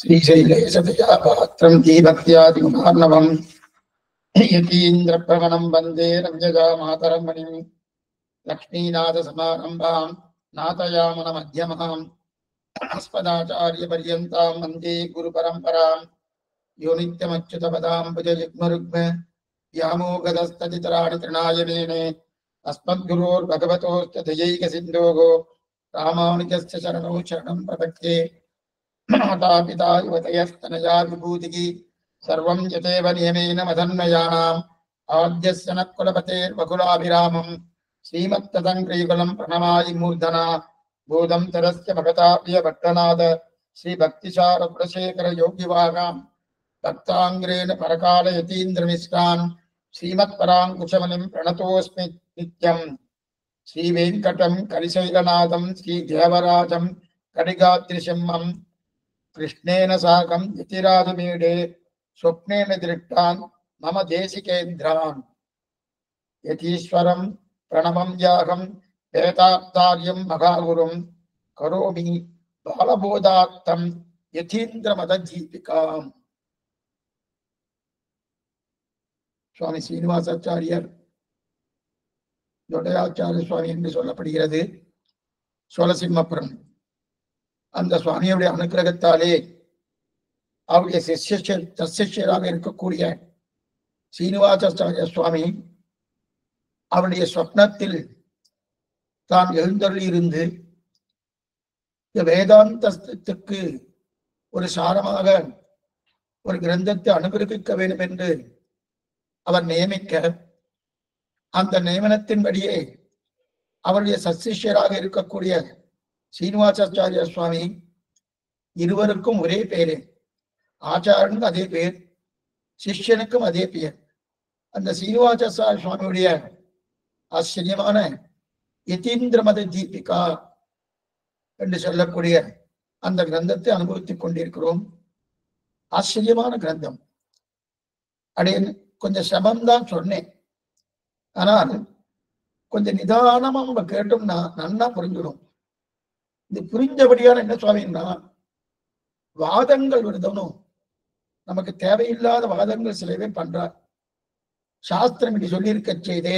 श्रीशैलेशतयापात्रं दीभक्त्यादिगुणार्णवं यतीन्द्रप्रवणं वन्दे रञ्जगामातरं मणिं लक्ष्मीनाथसमारम्भां नाथयामनमध्यमां अस्मदाचार्यपर्यन्तां वन्दे गुरुपरम्परां यो नित्यमच्युतपदाम्बुजयुग्मरुग्म व्यामोहतस्तदितराणि तृणाय मेने अस्मद्गुरोर्भगवतोऽस्य दयैकसिन्धोः रामानुजस्य शरणौ शरणं प्रपद्ये माता-पिता युवतयस्तनया विभूतिः सर्वं यथेव नियमेन मदन्वयानाम् आद्यस्य नः कुलपतेर्वकुलाभिरामं श्रीमत्तदङ्ग्रीकुलं प्रणमामि मूर्धना बोधं तरस्य भगता प्रियभट्टनाथ श्रीभक्तिसारकुलशेखर योगिवाहां भक्ताङ्ग्रेण परकालयतीन्द्रमिश्रान् श्रीमत्पराङ्कुशमुनिं प्रणतोऽस्मि नित्यं श्रीवेङ्कटं कलिशैलनाथं श्रीदेवराजं कडिगात्रिसिंहं कृष्णेन साकं यतिराजमीडे स्वप्नेन दृष्टान् मम देशिकेन्द्रान् यतीश्वरं प्रणवं यागं वेदात्तार्यं महागुरुं करोमि बालबोधात्तं यतीन्द्रमददीपिकाम्. சுவாமி ஸ்ரீனிவாசாச்சாரியர் ஜோடயாச்சாரிய சுவாமி என்று சொல்லப்படுகிறது. சோழசிம்மபுரம் அந்த சுவாமியுடைய அனுகிரகத்தாலே அவருடைய சிஷ்யராக இருக்கக்கூடிய ஸ்ரீனிவாசாச்சாரிய சுவாமி அவருடைய சொப்னத்தில் தான் எழுந்தருளி இருந்து இந்த வேதாந்தத்துக்கு ஒரு சாரமாக ஒரு கிரந்தத்தை அனுகிரகிக்க வேண்டும் என்று அவர் நியமிக்க, அந்த நியமனத்தின்படியே அவருடைய சசிஷ்யராக இருக்கக்கூடிய ஸ்ரீனிவாசாச்சாரிய சுவாமி இருவருக்கும் ஒரே பேரே, ஆச்சாரனுக்கும் அதே பேர், சிஷ்யனுக்கும் அதே பெயர். அந்த ஸ்ரீனிவாசாச்சாரிய சுவாமியுடைய ஆச்சரியமான யதீந்திரமத தீபிகா என்று சொல்லக்கூடிய அந்த கிரந்தத்தை அனுபவித்துக் கொண்டிருக்கிறோம். ஆச்சரியமான கிரந்தம். அப்படின்னு கொஞ்சம் சிரமம்தான் சொன்னேன், ஆனால் கொஞ்சம் நிதானமா நம்ம கேட்டோம்னா நன்னா புரிஞ்சிடும். இது புரிஞ்சபடியான என்ன சுவாமின்னா, வாதங்கள் விடுதணும், நமக்கு தேவையில்லாத வாதங்கள் சிலவே பண்றார். சாஸ்திரம் இப்படி சொல்லியிருக்க செய்தே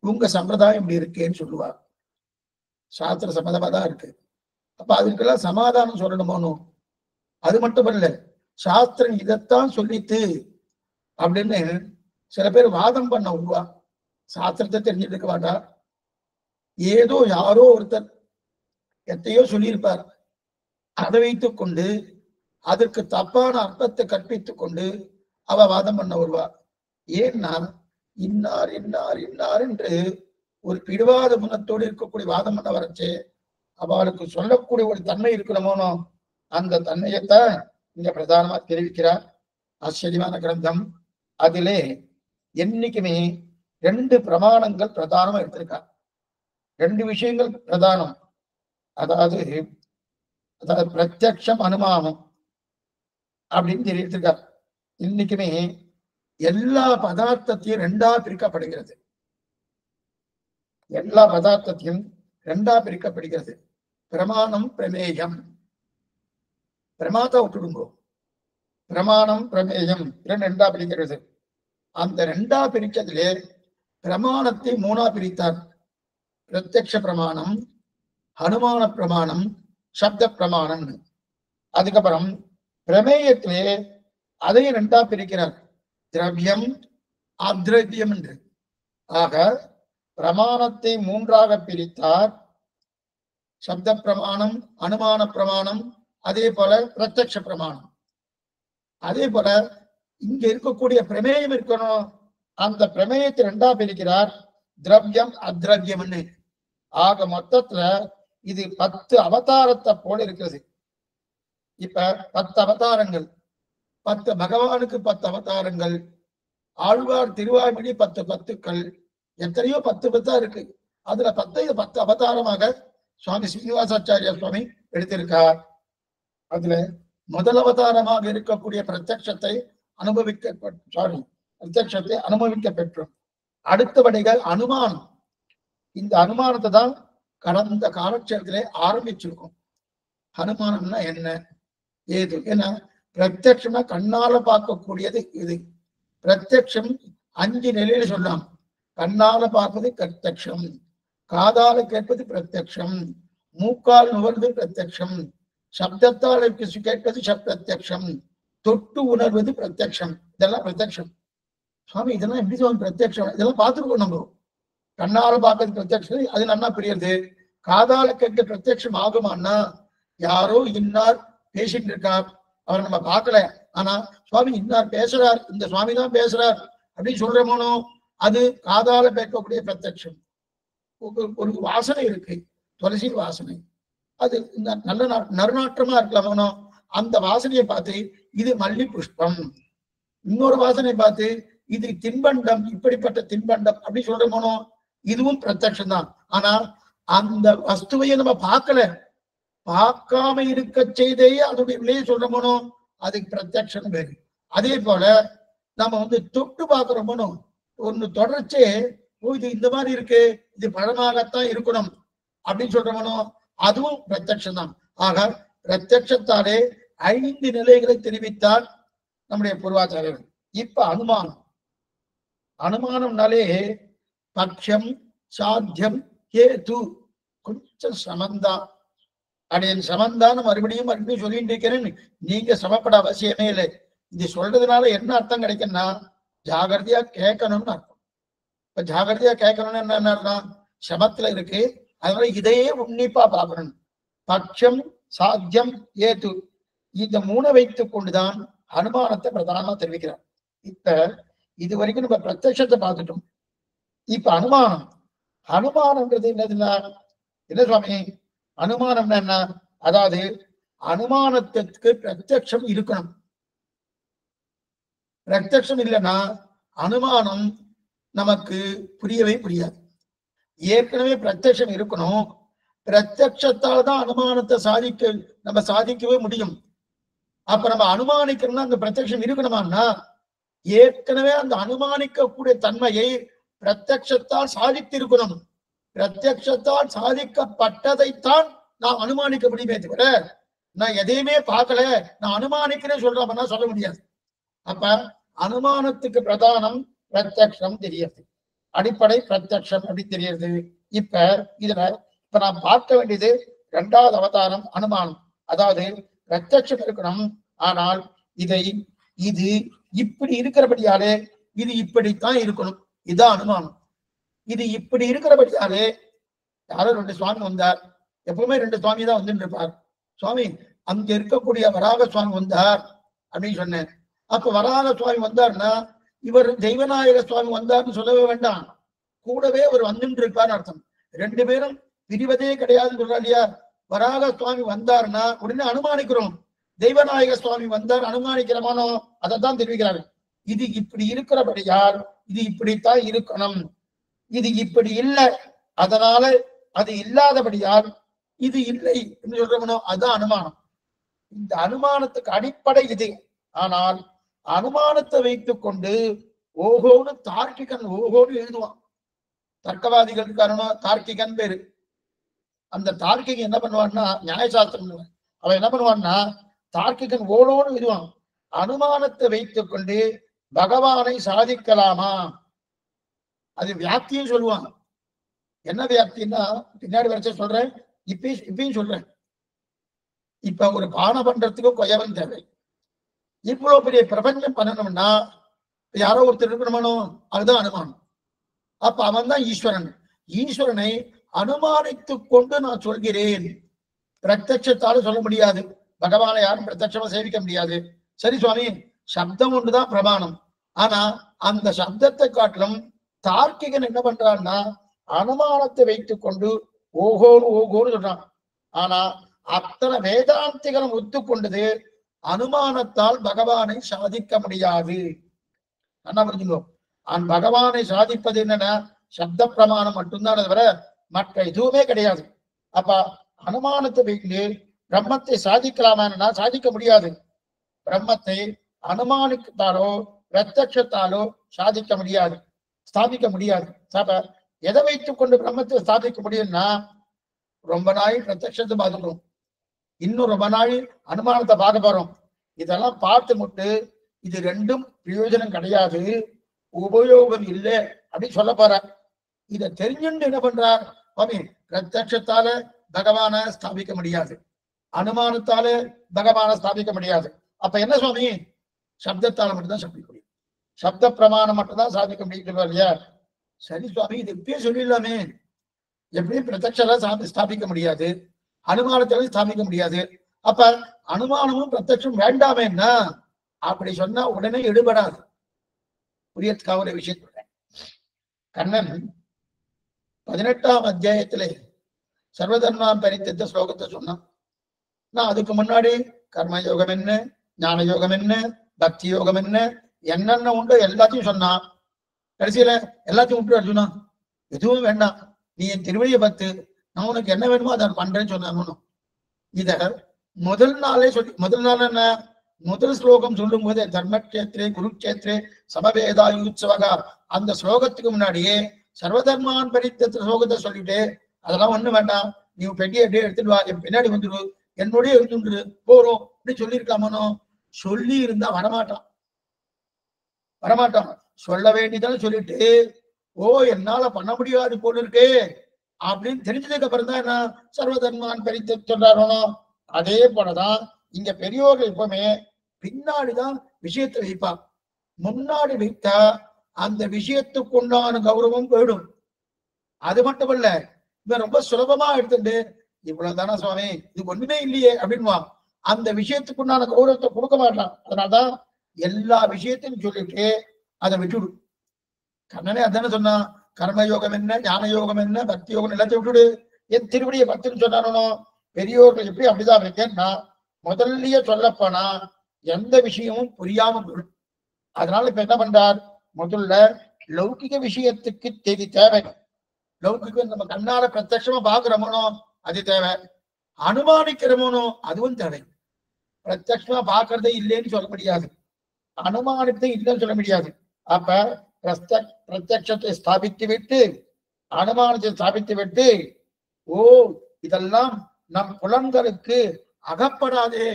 உங்க சம்பிரதாயம் இப்படி இருக்கேன்னு சொல்லுவார். சாஸ்திர சம்மதமா தான் இருக்கு. அப்ப அதுக்கெல்லாம் சமாதானம் சொல்லணுமோனோ? அது மட்டும் இல்ல, சாஸ்திரம் இதைத்தான் சொல்லித்து அப்படின்னு சில பேர் வாதம் பண்ண உருவா. சாஸ்திரத்தை தெரிஞ்சுட்டு இருக்க மாட்டா, ஏதோ யாரோ ஒருத்தர் எத்தையோ சொல்லியிருப்பார், அதை வைத்துக் கொண்டு அதற்கு தப்பான அர்த்தத்தை கற்பித்துக் கொண்டு அவ வாதம் பண்ண வருவா. ஏன்னா இன்னார் இன்னார் இன்னார் என்று ஒரு பிடிவாத குணத்தோடு இருக்கக்கூடிய வாதம் பண்ண வரச்சே அவளுக்கு சொல்லக்கூடிய ஒரு தன்மை இருக்கணுமோனோ, அந்த தன்மையைத்தான் இங்க பிரதானமா தெரிவிக்கிறார். ஆச்சரியமான கிரந்தம். அதிலே என்னைக்குமே 2 பிரமாணங்கள் பிரதானமா எடுத்திருக்கார். 2 விஷயங்கள் பிரதானம். அதாவது பிரத்யக்ஷம் அனுமானம் அப்படின்னு தெரிவித்திருக்கார். இன்னைக்குமே எல்லா பதார்த்தத்தையும் 2ஆ பிரிக்கப்படுகிறது. எல்லா பதார்த்தத்தையும் 2ஆ பிரிக்கப்படுகிறது. பிரமாணம் பிரமேயம். பிரமாதா விட்டுடுங்கோ, பிரமாணம் பிரமேயம் 2ஆ பிரிக்கிறது. அந்த 2ஆ பிரிக்கிறதுலே பிரமாணத்தை 3ஆ பிரித்தார். பிரத்யக்ஷ பிரமாணம், அனுமான பிரமாணம், சப்த பிரமாணம். அதுக்கப்புறம் பிரமேயத்திலே அதையும் 2ஆ பிரிக்கிறார், திரவியம் அத்ரவியம் என்று. ஆக பிரமாணத்தை 3ஆக பிரித்தார். சப்த பிரமாணம், அனுமான பிரமாணம், அதே போல பிரத்யக்ஷ பிரமாணம். அதே போல இங்க இருக்கக்கூடிய பிரமேயம் இருக்கணும், அந்த பிரமேயத்தை 2ஆ பிரிக்கிறார், திரவியம் அத்ரவியம்னு. ஆக மொத்தத்துல இது 10 அவதாரத்தை போல இருக்கிறது. இப்ப 10 அவதாரங்கள், 10 பகவானுக்கு 10 அவதாரங்கள், ஆழ்வார் திருவாய்மொழி 10 பத்துக்கள், எத்தனையோ 10 இருக்கு. அதுல 10 அவதாரமாக சுவாமி ஸ்ரீனிவாசாச்சாரிய சுவாமி எடுத்திருக்கார். அதுல முதல் அவதாரமாக இருக்கக்கூடிய பிரத்யக்ஷத்தை அனுபவிக்க பெற்றோம். அடுத்தபடிகள் அனுமானம். இந்த அனுமானத்தை தான் கடந்த காலட்சேபத்திலே ஆரம்பிச்சிருக்கோம். அனுமானம்னா என்ன ஏது? ஏன்னா பிரத்யக்ஷம்னா கண்ணால பார்க்கக்கூடியது இது. பிரத்யக்ஷம் 5 நிலையில சொல்லலாம். கண்ணால பார்ப்பது பிரத்யக்ஷம், காதால கேட்பது பிரத்யக்ஷம், மூக்கால் நுகர்வது பிரத்யக்ஷம், சப்தத்தால் கேட்பது பிரத்யக்ஷம், தொட்டு உணர்வது பிரத்யக்ஷம். இதெல்லாம் பிரத்யக்ஷம். சுவாமி இதெல்லாம் எப்படி சுவாமி பிரத்யக்ஷம்? இதெல்லாம் பார்த்துருக்கோம். நம்ம கண்ணால பார்க்கறது பிரத்யக்ஷம், அது நல்லா புரியுது. காதால கேட்க பிரத்யக்ஷம் ஆகுமான்னா யாரோ இன்னார் பேசிட்டு இருக்கார், அவரை நம்ம பார்க்கல, ஆனா சுவாமி இன்னார் பேசுறார், இந்த சுவாமி தான் பேசுறார் அப்படின்னு சொல்றோமோ, அது காதால கேட்கக்கூடிய பிரத்யக்ஷம். ஒரு வாசனை இருக்கு, துளசி வாசனை, அது நல்ல நறுநாற்றமா இருக்கலாமோ, அந்த வாசனையை பார்த்து இது மல்லி புஷ்பம். இன்னொரு வாசனை பார்த்து இது தின்பண்டம், இப்படிப்பட்ட தின்பண்டம் அப்படி சொல்றோமோ, இதுவும் பிரத்யக்ஷம் தான். ஆனா அந்த வஸ்துவையை நம்ம பார்க்கல, பார்க்காம இருக்க செய்தே அதோடைய விலையை சொல்றோமோ, அதுக்கு பிரத்யக்ஷம் வேறு. அதே போல நம்ம தொட்டு பார்க்கிறோமோ, ஒண்ணு தொடர்ச்சே இது இந்த மாதிரி இருக்கு, இது பழமாகத்தான் இருக்கணும் அப்படின்னு சொல்றோமோ, அதுவும் பிரத்யக்ஷம் தான். ஆக பிரத்யக்ஷத்தாலே 5 நிலைகளை தெரிவித்தார் நம்முடைய பூர்வாச்சாரியர்கள். இப்ப அனுமானம். அனுமானம்னாலே பட்சம், சாத்தியம், கேது கொஞ்சம் சமந்தான். அடையன் சமந்தான் மறுபடியும் சொல்லிட்டு இருக்கிறேன். நீங்க சமப்பட அவசியமே இல்லை. இது சொல்றதுனால என்ன அர்த்தம் கிடைக்குன்னா, ஜாகிரதையா கேட்கணும்னு அர்த்தம். இப்ப ஜாகிரதையா கேட்கணும்னு என்ன அர்த்தம்? சமத்துல இருக்கு, அதனால இதையே உன்னிப்பா பார்க்கணும். பட்சம், சாத்தியம், ஏது, இந்த 3 வைத்துக் கொண்டுதான் அனுமானத்தை பிரதானமா தெரிவிக்கிறார். இப்ப இது வரைக்கும் நம்ம பிரத்யட்சத்தை பார்த்துட்டோம். இப்ப அனுமானம். அனுமானம்ன்றது என்னதுன்னா, என்ன சுவாமி அனுமானம்னா என்ன? அதாவது அனுமானத்திற்கு பிரத்யட்சம் இருக்கணும். பிரத்யட்சம் இல்லைன்னா அனுமானம் நமக்கு புரியவே புரியாது. ஏற்கனவே பிரத்யட்சம் இருக்கணும். பிரத்யட்சத்தால் தான் அனுமானத்தை நம்ம சாதிக்கவே முடியும். அப்ப நம்ம அனுமானிக்கணும்னா அந்த பிரத்யட்சம் இருக்கணுமான்னா, ஏற்கனவே அந்த அனுமானிக்கக்கூடிய தன்மையை பிரத்யட்சத்தால் சாதித்திருக்கணும். பிரத்யட்சத்தால் சாதிக்கப்பட்டதைத்தான் நான் அனுமானிக்க முடியுமே தவிர, நான் எதையுமே பார்க்கல நான் அனுமானிக்கிறேன்னு சொல்றேன்னா சொல்ல முடியாது. அப்ப அனுமானத்துக்கு பிரதானம் பிரத்யக்ஷம் தெரியுது, அடிப்படை பிரத்யக்ஷம் அப்படி தெரியுது. இப்ப நான் பார்க்க வேண்டியது 2வது அவதாரம் அனுமானம். அதாவது பிரத்யக்ஷம் இருக்கணும், ஆனால் இது இப்படி இருக்கிறபடியாலே இது இப்படித்தான் இருக்கணும். இதுதான் அனுமானம். இது இப்படி இருக்கிறபடியாலே யாரோ 2 சுவாமி வந்தார். எப்பவுமே 2 சுவாமி தான் வந்துட்டு இருப்பார். சுவாமி அங்க இருக்கக்கூடிய வராக சுவாமி வந்தார் அப்படின்னு சொன்னேன். அப்ப வராக சுவாமி வந்தார்னா இவர் தெய்வநாயக சுவாமி வந்தார்னு சொல்லவே வேண்டாம், கூடவே அவர் வந்துட்டு இருப்பார்னு அர்த்தம். 2 பேரும் பிரிவதே கிடையாதுன்னு சொல்றா இல்லையா? வராக சுவாமி வந்தார்னா உடனே அனுமானிக்கிறோம், தெய்வநாயக சுவாமி வந்தார் அனுமானிக்கிறமானோ, அதைத்தான் தெரிவிக்கிறாரு. இது இப்படி இருக்கிறபடியால் இது இப்படித்தான் இருக்கணும். இது இப்படி இல்லை, அதனால அது இல்லாதபடியால் இது இல்லை என்று சொல்றோமோ, அதுதான் அனுமானம். இந்த அனுமானத்துக்கு அடிப்படை இது. ஆனால் அனுமானத்தை வைத்துக் கொண்டு ஓகோன்னு தார்க்கிகன் ஓகோன்னு எழுதுவான். தர்க்கவாதிகளுக்கு தார்க்கிகன் பேரு. அந்த தார்க்கிகன் என்ன பண்ணுவான்னா, நியாயசாஸ்திரம் அவன் என்ன பண்ணுவான்னா, தார்க்கிகன் ஓடோடு எழுதுவான். அனுமானத்தை வைத்துக் கொண்டு பகவானை சாதிக்கலாமா? அது வியாப்தியும் சொல்லுவாங்க. என்ன வியாப்தின்னா பின்னாடி வரைச்ச சொல்றேன், இப்பயும் சொல்றேன். இப்ப ஒரு பானை பண்றதுக்கு கொயவன் தேவை. இவ்வளவு பெரிய பிரபஞ்சம் பண்ணணும்னா யாரோ ஒருத்தர் இருக்கணுமானோ, அதுதான் அனுமானம். அப்ப அவன் தான் ஈஸ்வரன். ஈஸ்வரனை அனுமானித்துக் கொண்டு நான் சொல்கிறேன். பிரத்யட்சத்தாலும் சொல்ல முடியாது, பகவானை யாரும் பிரத்யட்சமா சேவிக்க முடியாது. சரி சுவாமி, சப்தம் ஒன்றுதான் பிரமாணம். ஆனா அந்த சப்தத்தை காட்டிலும் தார்க்கிகன் என்ன பண்றான்னா, அனுமானத்தை வைத்துக் கொண்டு ஓகோன்னு சொல்றான். ஆனா அத்தனை வேதாந்திகளும் ஒத்துக்கொண்டது அனுமானத்தால் பகவானை சாதிக்க முடியாது. என்ன புரிஞ்சுக்கோ, பகவானை சாதிப்பது என்னன்னா சப்த பிரமாணம் மட்டும்தான். தவிர மற்ற எதுவுமே கிடையாது. அப்ப அனுமானத்தை வைத்து பிரம்மத்தை சாதிக்கலாமா? சாதிக்க முடியாது. பிரம்மத்தை அனுமானித்தாலோ பிரத்யட்சத்தாலோ சாதிக்க முடியாது, ஸ்தாபிக்க முடியாது. எதை வைத்துக் கொண்டு பிரம்மத்தை ஸ்தாபிக்க முடியும்னா, ரொம்ப நாள் பிரத்யட்சத்தை பார்த்துட்டோம், இன்னும் ரொம்ப நாள் அனுமானத்தை பார்க்க போறோம். இதெல்லாம் பார்த்து முட்டு இது ரெண்டும் பிரயோஜனம் கிடையாது, உபயோகம் இல்லை அப்படின்னு சொல்ல போற. இதை தெரிஞ்சுட்டு என்ன பண்றார் சுவாமி? பிரத்யட்சத்தால பகவான ஸ்தாபிக்க முடியாது, அனுமானத்தால பகவான ஸ்தாபிக்க முடியாது. அப்ப என்ன சுவாமி? சப்தத்தால மட்டும்தான் ஸ்தாபிக்க முடியும், சப்த பிரமாணம் மட்டும்தான் சாதிக்க முடியும் இல்லையா? சரி சுவாமி, இது எப்படியே சொல்லிடலாமே. எப்படியும் பிரத்யட்சம் ஸ்தாபிக்க முடியாது, அனுமானத்தாலும் ஸ்தாபிக்க முடியாது. அப்ப அனுமானமும் பிரத்யட்சம் வேண்டாமேன்னா அப்படி சொன்னா உடனே எடுபடாது. புரியத்துக்காக ஒரு விஷயம் சொல்றேன். கண்ணன் 18ஆம் அத்தியாயத்திலே சர்வதர்மான் பரித்தித்த ஸ்லோகத்தை சொன்னான். நான் அதுக்கு முன்னாடி கர்மயோகம் என்ன, ஞான யோகம் என்ன, பக்தி யோகம் என்ன, என்னென்ன உண்டோ எல்லாத்தையும் சொன்னான். கடைசியில எல்லாத்தையும் விட்டு அர்ஜுனா எதுவும் வேண்டாம், நீ என் திருவழியை பார்த்து நான் உனக்கு என்ன வேணுமோ அதை பண்றேன்னு சொன்னாங்க. இத முதல் நாளே சொல்லி, முதல் நாள் என்ன, முதல் ஸ்லோகம் சொல்லும் போதே தர்மக்ஷேத்ரே குருக்ஷேத்ரே சமவேதா யுத்சவகா அந்த ஸ்லோகத்துக்கு முன்னாடியே சர்வதர்மான் பரித்தித்த ஸ்லோகத்தை சொல்லிட்டு அதெல்லாம் ஒண்ணு வேண்டாம், நீ பெட்டியை அப்படியே எடுத்துட்டு வா, என் பின்னாடி வந்துடு, என்னுடைய இருந்துரு போறோம் அப்படின்னு சொல்லியிருக்கலாமோ? சொல்லி இருந்தா வரமாட்டான், வரமாட்டான். சொல்ல வேண்டியதான சொல்லிட்டு ஓ என்னால பண்ண முடியாது போல இருக்கே அப்படின்னு தெரிஞ்சதுக்கு அப்புறம் தான் என்ன சர்வதர்மான் பரித்தித்த சொல்றாரோ. அதே போலதான் இங்க பெரியோர்கள் எப்பவுமே பின்னாடிதான் விஷயத்தை வைப்பாங்க, முன்னாடி வைத்தா அந்த விஷயத்துக்கு உண்டான கௌரவம் போயிடும். அது மட்டுமல்ல, இவன் ரொம்ப சுலபமா எடுத்துட்டு இவ்வளவுதானா சுவாமி, இது ஒண்ணுமே இல்லையே அப்படின்வா, அந்த விஷயத்துக்கு உண்டான கௌரவத்தை கொடுக்க மாட்டான். அதனாலதான் எல்லா விஷயத்தையும் சொல்லிட்டு அதை விட்டுடு. கண்ணனே அதானே சொன்னா, கர்மயோகம் என்ன, ஞான யோகம் என்ன, பக்தி யோகம் எல்லாத்தையும் விட்டுடு, என் திருவடியை பக்தின்னு சொன்னானோ. பெரியோர்கள் எப்படி அப்படிதான் இருக்கேன்னா முதல்லயே சொல்லப்போனா எந்த விஷயமும் புரியாம போயிடும். அதனால இப்ப என்ன பண்றார், முதல்ல லௌகிக விஷயத்துக்கு தேவை, லௌகிகம் நம்ம கண்ணால பிரத்யட்சமா பாக்குறோமோ அது தேவை, அனுமானிக்கிறோமோ அதுவும் தேவை. பிரத்யட்சமா பாக்குறதே இல்லைன்னு சொல்ல முடியாது, அனுமானத்தை இல்லைன்னு சொல்ல முடியாது. அப்ப பிரத்யட்சத்தை ஸ்தாபித்து விட்டு அனுமானத்தை ஸ்தாபித்து விட்டு ஓ இதெல்லாம் நம் புலன்களுக்கு அகப்படாதே,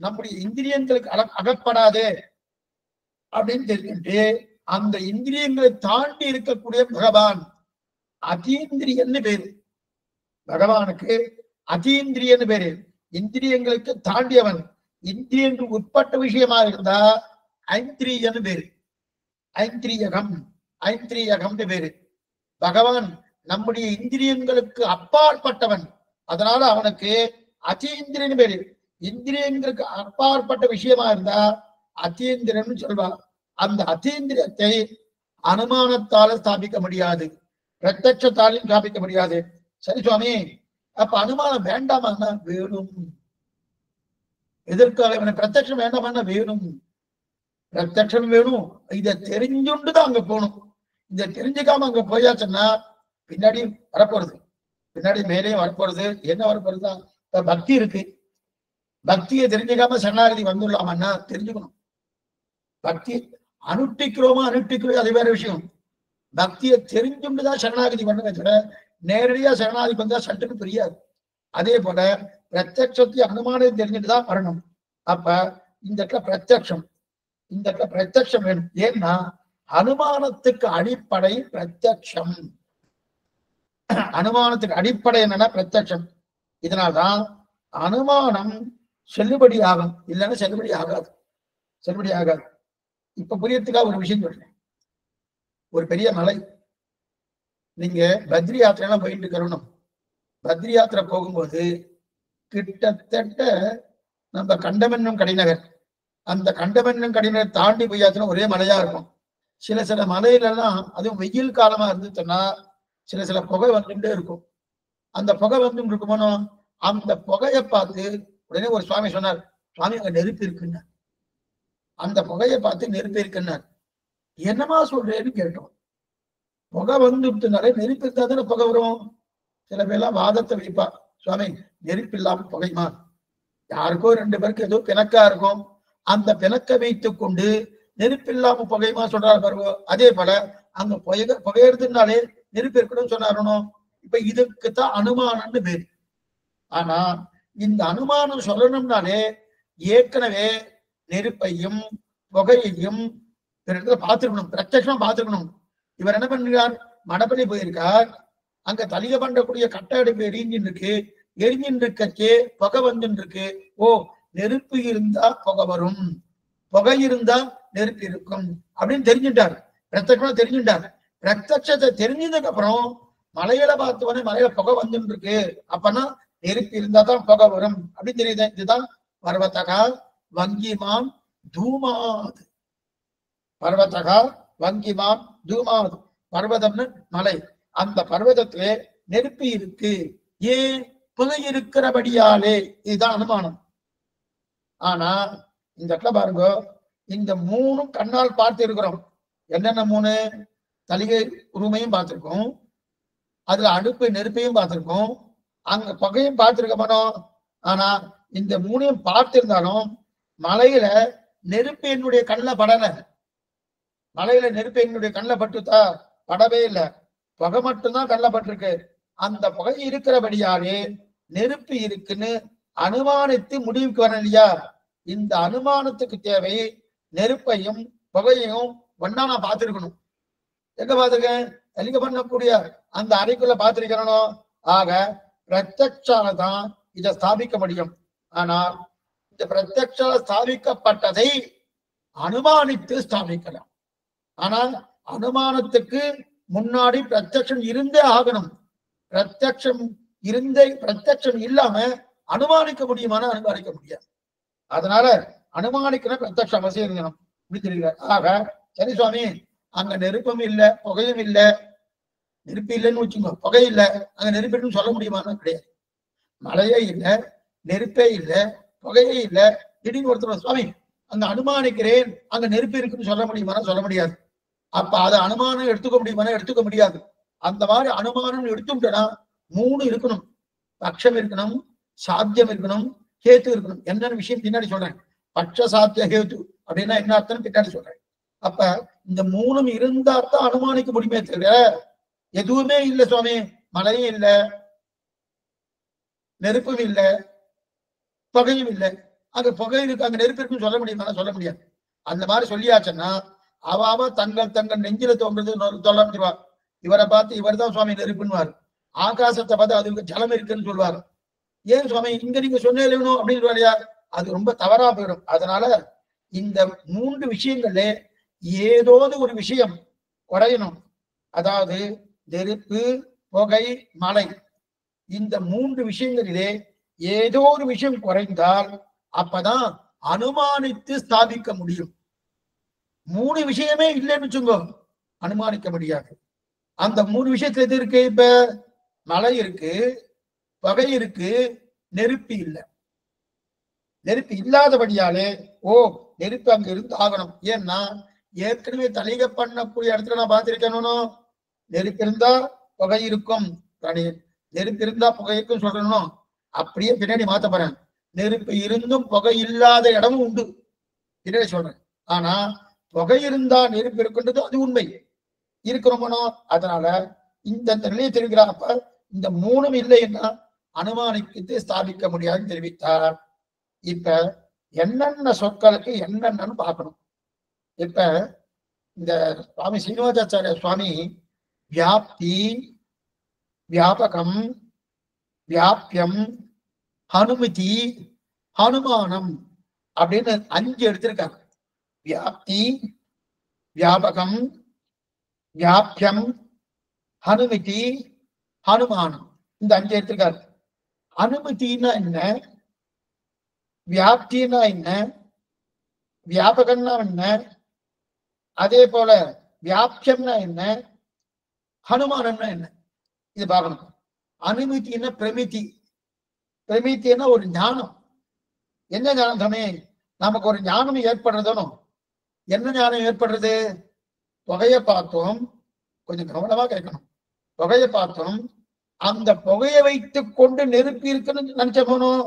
நம்முடைய இந்திரியங்களுக்கு அகப்படாதே அப்படின்னு தெரிஞ்சுட்டு அந்த இந்திரியங்களை தாண்டி இருக்கக்கூடிய பகவான் அதீந்திரியன்னு பேரு. பகவானுக்கு அதீந்திரியன்னு பேரு, இந்திரியங்களுக்கு தாண்டியவன். இந்திரியங்களுக்கு உட்பட்ட விஷயமா இருந்தா ஐந்திரியன்னு பேரு, ஐந்திரியகம், ஐந்திரியகம்னு பேரு. பகவான் நம்முடைய இந்திரியங்களுக்கு அப்பாற்பட்டவன், அதனால அவனுக்கு அதீந்திரியன்னு பேரு. இந்திரியங்களுக்கு அப்பாற்பட்ட விஷயமா இருந்தா அதீந்திரன்னு சொல்வார். அந்த அதீந்திரியத்தை அனுமானத்தால ஸ்தாபிக்க முடியாது, பிரத்யட்சத்தாலையும் ஸ்தாபிக்க முடியாது. சரி சுவாமி, அப்ப அனுமானம் வேண்டாமா? வேணும். எதற்காக இவனை பிரத்யட்சம் வேண்டாமா? வேணும், பிரத்யட்சம் வேணும். இதை தெரிஞ்சுண்டுதான் அங்க போகணும். இதை தெரிஞ்சுக்காம அங்க போயாச்சுன்னா பின்னாடி வரப்போறது, பின்னாடி மேலேயும் வரப்போறது. என்ன வரப்போறதுதான் பக்தி இருக்கு, பக்தியை தெரிஞ்சுக்காம சரணாகதி வந்துடலாமான்னா தெரிஞ்சுக்கணும். பக்தி அனுஷ்டிக்கிறோமா அனுஷ்டிக்கிறோம் அது வேற விஷயம், பக்தியை தெரிஞ்சுண்டுதான் சரணாகதி பண்ணுங்க, நேரடியா சரணாகதி வந்தா சட்டுன்னு புரியாது. அதே போல பிரத்யட்சத்தை அனுமானத்தை தெரிஞ்சுட்டுதான் வரணும். அப்ப இந்த இடத்துல பிரத்யட்சம், இந்த இடத்துல பிரத்யட்சம் வேணும். ஏன்னா அனுமானத்துக்கு அடிப்படை பிரத்யட்சம், அனுமானத்துக்கு அடிப்படை என்னன்னா பிரத்யட்சம். இதனால்தான் அனுமானம் செல்லுபடி ஆகும், இல்லைன்னா செல்லுபடி ஆகாது, செல்லுபடி ஆகாது. இப்ப புரியறதுக்காக ஒரு விஷயம் சொல்றேன். ஒரு பெரிய மலை, நீங்க பத்ரி யாத்திரை போயிட்டு இருக்கணும். பத்ரி யாத்திரை போகும்போது கிட்டத்தட்ட நம்ம கண்டமென்னும் கடிநகர், அந்த கண்டமென்னும் கடிநகர் தாண்டி போயாச்சுன்னா ஒரே மலையா இருக்கும். சில மலையில எல்லாம் அதுவும் வெயில் காலமா இருந்துச்சுன்னா சில புகை வந்துட்டே இருக்கும். அந்த புகை வந்து இருக்குமோ, அந்த புகையை பார்த்து உடனே ஒரு சுவாமி சொன்னார், சுவாமி அங்க நெருப்பு இருக்குன்னு. அந்த புகையை பார்த்து நெருப்பு இருக்குன்னார். என்னமா சொல்றேன்னு கேட்டோம். புகை வந்துட்டுனாலே நெருப்பு இருந்தா தானே புகை வரும். சில பேர்லாம் வாதத்தை வைப்பா, சுவாமி நெருப்பு இல்லாம புகையுமா? யாருக்கோ 2 பேருக்கு ஏதோ பிணக்கா இருக்கும், அந்த பிணக்க வைத்துக் கொண்டு நெருப்பில்லாம புகையுமா சொல்றாரு பாருங்க. அதே போல அங்க புகையறதுனாலே நெருப்பு இருக்கணும்னு சொன்னாரணும். இப்ப இதுக்குத்தான் அனுமானம்னு பேரு. ஆனா இந்த அனுமானம் சொல்லணும்னாலே ஏற்கனவே நெருப்பையும் புகையையும் பார்த்திருக்கணும், பிரத்யட்சமா பார்த்திருக்கணும். இவர் என்ன பண்ணுறார், மடப்பள்ளி போயிருக்கார், அங்க தலிக பண்ணக்கூடிய கட்ட அடுப்பு எரிஞ்சின்னு இருக்கு, எரிஞ்சின்னு இருக்கே புகை வந்துன்னு இருக்கு. ஓ, நெருப்பு இருந்தா புகை வரும், புகை இருந்தா நெருப்பு இருக்கும் அப்படின்னு தெரிஞ்சுட்டார், பிரத்யட்சமா தெரிஞ்சுட்டார். பிரத்யட்சத்தை தெரிஞ்சதுக்கு அப்புறம் மலையில பார்த்தவனே மலையில புகை வந்துன்னு இருக்கு, அப்பனா நெருப்பு இருந்தா தான் புகை வரும் அப்படின்னு தெரியுது. இதுதான் பர்வதகா வங்கிமான் தூமாது. பர்வதகா வங்கிமான் தூமாது, பர்வதம்னு மலை, அந்த பர்வதத்திலே நெருப்பு இருக்கு, ஏன் புகை இருக்கிறபடியாலே. இதுதான் அனுமானம். ஆனா இந்த இடத்துல பாருங்க, இந்த 3 கண்ணால் பார்த்து இருக்கிறோம். என்னென்ன 3? தலிகை உருமையும் பார்த்திருக்கோம், அதுல அடுப்பு நெருப்பையும் பார்த்திருக்கோம், அங்க புகையும் பார்த்திருக்க மாட்டோம். ஆனா இந்த 3ஐயும் பார்த்திருந்தாலும் மலையில நெருப்பு என்னுடைய கண்ணில் படல. மலையில நெருப்பு என்னுடைய கண்ணில் பட்டுத்தா? படவே இல்லை, புகை மட்டும்தான் கண்ணில் பட்டிருக்கு. அந்த புகை இருக்கிறபடியாலே நெருப்பு இருக்குன்னு அனுமானித்து முடிவுக்கு வரணும் இல்லையா? இந்த அனுமானத்துக்கு தேவை நெருப்பையும் புகையையும் ஒன்னா நான் பார்த்திருக்கணும். எங்க பார்த்திருக்கேன்? தலிக பண்ணக்கூடிய அந்த அறைக்குள்ள பார்த்திருக்கணும். ஆக பிரத்யட்சால தான் இதை ஸ்தாபிக்க முடியும். ஆனால் இந்த பிரத்யட்சால ஸ்தாபிக்கப்பட்டதை அனுமானித்து ஸ்தாபிக்கலாம். ஆனால் அனுமானத்துக்கு முன்னாடி பிரத்யட்சம் இருந்தே ஆகணும். பிரத்யட்சம் இல்லாம அனுமானிக்க முடியுமான அனுமானிக்க முடியாது. அதனால அனுமானிக்கிற பிரத்யட்சம் அவசியம் இருக்கணும் அப்படின்னு தெரியுது. ஆக சரி சுவாமி, அங்க நெருப்பும் இல்லை புகையும் இல்லை, நெருப்பு இல்லைன்னு வச்சுக்கோ, புகை இல்லை, அங்க நெருப்புன்னு சொல்ல முடியுமான்னு கிடையாது. மழையே இல்லை, நெருப்பே இல்லை, புகையே இல்லை, திடீர்னு ஒருத்தர் சுவாமி அங்க அனுமானிக்கிறேன் அங்க நெருப்பு இருக்குன்னு சொல்ல முடியுமானா சொல்ல முடியாது. அப்ப அதை அனுமானம் எடுத்துக்க முடியுமானா எடுத்துக்க முடியாது. அந்த மாதிரி அனுமானம் எடுத்துட்டா 3 இருக்கணும், பட்சம் இருக்கணும், சாத்தியம் இருக்கணும், கேத்து இருக்கணும். என்னென்ன விஷயம் பின்னாடி சொல்றேன். பட்ச சாத்திய கேத்து அப்படின்னா என்ன அர்த்தம் பின்னாடி சொல்றேன். அப்ப இந்த 3 இருந்தா தான் அனுமானிக்க முடியுமே தவிர எதுவுமே இல்லை சுவாமி, மழையும் இல்லை, நெருப்பும் இல்லை, புகையும் இல்லை, அங்க புகை இருக்கு அங்க நெருப்பு இருக்குன்னு சொல்ல முடியுமா? சொல்ல முடியாது. அந்த மாதிரி சொல்லியாச்சுன்னா அவாம தங்கள் நெஞ்சில தோன்றது சொல்ல. இவரை பார்த்து இவர் தான் சுவாமி நெருப்புன்னுவார், ஆகாசத்தை பார்த்து அதுக்கு ஜலம் இருக்குன்னு சொல்லுவார். ஏன் சுவாமி இங்க நீங்க சொன்னேன் அப்படின்னு சொல்லியா? அது ரொம்ப தவறா போயிடும். அதனால இந்த 3 விஷயங்கள்ல ஏதோ ஒரு விஷயம் குறையணும். அதாவது நெருப்பு, புகை, மழை, இந்த 3 விஷயங்களிலே ஏதோ ஒரு விஷயம் குறைந்தால் அப்பதான் அனுமானித்து ஸ்தாபிக்க முடியும். 3 விஷயமே இல்லைன்னு வச்சுக்கோ, அனுமானிக்க முடியாது. அந்த 3 விஷயத்துல எது இருக்கு? இப்ப மழை இருக்கு, புகை இருக்கு, நெருப்பு இல்லை. நெருப்பு இல்லாதபடியாலே ஓ நெருப்பு அங்க இருந்து ஆகணும். ஏன்னா ஏற்கனவே தலிக பண்ணக்கூடிய இடத்துல நான் பார்த்திருக்கணும், நெருப்பு இருந்தா புகை இருக்கும், நெருப்பு இருந்தா புகை இருக்கும் சொல்லணும். அப்படியே பின்னாடி மாத்த போறேன், நெருப்பு இருந்தும் புகை இல்லாத இடமும் உண்டு பின்னாடி சொல்றேன். ஆனா புகை இருந்தா நெருப்பு இருக்குன்றது அது உண்மை இருக்கிறோமோ. அதனால இந்த நிலையை தெரிவிக்கிறார். அப்ப இந்த 3 இல்லைன்னா அனுமானித்து ஸ்தாபிக்க முடியாதுன்னு தெரிவித்தார். இப்ப என்னென்ன சொற்களுக்கு என்னென்னு பார்க்கணும். இப்ப இந்த சுவாமி சீனிவாசாச்சாரிய சுவாமி வியாப்தி, வியாபகம், வியாபியம், ஹனுமதி, ஹனுமானம் அப்படின்னு 5 எடுத்திருக்காங்க. வியாப்தி, வியாபகம், வியாபியம், ஹனுமதி, ஹனுமானம், இந்த 5 எடுத்திருக்காரு. அனுமதினா என்ன, வியாப்தினா என்ன, வியாபகம்னா என்ன, அதே போல வியாபியம்னா என்ன, ஹனுமானம்னா என்ன, இது பார்க்கணும். அனுமதினா பிரமிதி, பிரமித்தின்னா ஒரு ஞானம். என்ன ஞானம் தானே? நமக்கு ஒரு ஞானம் ஏற்படுறதும். என்ன ஞானம் ஏற்படுறது? புகையை பார்த்தோம், கொஞ்சம் கவனமா கேட்கணும். புகையை பார்த்தோம், அந்த புகையை வைத்துக் கொண்டு நெருப்பி இருக்குன்னு நினைச்ச போனோம்.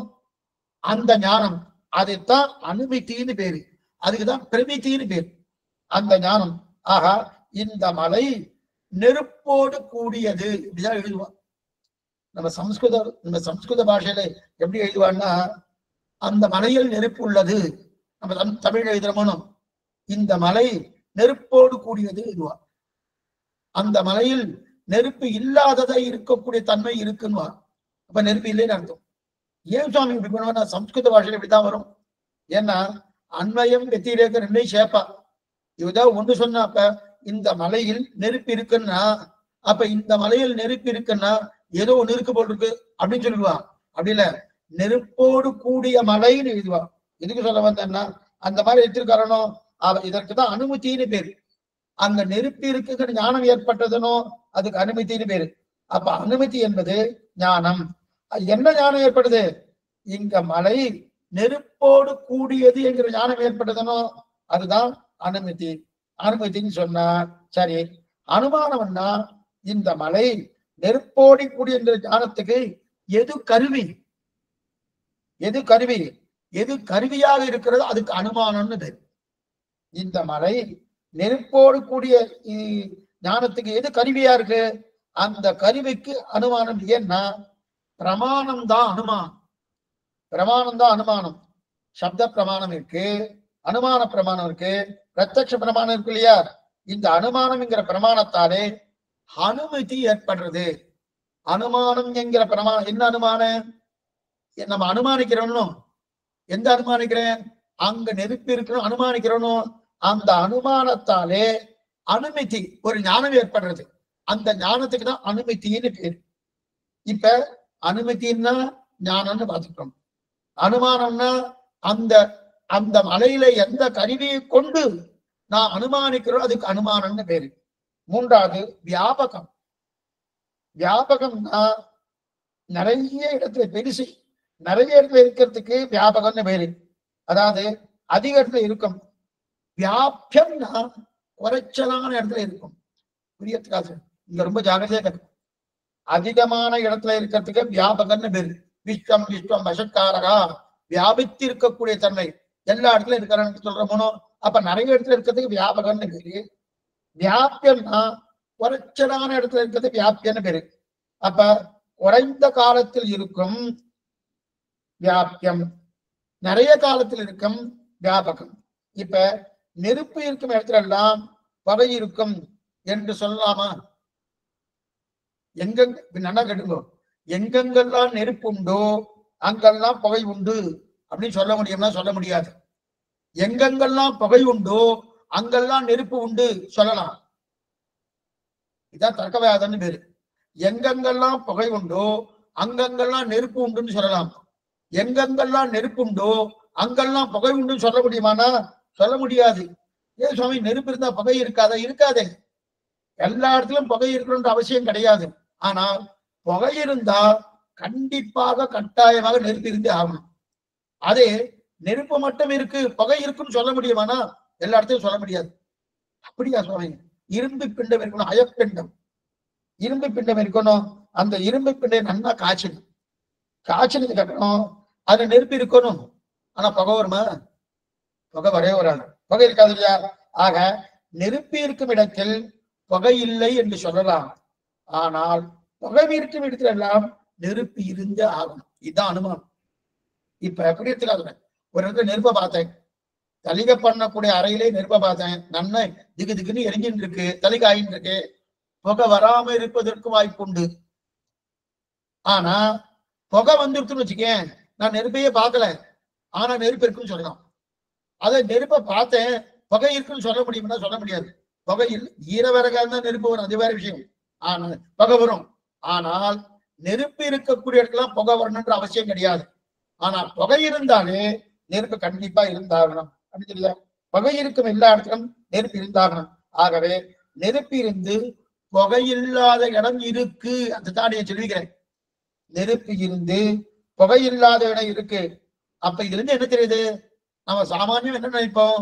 அந்த ஞானம் அதைத்தான் அனுமித்தின்னு பேரு, அதுக்குதான் பிரமித்தின்னு பேரு அந்த ஞானம். ஆகா, இந்த மலை நெருப்போடு கூடியது இப்படிதான் எழுதுவான். நம்ம சம்ஸ்கிருத பாஷையில எப்படி எழுதுவான்னா, அந்த மலையில் நெருப்பு உள்ளது. நம்ம தமிழ் எழுதுறோமோ, இந்த மலை நெருப்போடு கூடியது எழுதுவான். அந்த மலையில் நெருப்பு இல்லாததை இருக்கக்கூடிய தன்மை இருக்குன்னு. அப்ப நெருப்பு இல்லைன்னு அர்த்தம். ஏன் சுவாமி இப்படி பண்ணுவானா? சம்ஸ்கிருத பாஷையில இப்படித்தான் வரும். ஏன்னா அன்வயம் வெத்திரேக ரெண்டையும் சேர்ப்பா. இதுதான் ஒன்று சொன்னா, அப்ப இந்த மலையில் நெருப்பு இருக்குன்னா, அப்ப இந்த மலையில் நெருப்பு இருக்குன்னா ஏதோ ஒண்ணு இருக்கு போல் இருக்கு அப்படின்னு சொல்லிடுவான். அப்படி இல்ல, நெருப்போடு கூடிய மலைன்னு எழுதுவான். எதுக்கு சொல்ல வந்தேன்னா, அந்த மாதிரி எடுத்திருக்காரனோ இதற்குதான் அனுமதினு பேரு. அங்க நெருப்பு இருக்குங்கிற ஞானம் ஏற்பட்டதுனோ அதுக்கு அனுமதினு பேரு. அப்ப அனுமதி என்பது ஞானம். என்ன ஞானம் ஏற்படுது? இங்க மலை நெருப்போடு கூடியது என்கிற ஞானம் ஏற்பட்டதுனோ அதுதான் அனுமதி. அனுமதின்னு சொன்னா சரி. அனுமானம்னா இந்த மலை நெருப்போடி கூடிய என்ற ஞானத்துக்கு எது கருவி? எது கருவி? எது கருவியாக இருக்கிறதோ அதுக்கு அனுமானம்னு பேரு. இந்த மலை நெருப்போடு கூடிய ஞானத்துக்கு எது கருவியா இருக்கு? அந்த கருவிக்கு அனுமானம். ஏன்னா பிரமாணம் தான் அனுமானம். பிரமாணம் தான் அனுமானம். சப்த பிரமாணம் இருக்கு, அனுமான பிரமாணம் இருக்கு, பிரத்யட்ச பிரமாணம் இருக்கு இல்லையா? இந்த அனுமானம் என்கிற பிரமாணத்தாலே அனுமதி ஏற்படுறது. அனுமானம் என்கிற பிரமாணம் என்ன? அனுமானம் நம்ம அனுமானிக்கிறோம். எந்த அனுமானிக்கிறேன்? அங்க நெருப்பு இருக்கணும் அனுமானிக்கிறோம். அந்த அனுமானத்தாலே அனுமதி ஒரு ஞானம் ஏற்படுறது. அந்த ஞானத்துக்கு தான் அனுமதின்னு பேரு. இப்ப அனுமதினா ஞானம்னு பார்த்துக்கிறோம். அனுமானம்னா அந்த அந்த மலையில எந்த கருவியை கொண்டு நான் அனுமானிக்கிறோம் அதுக்கு அனுமானம்னு பேரு. மூன்றாவது வியாபகம். வியாபகம்னா நிறைய இடத்துல பெருசு, நிறைய இடத்துல இருக்கிறதுக்கு வியாபகம்னு பேரு. அதாவது அதிக இடத்துல இருக்கும். வியாபியம்னா குறைச்சலான இடத்துல இருக்கும். புரியத்துக்காக இங்க ரொம்ப ஜாகிரதையா இருக்கும். அதிகமான இடத்துல இருக்கிறதுக்கு வியாபகம்னு பேரு. விஸ்வம் விஸ்வம் வசக்காரகா, வியாபித்து இருக்கக்கூடிய தன்மை எல்லா இடத்துல இருக்கிறன்னு சொல்றோமோ. அப்ப நிறைய இடத்துல இருக்கிறதுக்கு வியாபகம்னு பேரு. வியாபியம்னா குறைச்சலான இடத்துல இருக்கிறது வியாபியம்னு பேரு. அப்ப குறைந்த காலத்தில் இருக்கும் வியாபியம், நிறைய காலத்தில் இருக்கும் வியாபகம். இப்ப நெருப்பு இருக்கும் இடத்துல எல்லாம் பகை இருக்கும் என்று சொல்லலாமா? நல்லா கேட்டுங்கோ. எங்கெங்கெல்லாம் நெருப்பு உண்டோ அங்கெல்லாம் புகை உண்டு அப்படின்னு சொல்ல முடியும்னா சொல்ல முடியாது. எங்கெங்கெல்லாம் புகை உண்டோ அங்கெல்லாம் நெருப்பு உண்டு சொல்லலாம். இதான் தர்க்கவாதம்னு பேரு. எங்கெங்கெல்லாம் புகை உண்டோ அங்கங்கெல்லாம் நெருப்பு உண்டுன்னு சொல்லலாம். எங்கெங்கெல்லாம் நெருப்பு உண்டோ அங்கெல்லாம் புகை உண்டுன்னு சொல்ல முடியுமானா சொல்ல முடியாது. ஏன் சுவாமி, நெருப்பு இருந்தா புகை இருக்காதா? இருக்காதே. எல்லா இடத்துலயும் புகை இருக்கணும்ன்ற அவசியம் கிடையாது. ஆனால் புகை இருந்தா கண்டிப்பாக கட்டாயமாக நெருப்பு இருந்து ஆகணும். அதே நெருப்பு மட்டும் இருக்கு புகை இருக்குன்னு சொல்ல முடியுமானா எல்லா இடத்தையும் சொல்ல முடியாது. அப்படியா சுவாமி? இரும்பு பிண்டம் இருக்கணும், அயப்பிண்டம். இரும்பு பிண்டம் இருக்கணும். அந்த இரும்பு பிண்டை நல்லா காய்ச்சணும். காய்ச்சலுக்கு அப்புறம் அது நெருப்பு இருக்கணும். ஆனா புகை வருமா? புகை வரவே வராது. புகை இருக்காது இல்லையா? ஆக நெருப்பு இருக்கும் இடத்தில் புகை இல்லை என்று சொல்லலாம். ஆனால் புகை இருக்கும் இடத்துல எல்லாம் நெருப்பு இருந்தே ஆகும். இதுதான் அனுமானம். இப்ப எப்படி எடுத்துக்காது, ஒரு இடத்துல நெருப்பை பார்த்தேன், தலிகை பண்ணக்கூடிய அறையிலே நெருப்பை பார்த்தேன், நன்மை திகு திகுன்னு எரிஞ்சின்னு இருக்கு, தலிகை ஆயின்னு இருக்கு, புகை வராம இருப்பதற்கு வாய்ப்பு உண்டு. ஆனா புகை வந்துருக்குன்னு வச்சுக்கேன், நான் நெருப்பையே பார்க்கல, ஆனா நெருப்பு இருக்குன்னு சொல்லலாம். அதை நெருப்பை பார்த்தேன் புகை இருக்குன்னு சொல்ல முடியும்னா சொல்ல முடியாது. புகையில் ஈரவரகா இருந்தா நெருப்பு வரும், அது வேற விஷயம். ஆனா புகை வரும். ஆனால் நெருப்பு இருக்கக்கூடிய இடத்துல புகை வரணும்ன்ற அவசியம் கிடையாது. ஆனா புகை இருந்தாலே நெருப்பு கண்டிப்பா இருந்தாகணும். அப்படின்னு தெரியல, புகை இருக்கும் எல்லா இடத்திலும் நெருப்பு இருந்தாகணும். ஆகவே நெருப்பு இருந்து புகையில்லாத இடம் இருக்கு, அந்த தாடியை சொல்லிக்கிறேன். நெருப்பு இருந்து புகையில்லாத இடம் இருக்கு. அப்ப இதுல இருந்து என்ன தெரியுது? நம்ம சாமானியம் என்ன நினைப்போம்?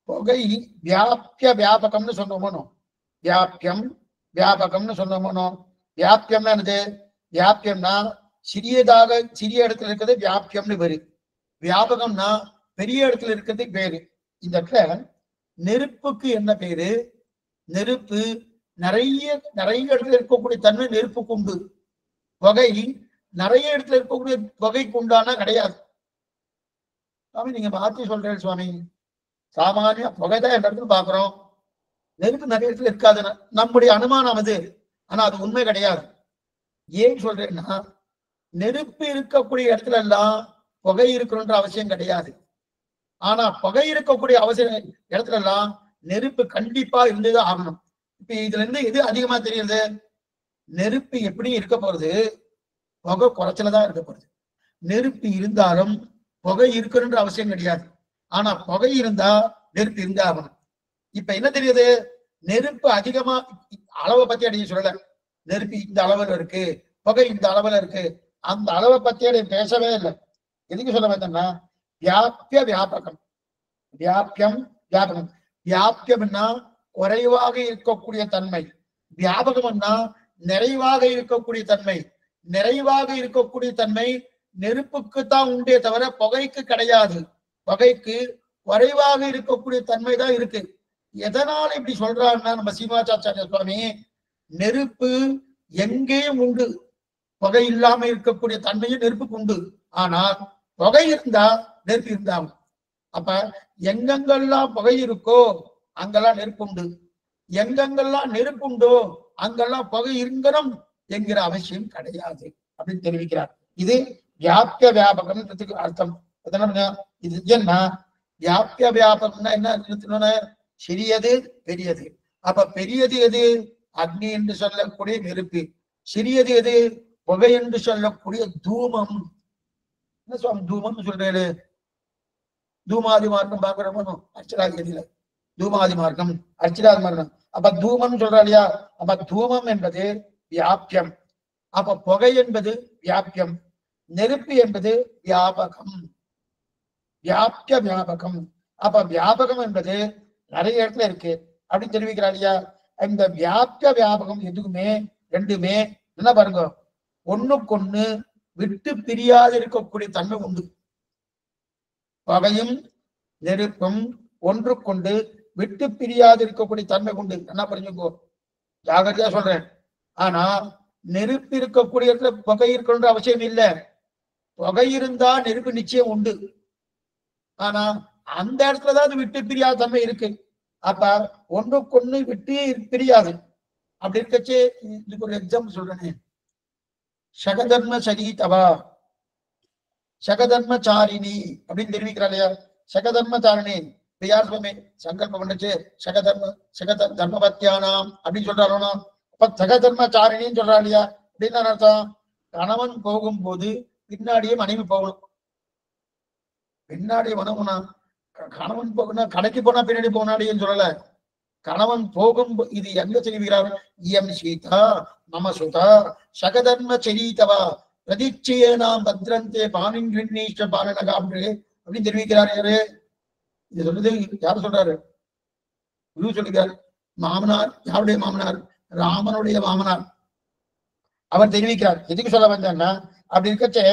புகை வியாபிய வியாபகம்னு சொன்னோமோ, வியாபியம் வியாபகம்னு சொன்னோமோ. வியாபியம்னா என்னது? வியாபியம்னா சிறிய இடத்துல இருக்கிறது வியாபியம்னு பேரு. வியாபகம்னா பெரிய இடத்துல இருக்கிறது பேரு. இந்த இடத்துல நெருப்புக்கு என்ன பேரு? நெருப்பு நிறைய இடத்துல இருக்கக்கூடிய தன்மை நெருப்புக்கு உண்டு. புகை நிறைய இடத்துல இருக்கக்கூடிய புகைக்கு உண்டானா கிடையாது. சுவாமி நீங்க மாத்தி சொல்றேன் சுவாமி. சாமானிய புகைதான் எல்லா இடத்துல பாக்குறோம், நெருப்பு நிறைய இடத்துல இருக்காது நம்முடைய அனுமானம் அது. ஆனா அது உண்மை கிடையாது. ஏன் சொல்றேன்னா, நெருப்பு இருக்கக்கூடிய இடத்துல எல்லாம் புகை இருக்கணும்ன்ற அவசியம் கிடையாது. ஆனா புகை இருக்கக்கூடிய அவசியம் இடத்துல எல்லாம் நெருப்பு கண்டிப்பா இருந்துதான் ஆகணும். இப்ப இதுல இருந்து எது அதிகமா தெரியுது? நெருப்பு எப்படி இருக்க போறது? புகை குறைச்சலதான் இருக்க போறது. நெருப்பு இருந்தாலும் புகை இருக்கணும்ன்ற அவசியம் கிடையாது. ஆனா புகை இருந்தா நெருப்பு இருந்தா ஆகணும். இப்ப என்ன தெரியுது? நெருப்பு அதிகமா அளவை பத்தி அடைய சொல்லல. நெருப்பு இந்த அளவுல இருக்கு, புகை இந்த அளவுல இருக்கு, அந்த அளவை பத்தி அடைய பேசவே இல்லை. எதுக்கு சொல்ல வந்தேன்னா, வியாபிய வியாபகம். வியாபியம் வியாபகம். வியாபியம்னா குறைவாக இருக்கக்கூடிய தன்மை, வியாபகம்னா நிறைவாக இருக்கக்கூடிய தன்மை. நிறைவாக இருக்கக்கூடிய தன்மை நெருப்புக்கு தான் உண்டே தவிர புகைக்கு கிடையாது. புகைக்கு குறைவாக இருக்கக்கூடிய தன்மை தான் இருக்கு. எதனால இப்படி சொல்றாருன்னா, நம்ம சீமாச்சாரிய சுவாமி, நெருப்பு எங்கேயும் உண்டு, புகை இல்லாம இருக்கக்கூடிய தன்மையும் நெருப்புக்கு உண்டு. ஆனால் புகை இருந்தா நெருப்பு இருந்தாங்க. அப்ப எங்கெங்கெல்லாம் புகை இருக்கோ அங்கெல்லாம் நெருப்பு உண்டு, எங்கெங்கெல்லாம் நெருப்பு உண்டோ அங்கெல்லாம் புகை இருக்கணும் என்கிற அவசியம் கிடையாது அப்படின்னு தெரிவிக்கிறார். இது வியாபிய வியாபகம்ன்றதுக்கு அர்த்தம். இது என்ன வியாபிய வியாபகம்னா என்ன? சிறியது பெரியது. அப்ப பெரியது எது? அக்னி என்று சொல்லக்கூடிய நெருப்பு. சிறியது எது? புகை என்று சொல்லக்கூடிய தூமம். என்ன சுவாமி தூமம்னு சொல்றேன்? தூமாதி மார்க்கம் பார்க்கிறோம் அர்ச்சராதில. தூமாதி மார்க்கம் அர்ச்சராதி மார்க்கம். அப்ப தூமம் சொல்றா இல்லையா? அப்ப தூமம் என்பது வியாபியம். அப்ப புகை என்பது வியாபியம், நெருப்பு என்பது வியாபகம். வியாபிய வியாபகம். அப்ப வியாபகம் என்பது நிறைய இடத்துல இருக்கு அப்படின்னு தெரிவிக்கிறா இல்லையா? இந்த வியாபிய வியாபகம் எதுவுமே ரெண்டுமே என்ன பாருங்க, ஒண்ணுக்கொண்ணு விட்டு பிரியாது இருக்கக்கூடிய தன்மை உண்டு. புகையும் நெருப்பும் ஒன்றுக்கொண்டு விட்டு பிரியாது இருக்கக்கூடிய தன்மை உண்டு. என்ன புரிஞ்சுக்கோ, ஜாகிரதையா சொல்றேன். ஆனா நெருப்பு இருக்கக்கூடிய இடத்துல புகை இருக்கணும்ன்ற அவசியம் இல்லை. புகை இருந்தா நெருப்பு நிச்சயம் உண்டு. ஆனா அந்த இடத்துலதான் அது விட்டு பிரியாத தன்மை இருக்கு. அப்ப ஒன்றுக்கொண்ணு விட்டு பிரியாது. அப்படி இருக்கச்சே இதுக்கு ஒரு எக்ஸாம்பிள் சொல்றேனே, சகதர்ம சரீதவா சகதர்மச்சாரிணி அப்படின்னு தெரிவிக்கிறா இல்லையா? சகதர்மச்சாரிணி யார் சுவாமி சங்கல்பம் பண்ணுச்சு? தர்மபத்தியானாம் அப்படின்னு சொல்றாரோ. அப்ப சகதர்மச்சாரிணின்னு சொல்றா இல்லையா? அப்படின்னு அர்த்தம், கணவன் போகும்போது பின்னாடியே மனைவி போகணும். பின்னாடியே மனமுனா கணவன் போகணும், கடைக்கு போனா பின்னாடி போனாடின்னு சொல்லல. கணவன் போகும் இது எங்க தெரிவிக்கிறார்? இயம் சீதா மம சுதா சகதர்ம சரீதவா பிரதிச்சேனாம் பத்ரந்தே பானின்ஷ பாலனகாப்ரு அப்படின்னு தெரிவிக்கிறார். யாரு இது சொல்றது? யாரு சொல்றாரு? குரு சொல்லுகிறார். மாமனார். யாருடைய மாமனார்? ராமனுடைய மாமனார். அவர் தெரிவிக்கிறார். எதுக்கு சொல்ல வந்தேன்னா, அப்படி இருக்கச்சே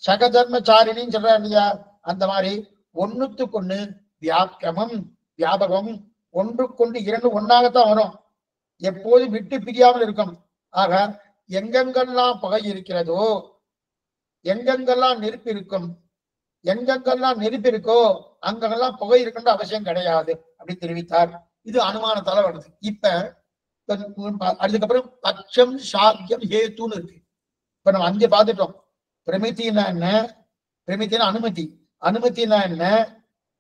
சகதர்மச்சாரிணின்னு சொல்றாரு இல்லையா? அந்த மாதிரி ஒண்ணுத்துக்கொண்ணு வியாபியமும் வியாபகமும் ஒன்றுக்கொண்டு இரண்டு ஒன்னாகத்தான் வரும். எப்போது விட்டு பிரியாமல் இருக்கும். ஆக எங்கெங்கெல்லாம் புகை இருக்கிறதோ, எங்கெங்கெல்லாம் நெருப்பு இருக்கும், எங்கெங்கெல்லாம் நெருப்பு இருக்கோ அங்கெல்லாம் புகை இருக்கின்ற அவசியம் கிடையாது அப்படின்னு தெரிவித்தார். இது அனுமானத்தால வருது. இப்ப அதுக்கப்புறம் பட்சம் சாத்தியம் ஹேத்துன்னு இருக்கு. இப்ப நம்ம அங்கே பார்த்துட்டோம். பிரமித்தின்னா என்ன? பிரமித்தினா அனுமதி. அனுமதினா என்ன?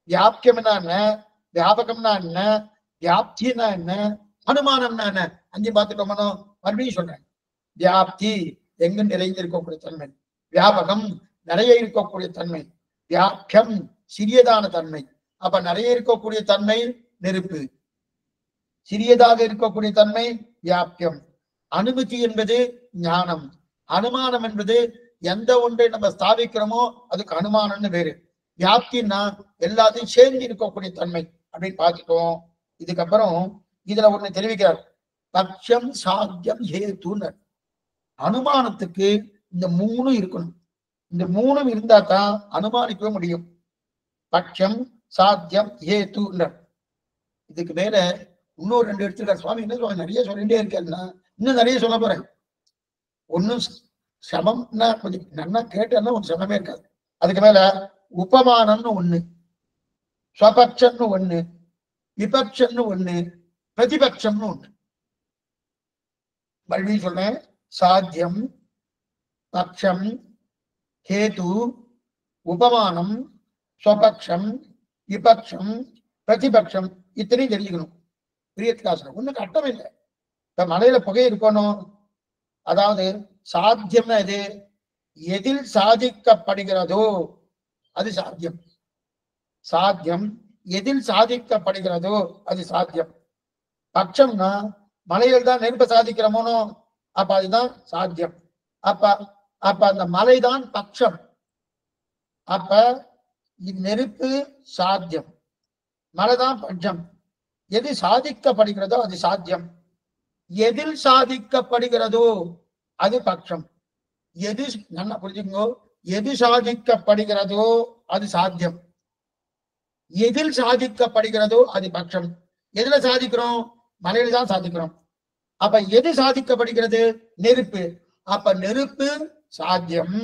வியாபியம்னா என்ன? வியாபகம்னா என்ன? வியாப்தினா என்ன? அனுமானம்னா என்ன? அங்கே பார்த்துட்டோமோ. மறுபடியும் சொல்றேன். வியாப்தி எங்கு நிறைந்திருக்கக்கூடிய தன்மை, வியாபகம் நிறைய இருக்கக்கூடிய தன்மை, வியாபியம் சிறியதான தன்மை. அப்ப நிறைய இருக்கக்கூடிய தன்மை நெருப்பு, சிறியதாக இருக்கக்கூடிய தன்மை வியாபியம். அனுமதி என்பது ஞானம். அனுமானம் என்பது எந்த ஒன்றை நம்ம ஸ்தாபிக்கிறோமோ அதுக்கு அனுமானம்னு பேரு. வியாப்தின்னா எல்லாத்தையும் சேர்ந்து இருக்கக்கூடிய தன்மை அப்படின்னு பார்த்துட்டோம். இதுக்கப்புறம் இதுல ஒண்ணு தெரிவிக்கிறார். பட்சம் சாத்தியம் ஹேத்துன்னு. அனுமானத்துக்கு இந்த மூணும் இருக்கணும். இந்த மூணும் இருந்தா தான் அனுமானிக்கவே முடியும். பட்சம், சாத்தியம், ஏது. இதுக்கு மேல இன்னொரு 2 எடுத்துக்காட்டு. சுவாமி என்ன சுவாமி நிறைய சொல்லிட்டே இருக்கேன்னா இன்னும் நிறைய சொல்ல போறேன். ஒன்னும் சமம்னா கொஞ்சம் நல்லா கேட்டேன்னா ஒரு சமமே இருக்காது. அதுக்கு மேல உபமானம்னு ஒண்ணு, ஸ்வபட்சம்னு ஒண்ணு, விபட்சம்னு ஒண்ணு, பிரதிபட்சம்னு ஒண்ணு. மறுபடியும் சொல்றேன். சாத்தியம், பட்சம், ஹேது, உபமானம், ஸ்வபட்சம், விபட்சம், பிரதிபட்சம் இத்தனையும் தெரிஞ்சுக்கணும். பிரியத்காசனம் ஒண்ணு கட்டம் இல்லை. இப்ப மலையில புகை இருக்கணும். அதாவது சாத்தியம்னா எது? எதில் சாதிக்கப்படுகிறதோ அது சாத்தியம். சாத்தியம் எதில் சாதிக்கப்படுகிறதோ அது சாத்தியம். பட்சம்னா மலையில் தான் நெருப்ப சாதிக்கிறோமோனோ அப்ப அதுதான் சாத்தியம். அப்ப அப்ப அந்த மலைதான் பட்சம். அப்ப நெருப்பு சாத்தியம், மலைதான் பட்சம். எது சாதிக்கப்படுகிறதோ அது சாத்தியம். எதில் சாதிக்கப்படுகிறதோ அது பட்சம். எது நல்லா புரிஞ்சுக்கோ. எது சாதிக்கப்படுகிறதோ அது சாத்தியம். எதில் சாதிக்கப்படுகிறதோ அது பட்சம். எதுல சாதிக்கிறோம்? மலையில தான் சாதிக்கிறோம். அப்ப எது சாதிக்கப்படுகிறது? நெருப்பு. அப்ப நெருப்பு சாத்தியம்,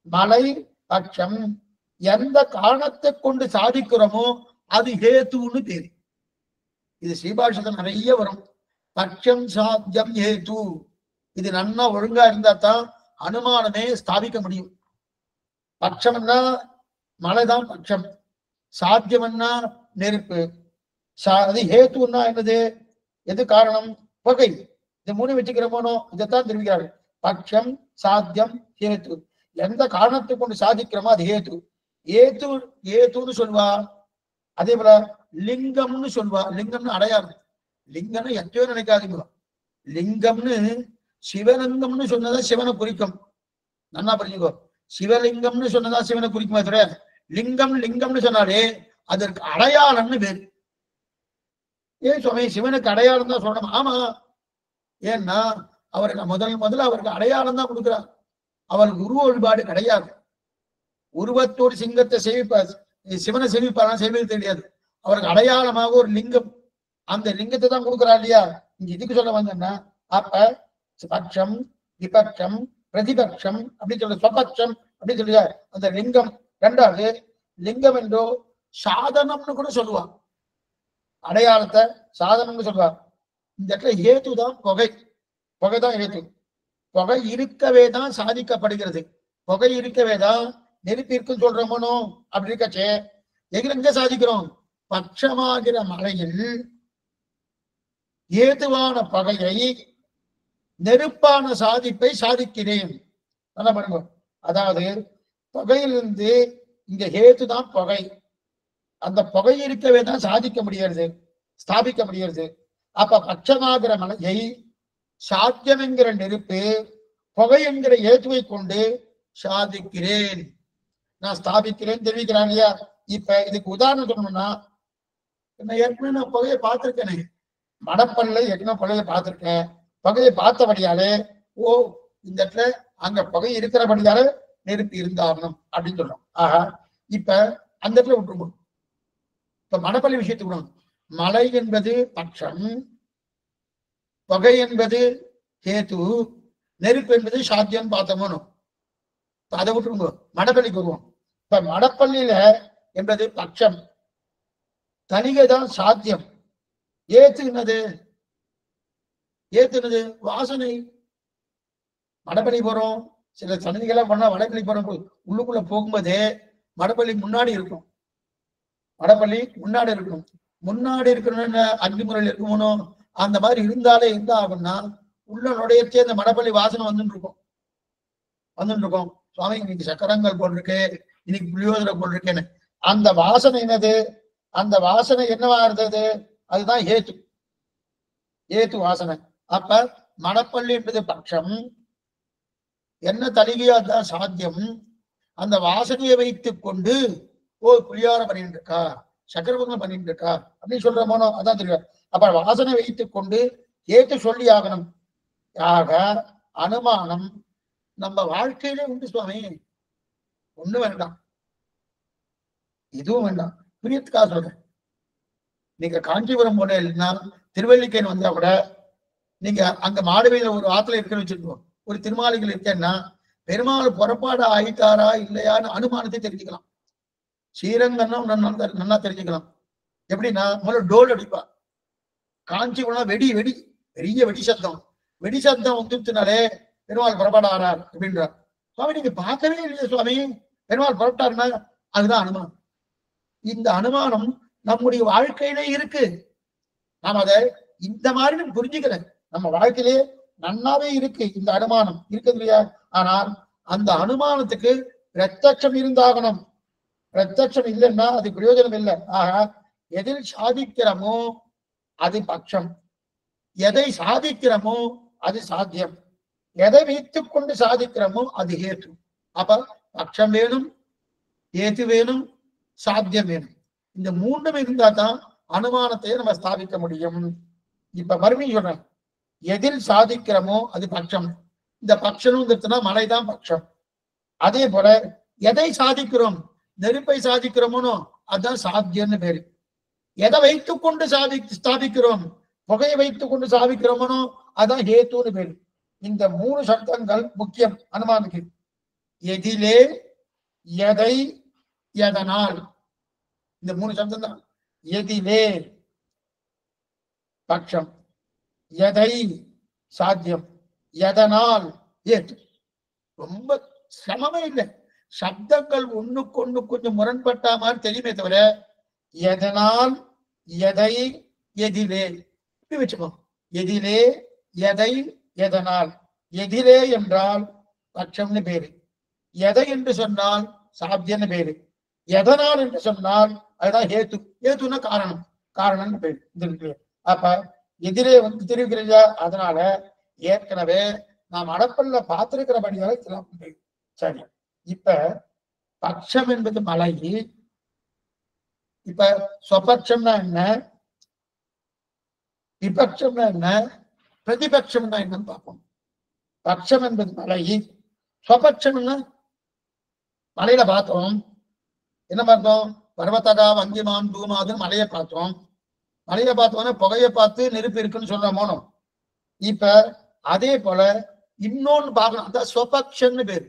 மலை பட்சம். எந்த காரணத்தை கொண்டு சாதிக்கிறோமோ அது ஹேத்துன்னு பேரு. இது ஸ்ரீபாஷத்தில் நிறைய வரும். பட்சம், சாத்தியம், ஹேத்து. இது நல்லா ஒழுங்கா இருந்தா தான் அனுமானமே ஸ்தாபிக்க முடியும். பட்சம்னா மலைதான் பட்சம், சாத்தியம்னா நெருப்பு, அது ஹேத்துன்னா என்னது? எது காரணம்? புகை. இது மூணு வச்சுக்கிறோமோனோ இதைத்தான் தெரிவிக்கிறாரு. பட்சம், சாத்தியம், ஹேத்து. எந்த காரணத்தை கொண்டு சாதிக்கிறோமோ அது ஹேத்து. ஏத்து ஏத்துன்னு சொல்வா. அதே போல லிங்கம்னு சொல்வா. லிங்கம்னு அடையாளம். லிங்கம்னு எத்தையோ நினைக்காதீங்க. லிங்கம்னு சிவலிங்கம்னு சொன்னதா சிவனை குறிக்கும். நல்லா புரிஞ்சுக்கோ. சிவலிங்கம்னு சொன்னதா சிவனை குறிக்குமா தவிர லிங்கம் லிங்கம்னு சொன்னாலே அதற்கு அடையாளம்னு பேரு. ஏன் சுவாமி சிவனுக்கு அடையாளம் தான் சொல்லணும்? ஆமா. ஏன்னா அவருக்கு முதல்ல அவருக்கு அடையாளம் தான் கொடுக்குறார். அவருக்கு உருவ வழிபாடு கிடையாது. உருவத்தோடு சிங்கத்தை சேவிப்பார், சிவனை சேவிப்பாரா? சேவிப்பது தெரியாது. அவருக்கு அடையாளமாக ஒரு லிங்கம், அந்த லிங்கத்தை தான் கொடுக்குறா இல்லையா? இங்க இதுக்கு சொல்ல வந்தேன்னா அப்ப பட்சம், விபட்சம், பிரதிபட்சம் அப்படின்னு சொல்ற, ஸ்வபட்சம் அப்படின்னு சொல்லுங்க. அந்த லிங்கம். ரெண்டாவது லிங்கம் என்றோ சாதனம்னு கூட சொல்லுவாங்க. அடையாளத்தை சாதனம்னு சொல்லுவாங்க. இந்த இடத்துல ஹேத்து தான் புகை. புகை தான் ஹேத்து. புகை இருக்கவே தான் சாதிக்கப்படுகிறது. புகை இருக்கவே தான் நெருப்பு இருக்குன்னு சொல்றோமோனோ. அப்படி இருக்கச்சே எங்க சாதிக்கிறோம்? பட்சமாகிற மலையில் ஏதுவான பகையை நெருப்பான சாதிப்பை சாதிக்கிறேன். நல்லா பண்ணுங்க. அதாவது புகையிலிருந்து இங்க ஹேத்து தான் புகை. அந்த புகை இருக்கவே தான் சாதிக்க முடியாது, ஸ்தாபிக்க முடியாது. அப்ப பட்சமாகிற மலையை சாத்தியம் என்கிற நெருப்பு புகை என்கிற ஏத்துவை கொண்டு சாதிக்கிறேன், நான் ஸ்தாபிக்கிறேன் தெரிவிக்கிறான் இல்லையா? இப்ப இதுக்கு உதாரணம் சொல்லணும்னா, ஏற்கனவே நான் புகையை பார்த்திருக்கேனே, மடப்பல்ல ஏற்கனவே புகையை பார்த்திருக்கேன். புகையை பார்த்தபடியாலே ஓ இந்த இடத்துல அங்க புகை இருக்கிறபடியால நெருப்பு இருந்தாகணும் அப்படின்னு சொல்றோம். ஆஹா, இப்ப அந்த இடத்துல விட்டுருக்கணும். இப்ப மடப்பள்ளி விஷயத்துக்கு விடணும். மலை என்பது பட்சம், புகை என்பது கேது, நெருப்பு என்பது சாத்தியம் பார்த்தோமோ. அதை விட்டுருங்க, மடப்பள்ளிக்கு வருவோம். இப்ப மடப்பள்ளியில என்பது பட்சம், தனிகை தான் சாத்தியம். ஏத்துனது ஏத்துனது வாசனை. மடப்பள்ளி போறோம், சில சன்னதிகளாம் பண்ணா வடப்பள்ளி போறோம், உள்ளுக்குள்ள போகும்போதே மடப்பள்ளி முன்னாடி இருக்கும். மடப்பள்ளி முன்னாடி இருக்கணும். முன்னாடி இருக்கணும்னு அஞ்சு முறையில் இருக்கணும்னோ அந்த மாதிரி இருந்தாலே இருந்தா அப்படின்னா உள்ள நுழையச்சே அந்த மடப்பள்ளி வாசனை வந்துட்டு இருக்கும். சுவாமி இன்னைக்கு சக்கரங்கள் போட்டிருக்கு, இன்னைக்கு புளியோதரை போட்டிருக்கேன்னு அந்த வாசனை என்னது? அந்த வாசனை என்னவா இருந்தது? அதுதான் ஏத்து, ஏத்து வாசனை. அப்ப மடப்பள்ளி என்பது பட்சம், என்ன தலிகையோ அதுதான் சாத்தியம். அந்த வாசனையை வைத்துக் கொண்டு ஓ புளியாரம் பண்ணிட்டு இருக்கா, சக்கரபொங்கல் பண்ணிட்டு இருக்கா அப்படின்னு சொல்ற போனோம், அதான் தெரியும். அப்ப வாசனை வைத்துக் கொண்டு ஏத்து சொல்லி ஆகணும். ஆக அனுமானம் நம்ம வாழ்க்கையிலே உண்டு சுவாமி. ஒண்ணு வேண்டாம், இதுவும் வேண்டாம், புரியத்துக்காக சொல்றேன். நீங்க காஞ்சிபுரம் போன இல்லைன்னா திருவல்லிக்கேணி வந்தா கூட நீங்க அங்க மாடுவையில ஒரு ஆத்துல இருக்குன்னு வச்சுக்கோங்க, ஒரு திருமாளிகள் இருக்கேன்னா பெருமாள் புறப்பாடு ஆயிட்டாரா இல்லையான்னு அனுமானத்தை தெரிஞ்சுக்கலாம். ஸ்ரீரங்கம் நல்லா தெரிஞ்சுக்கலாம். எப்படின்னா முதல்ல டோல் அடிப்பா. காஞ்சிபுரம் வெடி வெடி பெரிய வெடி சத்தம், வெடி சத்தம் வந்துச்சுனாலே பெருமாள் புறப்பாடு ஆறார் அப்படின்றார். சுவாமி நீங்க பார்க்கவே இல்லையா சுவாமி, பெருமாள் புறப்பட்டாருன்னா அதுதான் அனுமானம். இந்த அனுமானம் நம்முடைய வாழ்க்கையிலே இருக்கு. நாம் அதை இந்த மாதிரி நம்ம புரிஞ்சுக்கல, நம்ம வாழ்க்கையிலே நன்னாவே இருக்கு இந்த அனுமானம் இருக்குது இல்லையா. ஆனால் அந்த அனுமானத்துக்கு பிரத்யட்சம் இருந்தாகணும். பிரத்யட்சம் இல்லைன்னா அது பிரயோஜனம் இல்லை. ஆக எதில் சாதிக்கிறோமோ அது பட்சம், எதை சாதிக்கிறோமோ அது சாத்தியம், எதை வைத்துக் கொண்டு சாதிக்கிறோமோ அது ஹேத்து. அப்ப பட்சம் வேணும், ஏத்து வேணும், சாத்தியம் வேணும். இந்த மூன்றும் இருந்தா தான் அனுமானத்தை நம்ம ஸ்தாபிக்க முடியும். இப்ப மறுபடியும் சொல்றேன், எதில் சாதிக்கிறோமோ அது பட்சம். இந்த பட்சம்னா மலைதான் பட்சம். அதே போல எதை சாதிக்கிறோம், நெருப்பை சாதிக்கிறோமோ அதுதான் சாத்தியம்னு பேரு. எதை வைத்துக் கொண்டு ஸ்தாபிக்கிறோம், புகையை வைத்துக் கொண்டு சாதிக்கிறோமோ அதான் ஹேத்துன்னு பேரு. இந்த மூணு சப்தங்கள் முக்கியம் அனுமானுக்கு. எதிலே, எதை, எதனால், இந்த மூணு சப்தம் தான். எதிலே பட்சம், எதை சாத்தியம், எதனால் ஏற்று. ரொம்ப சிரமமே இல்லை. சப்தங்கள் ஒண்ணுக்கு ஒண்ணு கொஞ்சம் முரண்பட்ட மாதிரி தெரியுமே தவிர எதனால், எதை, எதிலே இப்படி வச்சுக்கோ. எதிலே, எதை, எதனால். எதிலே என்றால் பட்சம்னு பேரு, எதை என்று சொன்னால் சாத்தியன்னு பேரு, எதனால் என்று சொன்னால் அதுதான் ஹேத்து. ஹேத்துன்னா காரணம், காரணம்னு பேரு. அப்ப எதிரே தெரிவிக்கிறீங்க. அதனால ஏற்கனவே நாம் அடப்பல்ல பார்த்திருக்கிறபடியால இதெல்லாம் சரி. இப்ப பட்சம் என்பது மலை. இப்ப ஸ்வபட்சம்னா என்ன, விபட்சம்னா என்ன, பிரதிபட்சம்னா என்னன்னு பார்ப்போம். பட்சம் என்பது மலை, ஸ்வபட்சம்னா மலையில பார்த்தோம். என்ன பார்த்தோம், பர்வதகா வங்கிமான் தூமாதுன்னு மலையை பார்த்தோம். மலையை பார்த்தோம்னா புகையை பார்த்து நெருப்பு இருக்குன்னு சொல்ற மோனம். இப்ப அதே போல இன்னொன்னு பார்க்கணும், அந்த ஸ்வபக்ஷன்னு பேரு.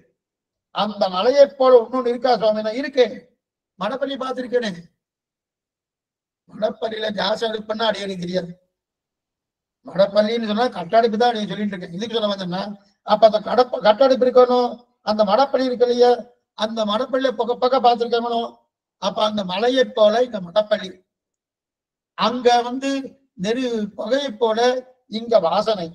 அந்த மலையை போல இன்னொன்னு இருக்கா சுவாமினா இருக்கு. மடப்பள்ளி பார்த்திருக்கேனே, மடப்பள்ளியில கேஸ் அடுப்புன்னா அடியடி தெரியாது. மடப்பள்ளின்னு சொன்னா கட்டடுப்பு தான் நீங்க சொல்லிட்டு இருக்கேன். இதுக்கு சொல்ல வந்தேன்னா அப்ப அந்த கட்டடுப்பு இருக்கணும், அந்த மடப்பள்ளி இருக்கு இல்லையா, அந்த மடப்பள்ளிய பக்க பார்த்திருக்கணும். அப்ப அந்த மலையை போல இந்த மடப்பள்ளி, அங்க புகையை போல இங்க வாசனை.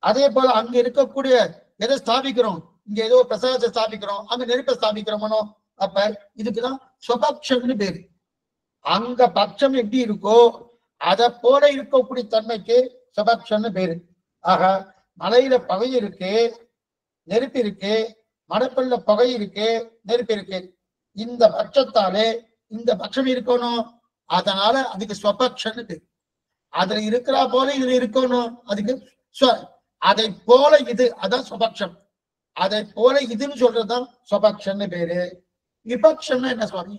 அதே போல அங்க இருக்கக்கூடிய எதை ஸ்தாபிக்கிறோம், இங்க ஏதோ பிரசாதத்தை ஸ்தாபிக்கிறோம், அங்க நெருப்பை ஸ்தாபிக்கிறோமோ. அப்ப இதுக்குதான் ஸ்வபக்ஷம்னு பேரு. அங்க பட்சம் எப்படி இருக்கோ அதை போல இருக்கக்கூடிய தன்மைக்கு ஸ்வபக்ஷம்னு பேரு. ஆக மலையில புகை இருக்கு, நெருப்பு இருக்கு, மடப்பல்ல புகை இருக்கு, நெருப்பு இருக்கு. இந்த பட்சத்தாலே இந்த பட்சம் இருக்கணும், அதனால அதுக்கு ஸ்வபக்ஷம்னு பேரு. அதுல இருக்கிறா போல இதுல இருக்கணும், அதுக்கு அதை போல இது, அதான் ஸ்வபக்ஷம். அதை போல இதுன்னு சொல்றதுதான் ஸ்வபக்ஷம்னு பேரு. விபக்ஷம்னா என்ன சுவாமி,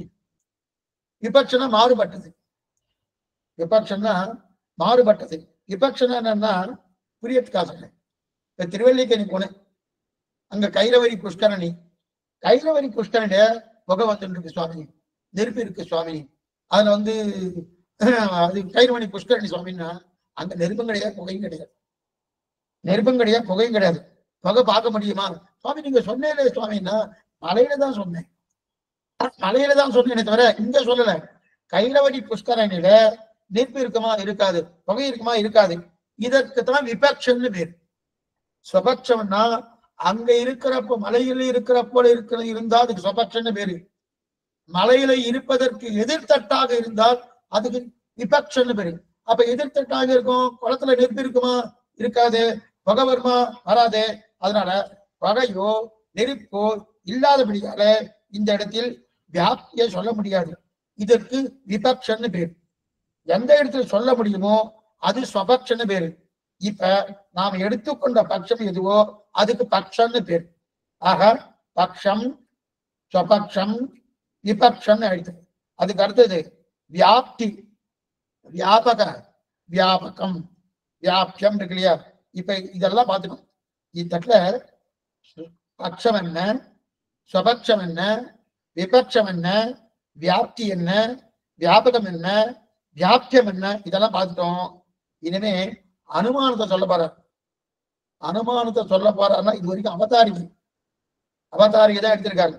விபக்ஷம்னா மாறுபட்டது. விபக்ஷம்னா மாறுபட்டது. விபக்ஷம்னா என்னன்னா புரியத்துக்காக சொன்னேன். இப்ப திருவல்லிக்கேணி போனேன், அங்க கைலவரி புஷ்கரணி, கைலவரி புஷ்கரணிய புகை வந்துட்டு இருக்கு சுவாமி, நெருப்பு இருக்கு சுவாமி. அதுல அது கைலவரி புஷ்கரணி சுவாமின்னா அங்க நெருப்பும் கிடையாது, புகையும் கிடையாது. நெருப்பும் கிடையாது, புகையும் கிடையாது. புகை பார்க்க முடியுமா சுவாமி, நீங்க சொன்னேன் சுவாமின்னா மலையில தான் சொன்னேன், மலையில தான் சொன்னேனே தவிர இங்க சொல்லல. கைலவரி புஷ்கரணியில நெருப்பு இருக்குமா இருக்காது, புகை இருக்குமா இருக்காது. இதற்குத்தான் விபக்ஷம்னு பேர். ஸ்வபக்ஷம்னா அங்க இருக்கிறப்போ மலையில இருக்கிறப்போ இருந்தா அதுக்கு ஸ்வபக்ஷம்னு பேரு. மலையில இருப்பதற்கு எதிர்த்தட்டாக இருந்தால் அதுக்கு விபக்ஷம்னு பேரு. அப்ப எதிர்த்தட்டாக இருக்கும், குளத்துல நெருப்பு இருக்குமா இருக்காது, புகை வருமா வராது. அதனால புகையோ நெருப்போ இல்லாதபடியால இந்த இடத்தில் வியாப்தியை சொல்ல முடியாது. இதற்கு விபக்ஷம்னு பேரு. எந்த இடத்துல சொல்ல முடியுமோ அது ஸ்வபக்ஷம்னு பேரு. இப்ப நாம் எடுத்துக்கொண்ட பட்சம் எதுவோ அதுக்கு பக்ஷம்னு பேர். ஆக பக்ஷம், ஸ்வபக்ஷம், விபக்ஷம் ஆயிடுது. அதுக்கு அடுத்தது வியாப்தி, வியாபக, வியாபகம், வியாபியம் இருக்கு இல்லையா? இப்ப இதெல்லாம் பார்த்துக்கணும். இத்தட்டுல பக்ஷம் என்ன, ஸ்வபக்ஷம் என்ன, விபக்ஷம் என்ன, வியாப்தி என்ன, வியாபகம் என்ன, வியாபியம் என்ன, இதெல்லாம் பார்த்துட்டோம். இனிமே அனுமானத்தை சொல்ல போறார். அனுமானத்தை சொல்ல போறாருன்னா இது வரைக்கும் அவதாரிகை தான் எடுத்திருக்காரு.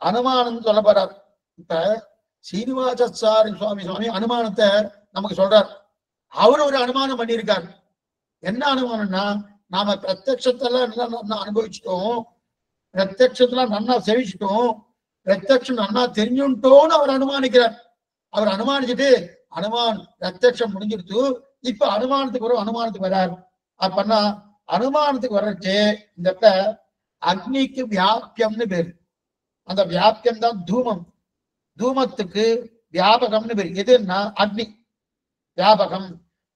அனுமானம் சொல்ல போறார். இப்ப சீனிவாசாரி சுவாமி அனுமானத்தை நமக்கு சொல்றார். அவரு ஒரு அனுமானம் பண்ணியிருக்காரு. என்ன அனுமானம்னா, நாம பிரத்யட்சத்தெல்லாம் அனுபவிச்சிட்டோம், பிரத்யட்சத்துல நன்னா செவிச்சிட்டோம், பிரத்யட்சம் நன்னா தெரிஞ்சுட்டோன்னு அவர் அனுமானிக்கிறார். அவர் அனுமானிச்சுட்டு அனுமான் பிரத்யட்சம் முடிஞ்சிருச்சு, இப்ப அனுமானத்துக்கு வர்றார். அப்பன்னா அனுமானத்துக்கு வர்றச்சு இந்த அக்னிக்கு வியாபியம்னு பேரு. அந்த வியாபியம் தான் தூமம். தூமத்துக்கு வியாபகம்னு பேரு. எதுன்னா அக்னி வியாபகம்,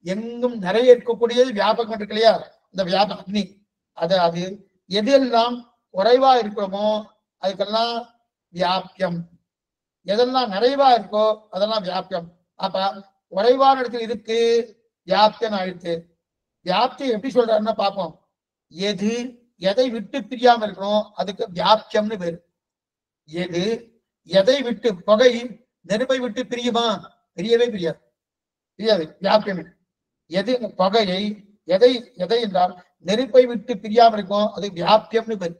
எங்கும் நிறைய இருக்கக்கூடியது வியாபகம் இருக்கு இல்லையா? இந்த வியாபக அக்னி அது எதெல்லாம் குறைவா இருக்கிறோமோ அதுக்கெல்லாம் வியாபியம், எதெல்லாம் நிறைவா இருக்கோ அதெல்லாம் வியாபியம். அப்ப குறைவான இடத்துல இருக்கு வியாபியம் ஆயிடுச்சு. வியாப்தி எப்படி சொல்றாருன்னா பார்ப்போம். எதை விட்டு பிரியாம இருக்கணும் அதுக்கு வியாபியம்னு பேரு. எதை விட்டு, புகை நெருப்பை விட்டு பிரியுமா? பிரியவே பிரியாது. வியாபியம். எது புகையை எதை என்றால் நெருப்பை விட்டு பிரியாம இருக்கும், அது வியாபியம்னு பேரு.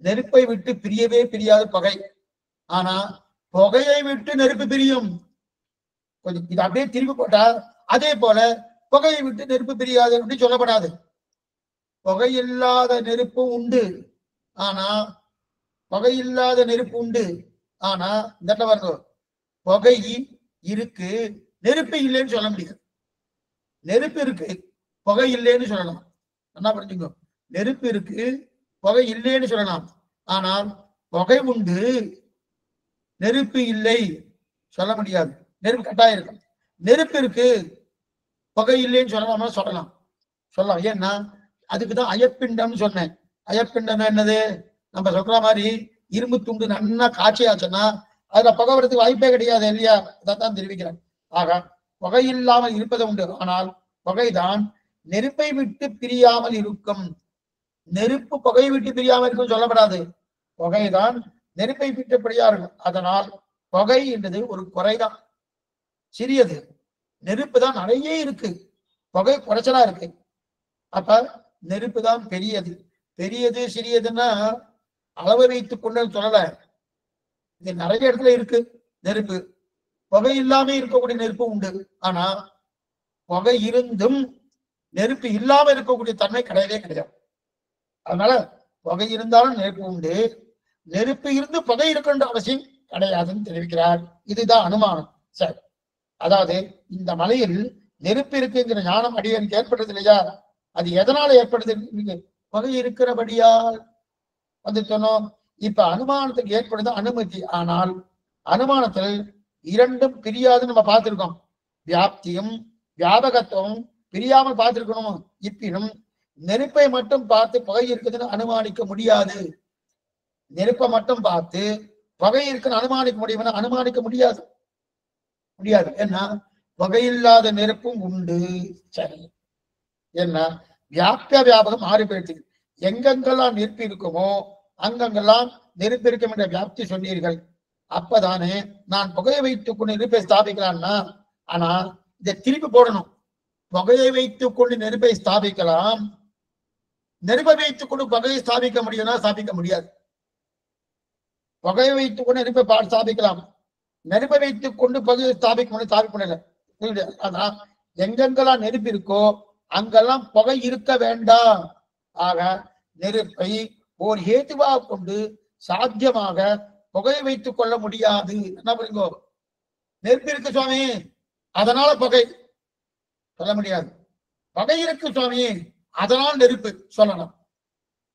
நெருப்பை விட்டு பிரியவே பிரியாது புகை. ஆனா புகையை விட்டு நெருப்பு பிரியும். கொஞ்சம் இது அப்படியே திரும்பி போட்டா அதே போல புகையை விட்டு நெருப்பு பிரியாது அப்படின்னு சொல்லப்படாது. புகையில்லாத நெருப்பு உண்டு, ஆனா புகையில்லாத நெருப்பு உண்டு. ஆனா இந்த வரணும், புகை இருக்கு நெருப்பு இல்லைன்னு சொல்ல முடியாது. நெருப்பு இருக்கு புகை இல்லைன்னு சொல்லலாம். என்ன புரிஞ்சுக்கோ, நெருப்பு இருக்கு புகை இல்லைன்னு சொல்லலாம். ஆனால் புகை உண்டு நெருப்பு இல்லை சொல்ல முடியாது. நெருப்பு கட்டாயம் இருக்கும். நெருப்பு இருக்கு புகை இல்லைன்னு சொல்லலாம். ஏன்னா அதுக்குதான் அயப்பிண்டம்னு சொன்னேன். அயப்பிண்டம் என்னது? நம்ம சொல்ற மாதிரி இரும்பு துண்டு நன்னா காய்ச்சியாச்சுன்னா அதுல புகை வரதுக்கு வாய்ப்பே கிடையாது இல்லையா? அதான் தெரிவிக்கிறேன். ஆக புகை இல்லாமல் இருப்பது உண்டு, ஆனால் புகைதான் நெருப்பை விட்டு பிரியாமல் இருக்கும். நெருப்பு புகையை விட்டு பிரியாமல் இருக்கும் சொல்லப்படாது. புகைதான் நெருப்பை விட்டு பிரியா இருக்கும். அதனால் புகை என்றது ஒரு குறைதான், சிறியது. நெருப்பு தான் நிறைய இருக்கு, புகை குறைச்சலா இருக்கு. அப்ப நெருப்பு தான் பெரியது. பெரியது சிறியதுன்னா அளவை வைத்துக் கொண்டு சொல்லல. இது நிறைய இடத்துல இருக்கு நெருப்பு. புகை இல்லாம இருக்கக்கூடிய நெருப்பு உண்டு. ஆனா புகை இருந்தும் நெருப்பு இல்லாம இருக்கக்கூடிய தன்மை கிடையவே கிடையாது. அதனால புகை இருந்தாலும் நெருப்பு உண்டு, நெருப்பு இருந்து புகை இருக்கின்ற அவசியம் கிடையாதுன்னு தெரிவிக்கிறார். இதுதான் அனுமானம். சரி, அதாவது இந்த மலையில் நெருப்பு இருக்குங்கிற ஞானம் அடியனுக்கு ஏற்படுறது இல்லையா? அது எதனால ஏற்படுது? புகை இருக்கிறபடியால் வந்து சொன்னோம். இப்ப அனுமானத்துக்கு ஏற்படுது அனுமதி. ஆனால் அனுமானத்தில் இரண்டும் பிரியாதுன்னு நம்ம பார்த்திருக்கோம். வியாப்தியும் வியாபகத்துவம் பிரியாமல் பார்த்திருக்கணும். இப்பினும் நெருப்பை மட்டும் பார்த்து புகை இருக்குதுன்னு அனுமானிக்க முடியாது. நெருப்பை மட்டும் பார்த்து புகை இருக்குன்னு அனுமானிக்க முடியும்னா அனுமானிக்க முடியாது. ஏன்னா புகையில்லாத நெருப்பும் உண்டு. சரி, என்ன வியாபிய வியாபகம் மாறி போயிடுச்சு. எங்கெங்கெல்லாம் நெருப்பு இருக்குமோ அங்கெங்கெல்லாம் நெருப்பு இருக்கும் என்ற வியாப்தி சொன்னீர்கள். அப்பதானே நான் புகையை வைத்துக் கொண்டு நெருப்பை ஸ்தாபிக்கலாம்னா, ஆனா இதை திருப்பி போடணும். புகையை வைத்துக் கொண்டு நெருப்பை ஸ்தாபிக்கலாம், நெருப்பை வைத்துக் கொண்டு புகையை ஸ்தாபிக்க முடியும்னா ஸ்தாபிக்க முடியாது. புகையை வைத்துக் கொண்டு நெருப்பை ஸ்தாபிக்கலாம், நெருப்பை வைத்துக் கொண்டு புகையை ஸ்தாபிக்க முடியல. ஆனா எங்கெங்கெல்லாம் நெருப்பு இருக்கோ அங்கெல்லாம் புகை இருக்க வேண்டாம். ஆக நெருப்பை ஓர் ஹேத்துவாக கொண்டு சாத்தியமாக புகையை வைத்துக் கொள்ள முடியாது. என்ன பண்ணுங்க, நெருப்பு இருக்கு சுவாமி அதனால புகை சொல்ல முடியாது, புகை இருக்கு சுவாமி அதனால் நெருப்பு சொல்லலாம்.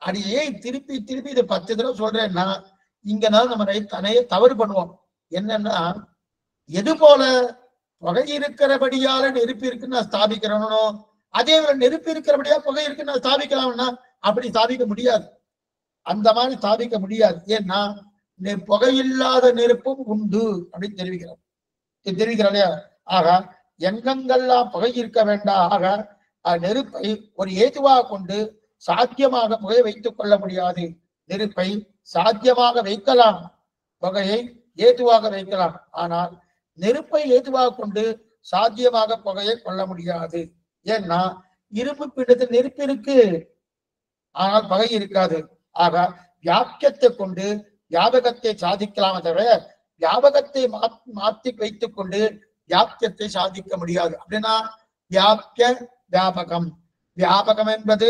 அது ஏன் திருப்பி திருப்பி இதை 10 தடவை சொல்றேன்னா இங்கனால நம்ம தனைய தவறு பண்ணுவோம். என்னன்னா, எது போல புகை இருக்கிறபடியால நெருப்பு இருக்குன்னு நான் ஸ்தாபிக்கிறோனோ அதே போல நெருப்பு இருக்கிறபடியா புகை இருக்குன்னு நான் ஸ்தாபிக்கலாம்னா அப்படி ஸ்தாபிக்க முடியாது. அந்த மாதிரி ஸ்தாபிக்க முடியாது. ஏன்னா புகையில்லாத நெருப்பும் உண்டு அப்படின்னு தெரிவிக்கிறார் இல்லையா? ஆக எங்கெங்கெல்லாம் புகை இருக்க வேண்டாம். ஆக நெருப்பை ஒரு ஏதுவாக கொண்டு சாத்தியமாக புகையை வைத்துக் கொள்ள முடியாது. நெருப்பை சாத்தியமாக வைக்கலாம், புகையை ஏதுவாக வைக்கலாம். ஆனால் நெருப்பை ஏதுவாக கொண்டு சாத்தியமாக புகையை கொள்ள முடியாது. ஏன்னா இரும்பு பிண்டத்தில் நெருப்பு இருக்கு, ஆனால் பகை இருக்காது. ஆக வியாக்கியத்தை கொண்டு வியாபகத்தை சாதிக்கலாமே தவிர வியாபகத்தை மாற்றி வைத்துக் கொண்டு வியாக்கியத்தை சாதிக்க முடியாது. அப்படின்னா வியாக்கிய வியாபகம், வியாபகம் என்பது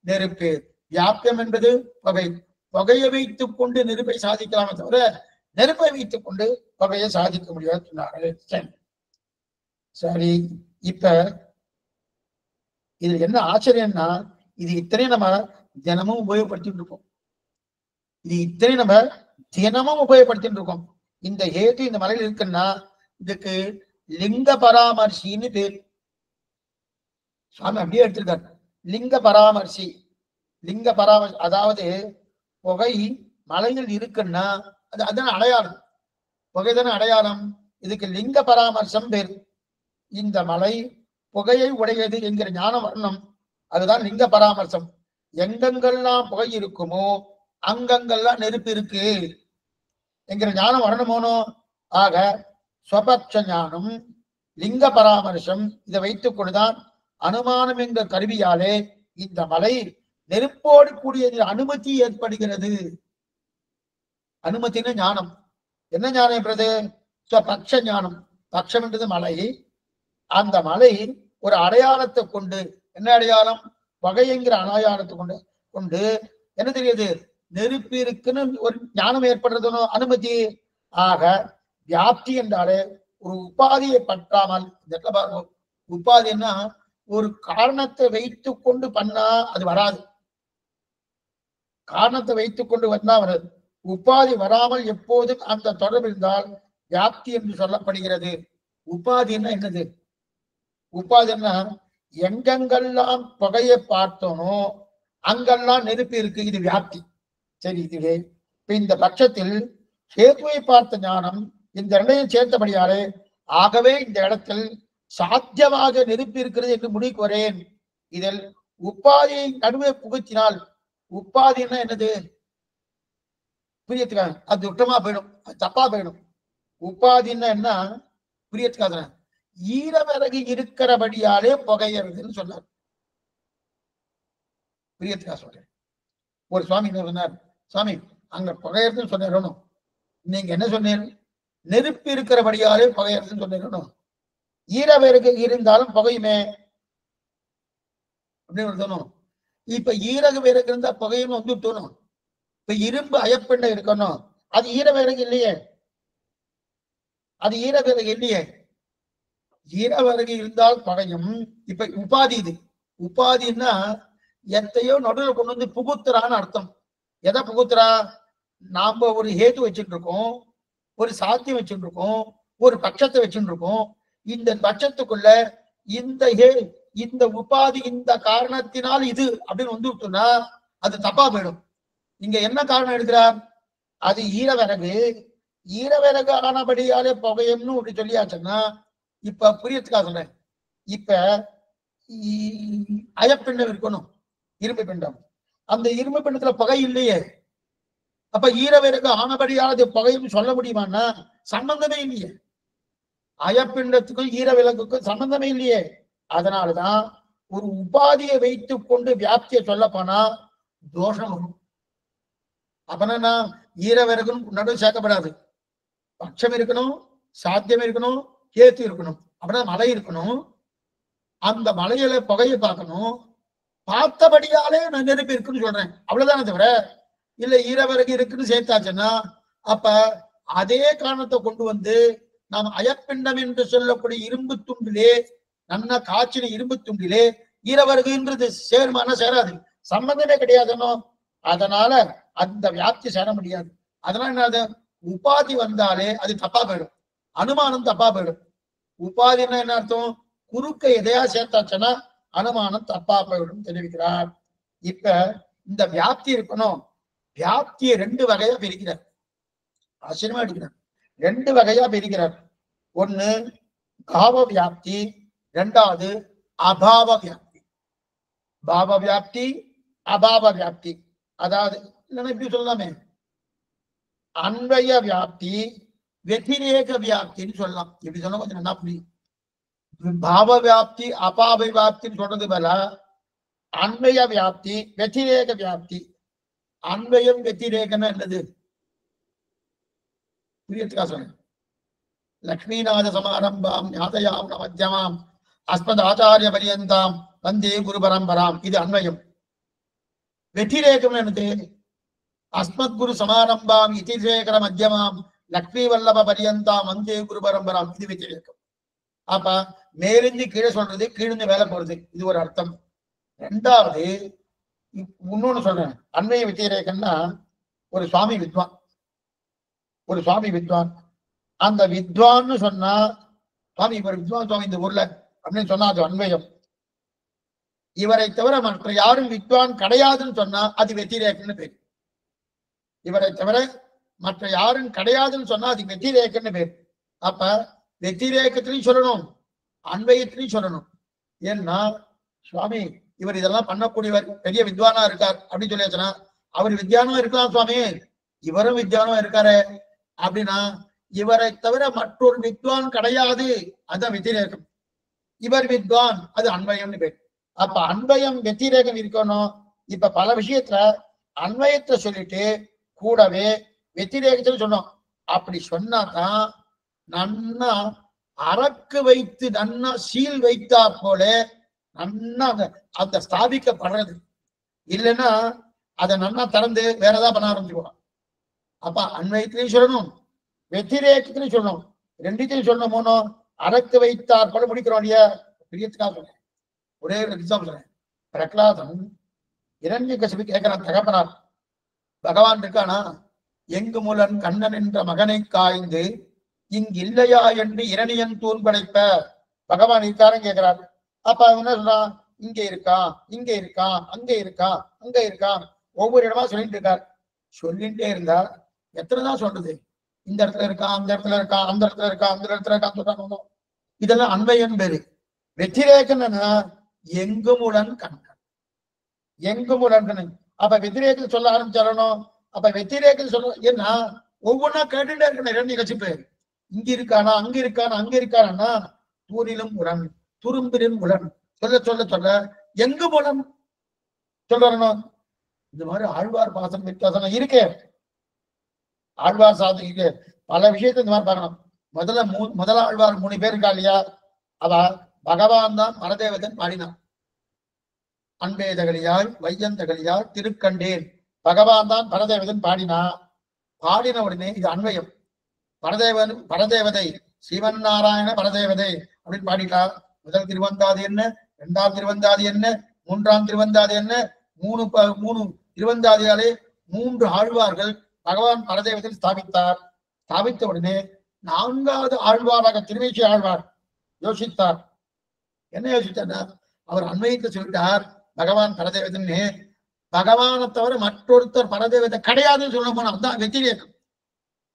நெருப்பு, வியாக்கியம் என்பது புகை. புகையை வைத்துக் கொண்டு நெருப்பை சாதிக்கலாமே தவிர நெருப்பை வைத்துக் கொண்டு புகையை சாதிக்க முடியாது சொன்னார்கள். சரி, இப்ப இது என்ன ஆச்சரியம்னா, இது இத்தனையும் நம்ம தினமும் உபயோகப்படுத்திட்டு இருக்கோம். இது இத்தனையும் நம்ம தினமும் உபயோகப்படுத்திட்டு இருக்கோம். இந்த ஹேது இந்த மலையில் இருக்குன்னா இதுக்கு லிங்க பராமர்சின்னு பேர். சுவாமி அப்படியே எடுத்திருக்காரு, லிங்க பராமர்சி. லிங்க பராமர்சி அதாவது புகை மலையில் இருக்குன்னா அதுதானே அடையாளம், புகைதானே அடையாளம். இதுக்கு லிங்க பராமர்சம் பேர். இந்த மலை புகையை உடையது என்கிற ஞானம் வரணும், அதுதான் லிங்க பராமர்சம். எங்கெங்கெல்லாம் புகை இருக்குமோ அங்கங்கெல்லாம் நெருப்பு இருக்கு என்கிற ஞானம் வரணுமோனோ. ஆக ஸ்வபக்ஷ ஞானம், லிங்க பராமர்சம், இதை வைத்துக் கொண்டுதான் அனுமானம் என்ற கருவியாலே இந்த மலை நெருப்போடு கூடியது அனுமதி ஏற்படுகிறது. அனுமதின ஞானம். என்ன ஞானம் என்றது? ஸ்வபக்ஷ ஞானம். பக்ஷம் என்றது மலை. அந்த மலை ஒரு அடையாளத்தை கொண்டு, என்ன அடையாளம்? வகைங்கிற அடையாளத்தை கொண்டு என்ன தெரியுது? நெருப்பு இருக்குன்னு ஒரு ஞானம் ஏற்படுறதுனோ அனுமதி. ஆக வியாப்தி என்றாலே ஒரு உபாதியை பற்றாமல், உபாதின்னா ஒரு காரணத்தை வைத்துக் கொண்டு பண்ணா அது வராது. காரணத்தை வைத்துக் கொண்டு வந்தா வராது. உபாதி வராமல் எப்போதும் அந்த தொடர்பு இருந்தால் வியாப்தி என்று சொல்லப்படுகிறது. உபாதின்னா என்னது? உபாதின்னா எங்கெங்கெல்லாம் புகையை பார்த்தோனோ அங்கெல்லாம் நெருப்பு இருக்கு, இது வியாப்தி. சரி, இதுவே இப்ப இந்த பட்சத்தில் சேத்துவை பார்த்த ஞானம் இந்த இரண்டையும் சேர்த்தபடியாலே ஆகவே இந்த இடத்தில் சாத்தியமாக நெருப்பு இருக்கிறது என்று முடிவுக்கு வரேன். இதில் உபாதியை நடுவே புகுத்தினால், உபாதின்னா என்னது புரியத்துக்காக அது குற்றமா போயிடும், அது தப்பா போயிடும். உபாதின்னா என்ன புரியத்துக்காக ஈரவிறகு இருக்கிறபடியாலே புகையறதுன்னு சொன்னார். புரியத்துக்காக சொல்றேன். ஒரு சுவாமி என்ன சொன்னார்? சுவாமி அங்க புகையறதுன்னு சொன்னேன், நீங்க என்ன சொன்னீங்க? நெருப்பு இருக்கிறபடியாலே புகையறதுன்னு சொன்னேன். ஈரவிறகு இருந்தாலும் புகையுமே அப்படின்னு தோணும். இப்ப ஈரக விறகு இருந்தா புகையும் வந்து தோணும். இப்ப இரும்பு அயப்பெண்ணை இருக்கணும், அது ஈரவிறகு இல்லையே, அது ஈரவிறகு இல்லையே. ஈரவிறகு இருந்தால் புகையும். இப்ப உபாதி, இது உபாதின்னா எத்தையோ நடுவில் கொண்டு வந்து புகுத்துறான்னு அர்த்தம். எதை புகுத்துறா? நாம ஒரு ஹேது வச்சுட்டு இருக்கோம், ஒரு சாத்தியம் வச்சுட்டு இருக்கோம், ஒரு பட்சத்தை வச்சுட்டு இருக்கோம். இந்த பட்சத்துக்குள்ள இந்த உபாதி இந்த காரணத்தினால் இது அப்படின்னு வந்து விட்டோம்னா அது தப்பா போயிடும். இங்க என்ன காரணம் எடுக்கிறார்? அது ஈரவிறகு. ஈரவிறகு ஆனபடியாலே புகையும்னு அப்படி சொல்லியாச்சுன்னா இப்ப புரியத்துக்காக சொன்னேன். இப்ப அயப்பிண்டம் இருக்கணும், இரும்பு பிண்டம். அந்த இரும்பு பிண்டத்துல புகை இல்லையே. அப்ப ஈரவிறகு ஆனபடியானது புகையும் சொல்ல முடியுமான்னா சம்பந்தமே இல்லையே. அயப்பிண்டத்துக்கும் ஈரவிறகுக்கும் சம்பந்தமே இல்லையே. அதனாலதான் ஒரு உபாதியை வைத்துக் கொண்டு வியாப்தியை சொல்ல போனா தோஷம் வரும். அப்பனா ஈரவிறகுன்னு நடுவு சேர்க்கப்படாது. பட்சம் இருக்கணும், சாத்தியம் இருக்கணும், கேத்து இருக்கணும், அப்படின்னா மலை இருக்கணும். அந்த மலையில புகையை பார்க்கணும், பார்த்தபடியாலே நான் நெருப்பு இருக்குன்னு சொல்றேன், அவ்வளவுதானே தவிர இல்ல ஈரவிறகு இருக்குன்னு சேர்த்தாச்சுன்னா அப்ப அதே காரணத்தை கொண்டு வந்து நாம் அயப்பிண்டம் என்று சொல்லக்கூடிய இரும்பு துண்டிலே, நன்னா காய்ச்சின இரும்பு துண்டிலே ஈரவிறகுன்றது சேருமான சேராது, சம்பந்தமே கிடையாதுன்னோ. அதனால அந்த வியாப்தி சேர முடியாது. அதனால என்ன, உபாதி வந்தாலே அது தப்பா போயிடும், அனுமானம் தப்பா போயிடும். உபாதின்னா என்ன அர்த்தம்? குறுக்க எதையா சேர்த்தாச்சுன்னா அனுமானம் தப்பா போயிடும் தெரிவிக்கிறார். இப்ப இந்த வியாப்தி இருக்கணும். வியாப்தியை 2 வகையா பிரிக்கிறார். ஆச்சரியமா எடுக்கிறார். 2 வகையா பிரிக்கிறார். ஒண்ணு பாவ வியாப்தி, 2வது அபாவ வியாப்தி. பாவ வியாப்தி, அபாவ வியாப்தி. அதாவது இல்லைன்னா இப்படி சொல்லலாமே, அன்வய வியாப்தி, வெதிரேக வியாப்தின்னு சொல்லலாம். இப்படி சொன்னா கொஞ்சம் நல்லா புரியும். பாவ வியாப்தி அபாவ வியாப்தின்னு சொல்றது போல அன்வய வியாப்தி, வெதிரேக வியாப்தி. அன்வயம் வெத்திரேகன என்னது புரியத்துக்கா சொன்னேன். லக்ஷ்மீநாத சமாரம்பாம் ஞாதயாம் மத்தியமாம் அஸ்மத் ஆச்சாரிய பரியந்தாம் வந்தே குரு பரம்பராம். இது அன்வயம். வெத்திரேகம் என்னது? அஸ்மத் குரு சமாரம்பாம் இதிசேகர மத்தியமாம் லக்ஷ்மி வல்லப பரியந்தாம் வந்தே குரு பரம்பராம். இது வெத்திரேகம். அப்ப மேலிருந்து கீழே சொல்றது, கீழிருந்து மேல போறது. இது ஒரு அர்த்தம். 2வது இன்னொன்னு சொல்றேன். அன்வய வெத்திரேகம்னா ஒரு சுவாமி வித்வான், ஒரு சுவாமி வித்வான். அந்த வித்வான்னு சொன்னா சுவாமி இவர் வித்வான் சுவாமி இந்த ஊர்ல அப்படின்னு சொன்னா அது அன்வயம். இவரை தவிர மற்ற யாரும் வித்வான் கிடையாதுன்னு சொன்னா அது வெத்திரேகம்னு பேர். இவரை தவிர மற்ற யாரும் கிடையாதுன்னு சொன்னா அது வெத்திரேகம்னு பேர். அப்ப வெத்திரேகத்திலையும் சொல்லணும், அன்வயத்திலையும் சொல்லணும். ஏன்னா சுவாமி இவர் இதெல்லாம் பண்ணக்கூடியவர், பெரிய வித்வானா இருக்கார் அப்படின்னு சொல்லியாச்சுன்னா அவர் வித்யானம் இருக்கலாம் சுவாமி, இவரும் வித்யானம் இருக்காரு அப்படின்னா இவரை தவிர மற்றொரு வித்வான் கிடையாது, அதுதான் வெத்திரேகம். இவர் வித்வான், அது அன்வயம்னு பேர். அப்ப அன்வயம் வெத்திரேகம் இருக்கணும். இப்ப பல விஷயத்துல அன்வயத்தை சொல்லிட்டு கூடவே வெத்திரேகத்துல சொன்னோம். அப்படி சொன்னாதான் நன்னா அரக்கு வைத்து நன்னா சீல் வைத்தா போல நன்னா அந்த ஸ்தாபிக்கப்படுறது. இல்லைன்னா அதை நன்னா திறந்து வேற ஏதாவது பண்ண ஆரம்பிச்சுக்கணும். அப்ப அன்வயத்திலையும் சொல்லணும், வெத்திரேகத்திலையும் சொல்லணும், 2த்தையும் சொல்லணும். போனோம் அரக்கு வைத்தார் போல முடிக்கிறோம் இல்லையா? பிரியத்துக்காக சொல்றேன். ஒரே ஒரு எக்ஸாம்பிள் சொல்றேன். பிரகலாதன் இரண்யகசிபு கேட்கிறான், தகப்பனார் பகவான் இருக்கானா? எங்கு மூலன் கண்ணன் என்ற மகனை காய்ந்து இங்கு இல்லையா என்று இரணியன் தூண் படைப்ப பகவான் இருக்காருன்னு கேட்கிறார். அப்ப அவன் என்ன சொல்றான்? இங்க இருக்கான், இங்க இருக்கான், அங்க இருக்கான், அங்க இருக்கான், ஒவ்வொரு இடமா சொல்லிட்டு இருக்கார். சொல்லிட்டே இருந்தா எத்தனைதான் சொல்றது? இந்த இடத்துல இருக்கான், அந்த இடத்துல இருக்கான், அந்த இடத்துல இருக்கான், அந்த இடத்துல இருக்கான்னு சொல்றாங்க. இதெல்லாம் அன்வயம் பேரு. வெத்திரேகன் எங்குமுடன் கண்ணன், எங்குமுடன் கண்ணன். அப்ப வெத்திரேகத்தில் சொல்ல ஆரம்பிச்சிடணும். அப்ப வெத்திரேகத்தில் சொல்ல ஏன்னா ஒவ்வொன்னா கேட்டுட்டே இருக்கணும். இரண்யகசிப்பு இங்க இருக்கானா, அங்க இருக்கானா, அங்க இருக்கானா, தூரிலும் உடன் துரும்பிலும் உடன் சொல்ல சொல்ல சொல்ல எங்கு மூலம் சொல்லணும். இந்த மாதிரி ஆழ்வார் பாசனம் வித்தியாசம் இருக்கே. ஆழ்வார் சாதனைக்கு பல விஷயத்தை இந்த மாதிரி பார்க்கணும். முதல்ல ஆழ்வார் 3 பேர் இருக்கா இல்லையா? அவ பகவான் தான் பரதேவதன் பாடினான். அன்பேதகலியாய் வையந்தகலியாய் திருக்கண்டேன் பகவான் தான் பரதேவதன் பாடினா. பாடின உடனே இது அன்வயம். பரதேவதை சிவன் நாராயண பரதேவதை அப்படின்னு பாடிட்டா. முதல் திருவந்தாதி என்ன, 2ஆம் திருவந்தாதி என்ன, 3ஆம் திருவந்தாதி என்ன, 3 திருவந்தாதியாலே 3 ஆழ்வார்கள் பகவான் பரதேவத்தில் ஸ்தாபித்தார். ஸ்தாபித்த உடனே 4வது ஆழ்வாராக திருவேசி ஆழ்வார் யோசித்தார். என்ன யோசித்தார்? அவர் அன்வயத்தை சொல்லிட்டார், பகவான் பரதேவதன்னு. பகவானை தவிர மற்றொருத்தர் பரதேவதை கிடையாதுன்னு சொல்ல போனா அதுதான் வெத்திரேகம்.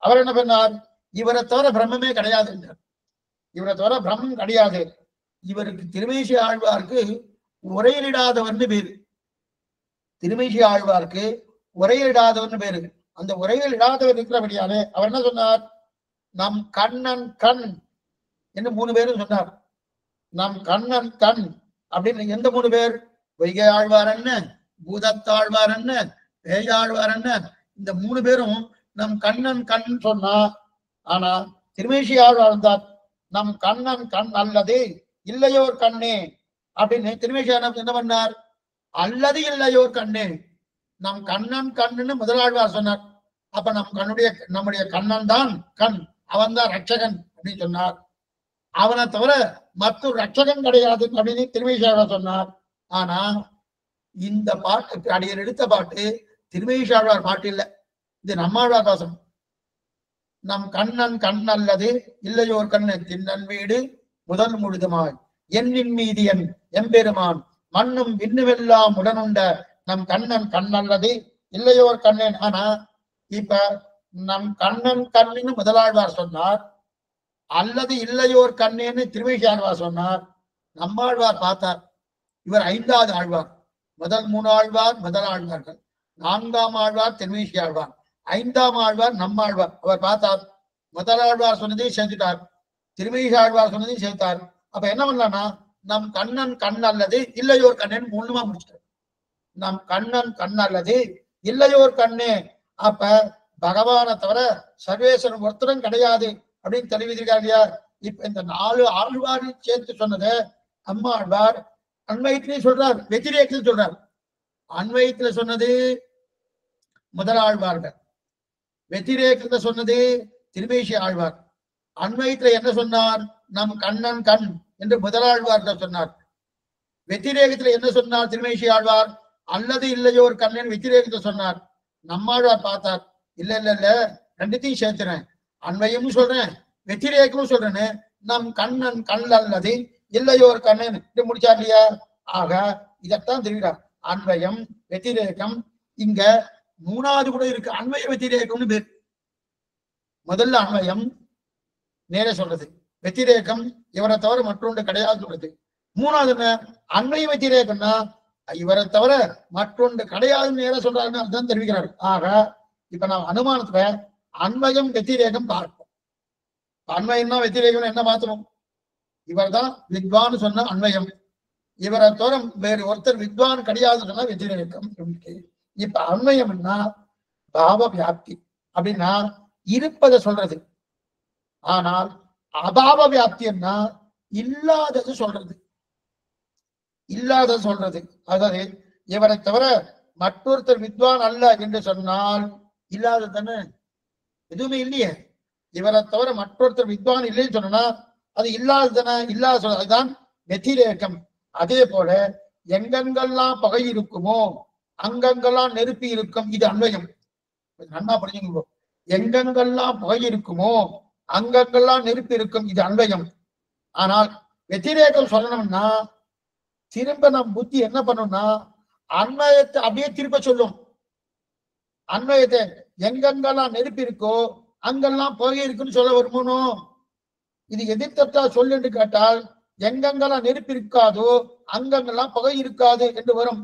அவர் என்ன பண்ணார்? இவரை தவிர பிரம்மமே கிடையாது என்றார். இவரை தவிர பிரம்மம் கிடையாது. இவருக்கு திருமேசி ஆழ்வாருக்கு உரையிலிடாதவர்னு பேரு. திருமேசி ஆழ்வாருக்கு உரையிலிடாதவர்னு பேரு. அந்த உரையில் இடாதவர் இருக்கிறபடியாலே அவர் என்ன சொன்னார்? நம் கண்ணன் கண் என்று 3 பேரும் சொன்னார். நம் கண்ணன் கண் அப்படின்னு எந்த 3 பேர்? பொய்கை ஆழ்வார் என்ன, பூதத்தாழ்வார் என்ன, பேயாழ்வார் என்ன, இந்த 3 பேரும் நம் கண்ணன் கண் சொன்னா. ஆனா திருமேசி ஆழ்வார் இருந்தார், நம் கண்ணன் கண் அல்லது இல்லையோர் கண்ணே அப்படின்னு. திருமேசி என்ன பண்ணார்? அல்லது இல்லையோர் கண்ணே, நம் கண்ணன் கண்ணுன்னு முதலாழ்வார் சொன்னார். அப்ப நம்முடைய கண்ணன் தான் கண், அவன் தான் ரட்சகன் அப்படின்னு சொன்னார். அவனை தவிர மற்றொரு ரட்சகன் கிடையாது அப்படின்னு திருமேசி ஆழ்வார் சொன்னார். ஆனா இந்த பாட்டு அடியர் எடுத்த பாட்டு திருமேசி ஆழ்வார் பாட்டு இல்லை, இது நம்மாழ்வார் வாசம். நம் கண்ணன் கண் அல்லது இல்லையோர் கண்ணு திண்ணன் வீடு முதல் முழுதுமாய் என்னின் மீதியன் எம்பெருமான் மண்ணும் விண்ணுவெல்லாம் உடனுண்ட நம் கண்ணன் கண்ணல்லது இல்லையோர் கண்ணன். ஆனா இப்ப நம் கண்ணன் கண்ணின்னு முதலாழ்வார் சொன்னார், அல்லது இல்லையோர் கண்ணேன்னு திருமேசி ஆழ்வார் சொன்னார். நம்மாழ்வார் பார்த்தார், இவர் 5வது ஆழ்வார். முதல் 3 ஆழ்வார் முதல் ஆழ்வார்கள், 4ஆம் ஆழ்வார் திருமேசி ஆழ்வார், 5ஆம் ஆழ்வார் நம்மாழ்வார். அவர் பார்த்தார், முதலாழ்வார் சொன்னதையும் சேர்த்துட்டார், திருமேசி ஆழ்வார் சொன்னதையும் சேர்த்தார். அப்ப என்ன பண்ணலாம்னா, நம் கண்ணன் கண் அல்லது இல்லையோர் கண்ணன் 3மா முடிச்சிட்டார். நம் கண்ணன் கண் அல்லது இல்லையோர் கண்ணே. அப்ப பகவானை தவிர சர்வேஸ்வரன் ஒருத்தரும் கிடையாது அப்படின்னு தெளிவித்திருக்கார் இல்லையா? இப்ப இந்த 4 ஆழ்வாரையும் சேர்த்து சொன்னதை அம்மாழ்வார் அன்வயத்திலையும் சொல்றார், வெத்திரேகத்தில் சொல்றார். அன்வயத்துல சொன்னது முதலாழ்வார்கள், வெத்திரேகத்துல சொன்னது திருமேசி ஆழ்வார். அன்வயத்துல என்ன சொன்னார்? நம் கண்ணன் கண் என்று முதலாழ்வார்கள் சொன்னார். வெத்திரேகத்துல என்ன சொன்னார் திருமேசி ஆழ்வார்? அல்லது இல்லையோர் கண்ணன் வெத்திரேகத்தை சொன்னார். நம்மாழ்வார் பார்த்தார், இல்ல இல்ல இல்ல, ரெண்டுத்தையும் சேர்த்துறேன், அன்வயமும் சொல்றேன் வெத்திரேகமும் சொல்றேன்னு, நம் கண்ணன் கண் அல்லது இல்லையோர் கண்ணன் இது முடிச்சார் இல்லையா? ஆக இதத்தான் தெரிகிறார், அன்வயம் வெத்திரேகம். இங்க 3வது கூட இருக்கு, அன்வய வெத்திரேகம்னு பேர். முதல்ல அன்வயம் நேர சொல்றது, வெத்திரேகம் இவரை தவிர மற்றொன்று கிடையாது சொல்றது. 3வது என்ன? அன்வய வெத்திரேகம்னா இவரை தவிர மற்றொன்று கிடையாதுன்னு நேர சொல்றாருன்னு அதுதான் தெரிவிக்கிறார். ஆக இப்ப நான் அனுமானத்துல அன்வயம் வெத்திரேகம் பார்ப்போம். அன்வயம்னா வெத்திரேகம் என்ன மாத்தணும்? இவர் தான் வித்வான் சொன்ன அன்வயம், இவரை தவிர வேறு ஒருத்தர் வித்வான் கிடையாது சொன்னா வெத்திரேகம். இப்ப அன்வயம்னா பாவ வியாப்தி, அப்படின்னா இருப்பதை சொல்றது. ஆனால் அபாவ வியாப்தின்னா இல்லாதது சொல்றது, இல்லாதது சொல்றது. அதாவது இவரை தவிர மற்றொருத்தர் வித்வான் அல்ல என்று சொன்னால் இல்லாதது தானே, எதுவுமே இல்லையே. இவரை தவிர மற்றொருத்தர் வித்வான் இல்லைன்னு சொன்னா அது இல்லாதது தானே, இல்லாத சொல்றது, அதுதான் வெத்திரேகம். அதே போல எங்கெங்கெல்லாம் பகை இருக்குமோ அங்கங்கெல்லாம் நெருப்பி இருக்கும், இது அன்வயம். நன்னா புரிஞ்சுக்கோ, எங்கெங்கெல்லாம் பகை இருக்குமோ அங்கங்கெல்லாம் நெருப்பி இருக்கும், இது அன்வயம். ஆனால் வெத்திரேகம் சொல்லணும்னா திரும்ப நம் புத்தி என்ன பண்ணணும்னா அன்வயத்தை அப்படியே திரும்ப சொல்லும். அன்வயத்தை எங்கெங்கெல்லாம் நெருப்பி இருக்கோ அங்கெல்லாம் புகை இருக்குன்னு சொல்ல வருமானம். இது எதிர்த்தா சொல்லு என்று கேட்டால் எங்கெங்கெல்லாம் நெருப்பு இருக்காதோ அங்கங்கெல்லாம் புகை இருக்காது என்று வரும்.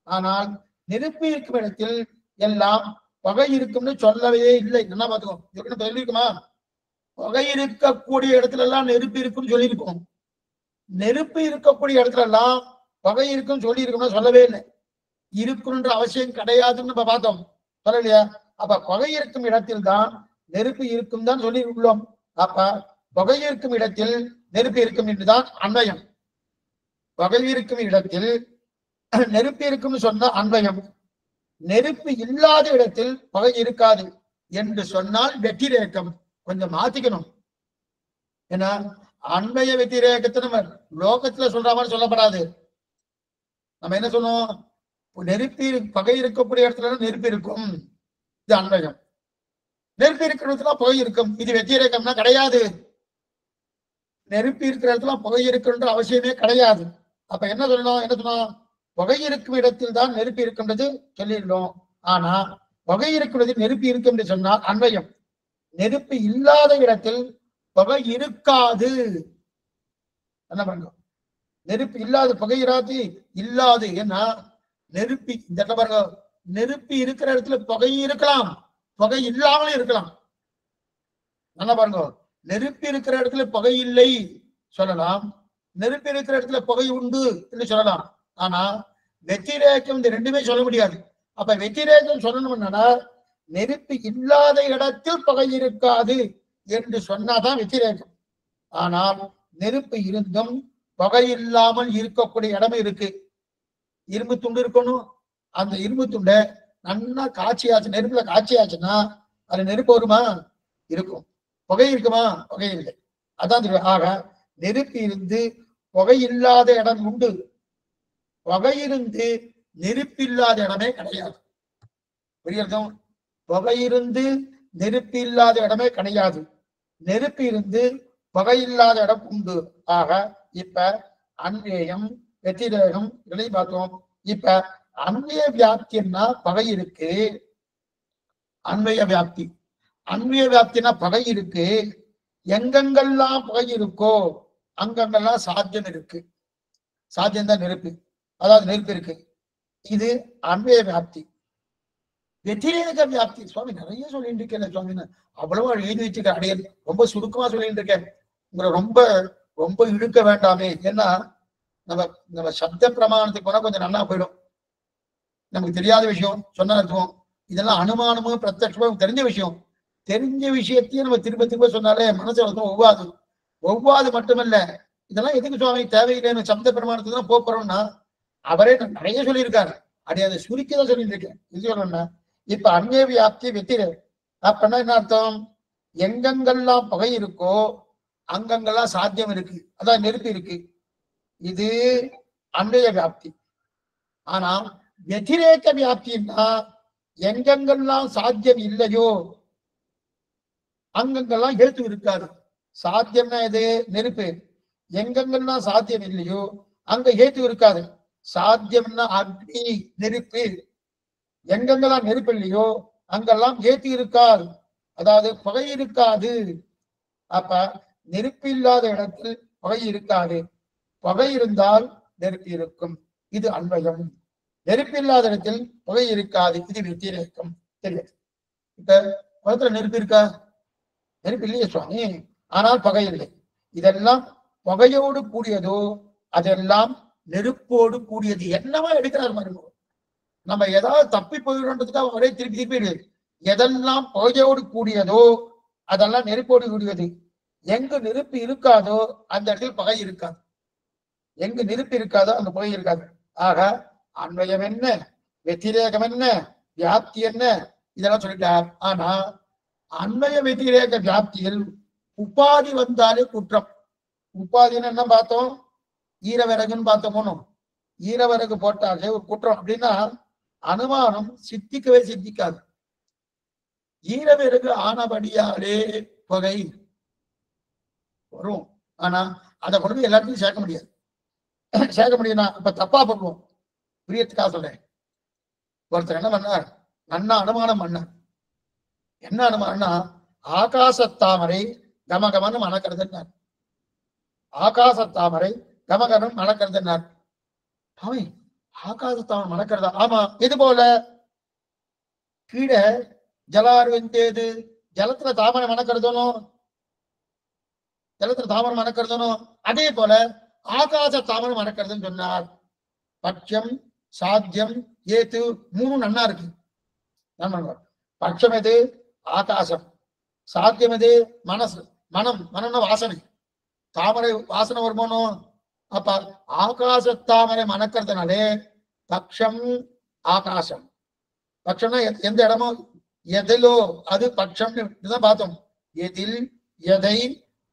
ஆனால் நெருப்பு இருக்கும் இடத்தில் எல்லாம் புகை இருக்கும்னு சொல்லவே இல்லை. என்ன பார்த்துக்கோ, சொல்லியிருக்குமா? புகை இருக்கக்கூடிய இடத்துல எல்லாம் நெருப்பு இருக்குன்னு சொல்லியிருக்கோம். நெருப்பு இருக்கக்கூடிய இடத்துல எல்லாம் புகை இருக்குன்னு சொல்லி இருக்கோம்னா சொல்லவே இல்லை. இருக்குன்ற அவசியம் கிடையாதுன்னு நம்ம பார்த்தோம், சொல்லலையா? அப்ப புகை இருக்கும் இடத்தில் தான் நெருப்பு இருக்கும் தான் சொல்லி உள்ளோம். அப்ப புகை இருக்கும் இடத்தில் நெருப்பு இருக்கும் என்றுதான் அன்வயம். புகை இருக்கும் இடத்தில் நெருப்பு இருக்கும்னு சொன்னா அன்வயம். நெருப்பு இல்லாத இடத்தில் புகை இருக்காது என்று சொன்னால் வெத்திரேகம். கொஞ்சம் மாத்திக்கணும். ஏன்னா அன்வய வெத்திரேகத்தை நம்ம லோகத்துல சொல்ற மாதிரி சொல்லப்படாது. நம்ம என்ன சொன்னோம்? நெருப்பி பகை இருக்கக்கூடிய இடத்துல நெருப்பு இருக்கும், இது அன்வயம். நெருப்பு இருக்கிற இடத்துல புகை இருக்கும், இது வெத்திரேகம்னா கிடையாது. நெருப்பு இருக்கிற இடத்துல புகை இருக்குன்ற அவசியமே கிடையாது. அப்ப என்ன சொல்லணும்? என்ன சொன்னோம்? புகை இருக்கும் இடத்தில் தான் நெருப்பு இருக்கின்றது சொல்லிடணும். ஆனா புகை இருக்கிறது நெருப்பு இருக்கும் என்று சொன்னால் அன்வயம். நெருப்பு இல்லாத இடத்தில் புகை இருக்காது. என்ன பண்ணும்? நெருப்பு இல்லாத புகை இராது இல்லாது. ஏன்னா நெருப்பி இந்த பாருங்க, நெருப்பு இருக்கிற இடத்துல புகை இருக்கலாம், புகை இல்லாமலே இருக்கலாம். நல்லா பாருங்க, நெருப்பு இருக்கிற இடத்துல புகை இல்லை சொல்லலாம், நெருப்பு இருக்கிற இடத்துல புகை உண்டு என்று சொல்லலாம். ஆனா வெத்திரேகம் இந்த ரெண்டுமே சொல்ல முடியாது. அப்ப வெத்திரேகம் சொல்லணும்னா நெருப்பு இல்லாத இடத்தில் புகை இருக்காது என்று சொன்னாதான் வெத்திரேகம். ஆனால் நெருப்பு இருந்தும் புகை இல்லாமல் இருக்கக்கூடிய இடம் இருக்கு. இரும்பு துண்டு இருக்கணும், அந்த இரும்பு துண்டை நல்லா காய்ச்சியாச்சு, நெருப்புல காய்ச்சியாச்சுன்னா அது நெருப்பு வருமா? இருக்கும். புகை இருக்குமா? புகை இல்லை. அதான் தெரியும். ஆக நெருப்பு இருந்து புகை இல்லாத இடம் உண்டு, புகை இருந்து நெருப்பு இல்லாத இடமே கிடையாது. புரியுறதும்? புகை இருந்து நெருப்பு இல்லாத இடமே கிடையாது, நெருப்பு இருந்து புகை இல்லாத இடம் உண்டு. ஆக இப்ப அன்வேயம் வெத்திரேகம் இதை பார்த்தோம். இப்ப அன்வய வியாப்தின்னா பகை இருக்கு. அன்வய வியாப்தி, அன்வய வியாப்தினா பகை இருக்கு. எங்கெங்கெல்லாம் பகை இருக்கோ அங்கங்கெல்லாம் சாத்தியம் இருக்கு. சாத்தியம் தான் நெருப்பு, அதாவது நெருப்பு இருக்கு. இது அன்வய வியாப்தி. வெற்றிரேக வியாப்தி சுவாமி நிறைய சொல்லிட்டு இருக்கேன் சுவாமி, அவ்வளவா எழுதி வச்சுக்க அடையல் ரொம்ப சுருக்கமா சொல்லிட்டு இருக்கேன். உங்களை ரொம்ப ரொம்ப இழுக்க வேண்டாமே. ஏன்னா நம்ம நம்ம சப்த பிரமாணத்துக்கு போனா கொஞ்சம் நல்லா போயிடும். நமக்கு தெரியாத விஷயம் சொன்னா இருக்கும். இதெல்லாம் அனுமானமும் பிரத்யட்சமும் தெரிஞ்ச விஷயம். தெரிஞ்ச விஷயத்தையும் நம்ம திரும்ப திரும்ப சொன்னாலே மனசு வந்து ஒவ்வாது. ஒவ்வாது மட்டுமல்ல, இதெல்லாம் எதுக்கு சுவாமி தேவையில்லைன்னு சப்த பிரமாணத்துக்கு தான் போறோம்னா அவரே நிறைய சொல்லியிருக்காரு. அப்படி அதை சுருக்கிதான் சொல்லிட்டு இருக்கேன். இது சொல்லணும்னா இப்ப அந்நிய வியாப்தி வெத்திரே அப்படின்னா என்ன அர்த்தம்? எங்கெங்கெல்லாம் பகை இருக்கோ அங்கங்கெல்லாம் சாத்தியம் இருக்கு, அதான் நெருப்பு இருக்கு. இது அந்நிய வியாப்தி. ஆனா வெதிரேக வியாப்தின்னா எங்கெங்கெல்லாம் சாத்தியம் இல்லையோ அங்கங்கெல்லாம் ஹேத்து இருக்காது. சாத்தியம்னா எது? நெருப்பு. எங்கெங்கெல்லாம் சாத்தியம் இல்லையோ அங்க ஹேத்து இருக்காது. சாத்தியம்னா அக்னி, நெருப்பு. எங்கெங்கெல்லாம் நெருப்பு இல்லையோ அங்கெல்லாம் ஏத்தி இருக்காது, அதாவது பகை இருக்காது. அப்ப நெருப்பு இல்லாத இடத்தில் பகை இருக்காது. பகை இருந்தால் நெருப்பு இருக்கும். இது அன்வயம். நெருப்பு இல்லாத இடத்தில் பகை இருக்காது. இது வெத்திரேக்கம். தெரியாது. இப்ப குளத்துல நெருப்பு இருக்கா? நெருப்பு இல்லையே சுவாமி, ஆனால் பகை இல்லை. இதெல்லாம் பகையோடு கூடியதோ அதெல்லாம் நெருப்போடு கூடியது. என்னவா எடுக்கிறார் மருமோ. நம்ம ஏதாவது தப்பி போயிடும்ன்றதுக்காக ஒரே திருப்பி திருப்பி எதெல்லாம் புகையோடு கூடியதோ அதெல்லாம் நெருப்போடு கூடியது. எங்கு நெருப்பு இருக்காதோ அந்த இடத்துல பகை இருக்காது. எங்கு நெருப்பு இருக்காதோ அங்க புகை இருக்காது. ஆக அன்வயம் என்ன, வெத்திரேகம் என்ன, வியாப்தி என்ன, இதெல்லாம் சொல்லிட்டார். ஆனா அன்வய வெத்திரேக வியாப்தியில் உபாதி வந்தாலே குற்றம். உபாதின்னு என்ன பார்த்தோம்? ஈரவிறகுன்னு பார்த்தோமோ. ஈரவிறகு போட்டாலே ஒரு குற்றம். அப்படின்னா அனுமானம் சித்திக்கவே சித்திக்காது. ஈரவிறகு ஆனபடியாலே பகை வரும். ஆனா அதை கொண்டு எல்லாத்தையும் சேர்க்க முடியாது. சேர்க்க முடியும்னா இப்ப தப்பா பண்ணுவோம். புரியத்துக்காக சொல்றேன். ஒருத்தர் என்ன பண்ணார்? நன்னா அனுமானம் பண்ணார். என்ன அனுமானம்னா ஆகாசத்தாமரை கமகமன்னு மணக்கிறதுன்னார். ஆகாசத்தாமரை கமகமன் மணக்கிறதுன்னார். அவை ஆகாசத்தாமரை மணக்கிறதா? ஆமா. இது போல கீழே ஜலார்வந்தேது, ஜலத்துல தாமரை மணக்கிறதுனும் ஜலத்துல தாமரை மணக்கிறதுனும் அதே போல ஆகாச தாமரை மணக்கிறதுன்னு சொன்னார். பட்சம், சாத்தியம், ஏத்து மூணு நன்னா இருக்கு. பட்சம் எது? ஆகாசம். சாத்தியம் எது? மனசு. மனம், மனம்னா வாசனை. தாமரை வாசனை வருமானோ. அப்ப ஆகாச தாமரை மணக்கிறதுனாலே பட்சம் ஆகாசம். பட்சம்னா எந்த இடமோ எதிலோ அது பட்சம் தான் பார்த்தோம். எதில், எதை,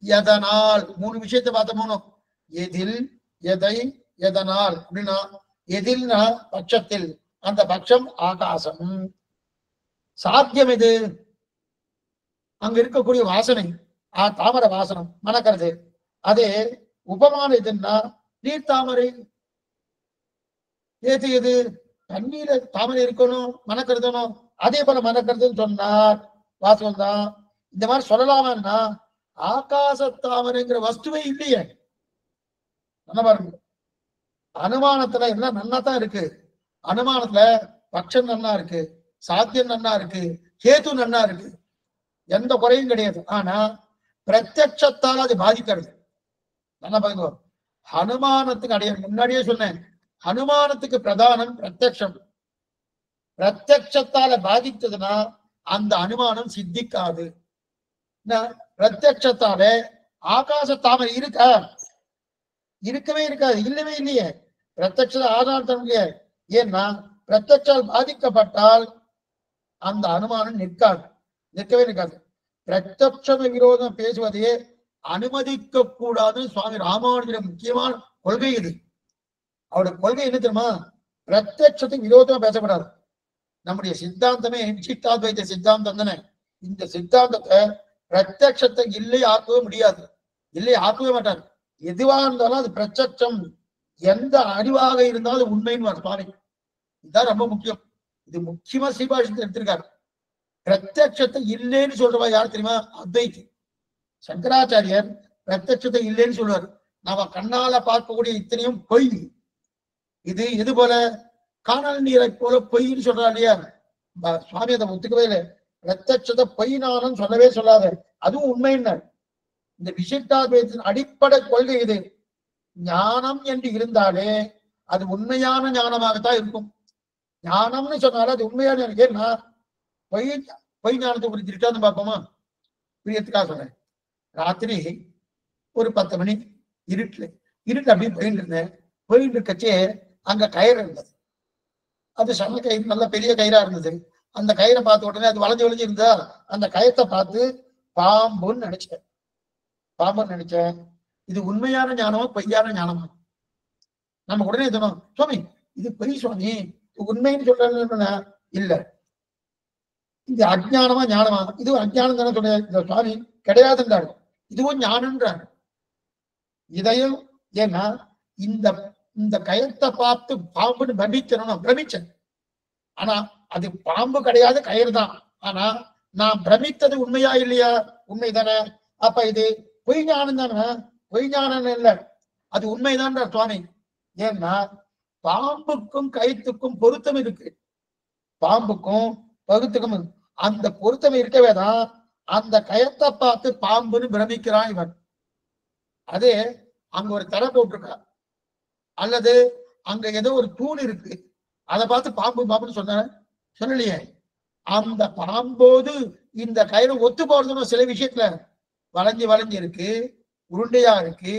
எதனால் மூணு விஷயத்தை பார்த்தோமோ. எதில், எதை, எதனால் அப்படின்னா எதில்னா பட்சத்தில், அந்த பட்சம் ஆகாசம். சாத்தியம் எது? அங்க இருக்கக்கூடிய வாசனை, தாமரை வாசனம் மணக்கிறது. அதே உபமான எதுன்னா நீர் தாமரை. ஏது எது? தண்ணீர தாமரை இருக்கணும், மணக்கிறதுனும் அதே போல மணக்கிறதுன்னு சொன்னார். வாசகம் தான். இந்த மாதிரி சொல்லலாமான்னா ஆகாச தாமரைங்கிற வஸ்துவே இல்லையே. என்ன பாருங்க, அனுமானத்துல எல்லாம் நன்னா தான் இருக்கு. அனுமானத்துல பட்சம் நன்னா இருக்கு, சாத்தியம் நன்னா இருக்கு, கேது நன்னா இருக்கு, எந்த குறையும் கிடையாது. ஆனா பிரத்யட்சத்தால் அது பாதிக்கிறது. நல்லா பாருங்க, அனுமானத்துக்கு அடைய முன்னாடியே சொன்னேன், அனுமானத்துக்கு பிரதானம் பிரத்யட்சம். பிரத்யட்சத்தால பாதித்ததுன்னா அந்த அனுமானம் சித்திக்காது. பிரத்யட்சத்தால ஆகாச தாமரை இருக்கா? இருக்கவே இருக்காது, இல்லவே இல்லையே. பிரத்யட்ச ஆதாரம் இல்லையே. ஏன்னா பிரத்யட்சால் பாதிக்கப்பட்டால் அந்த அனுமானம் நிற்காது, நிற்கவே இருக்காது. பிரத்யட்ச விரோதம் பேசுவதையே அனுமதிக்க கூடாது. சுவாமி ராமானுஜர் முக்கியமான கொள்கை இது. அவருடைய கொள்கை என்ன தெரியுமா? பிரத்யட்சத்துக்கு விரோதமா பேசக்கூடாது. நம்முடைய சித்தாந்தமே விசிஷ்டாத்வைத சித்தாந்தம் தானே. இந்த சித்தாந்தத்தை பிரத்யட்சத்தை இல்லை ஆக்கவே முடியாது, இல்லை ஆக்கவே மாட்டார். எதுவாக இருந்தாலும் அது பிரத்யட்சம், எந்த அறிவாக இருந்தாலும் உண்மைன்னு சுவாமி. இதுதான் ரொம்ப முக்கியம். இது முக்கியமா ஸ்ரீபாஷ்யத்தை எடுத்திருக்காரு. பிரத்யட்சத்தை இல்லைன்னு சொல்றவா யார் தெரியுமா? அத்வைதி. சங்கராச்சாரியர் பிரத்யட்சத்தை இல்லைன்னு சொல்லுவார். நாம கண்ணால பார்க்கக்கூடிய இத்தனையும் பொய். இது எது போல? காணல் நீரை போல பொய்ன்னு சொல்றா இல்லையா? சுவாமி அதை ஒத்துக்கவே இல்லை. பிரத்யட்சத்தை பொய் நானும் சொல்லவே சொல்லாத, அதுவும் உண்மைன்னு. இந்த விசிஷ்டாத்வைதத்தின் அடிப்படை கொள்கை இது. ஞானம் என்று இருந்தாலே அது உண்மையான ஞானமாகத்தான் இருக்கும். ஞானம்னு சொன்னாலும் அது உண்மையான ஞானம். ஏன்னா பொய் ஞானத்தை ஒரு திருட்டாந்து பார்ப்போமா? பிரியத்துக்காக சொல்றேன். ராத்திரி ஒரு 10 மணி இருட்டு அப்படியே போயிட்டு இருந்தேன். போயிட்டு இருக்கச்சே அங்க கயிறு இருந்தது. அது சம கயிறு, நல்ல பெரிய கயிறா இருந்தது. அந்த கயிறை பார்த்த உடனே அது வளைஞ்சு இருந்தா அந்த கயத்தை பார்த்து பாம்புன்னு நினைச்சேன். இது உண்மையான ஞானமா பொய்யான ஞானமா? நம்ம உடனே சொன்னோம், சுவாமி இது பொய் சுவாமி, உண்மைன்னு சொல்றாங்க. இல்ல, இது அஜ்ஞானமா ஞானமா? இதுவும் அஜ்ஞானம் தானே சொன்ன இந்த சுவாமி. கிடையாதுன்றாரு. இதுவும் ஞானம்ன்றாரு. இதையும் ஏன்னா இந்த இந்த கயத்தை பார்த்து பாம்புன்னு பிரமிச்சேன். ஆனா அது பாம்பு கிடையாது, கயிறு தான். ஆனா நான் பிரமித்தது உண்மையா இல்லையா? உண்மைதானே. அப்ப இது பொய் ஞானம் தானே? பொய் ஞானம் இல்ல, அது உண்மைதான் சுவாமி. ஏன்னா பாம்புக்கும் கயிற்றுக்கும் பொருத்தம் இருக்கு. பாம்புக்கும் பகுத்துக்கும் அந்த பொருத்தம் இருக்கவேதான் அந்த கயத்தை பார்த்து பாம்புன்னு பிரமிக்கிறான் இவன். அதே அங்க ஒரு தரை போட்டிருக்கா, அல்லது அங்க ஏதோ ஒரு தூண் இருக்கு, அதை பார்த்து பாம்புன்னு சொல்லலையே. அந்த பாம்போது இந்த கயிறு ஒத்து போறதுன்னு சில விஷயத்துல வளைஞ்சு இருக்கு, உருண்டையா இருக்கு,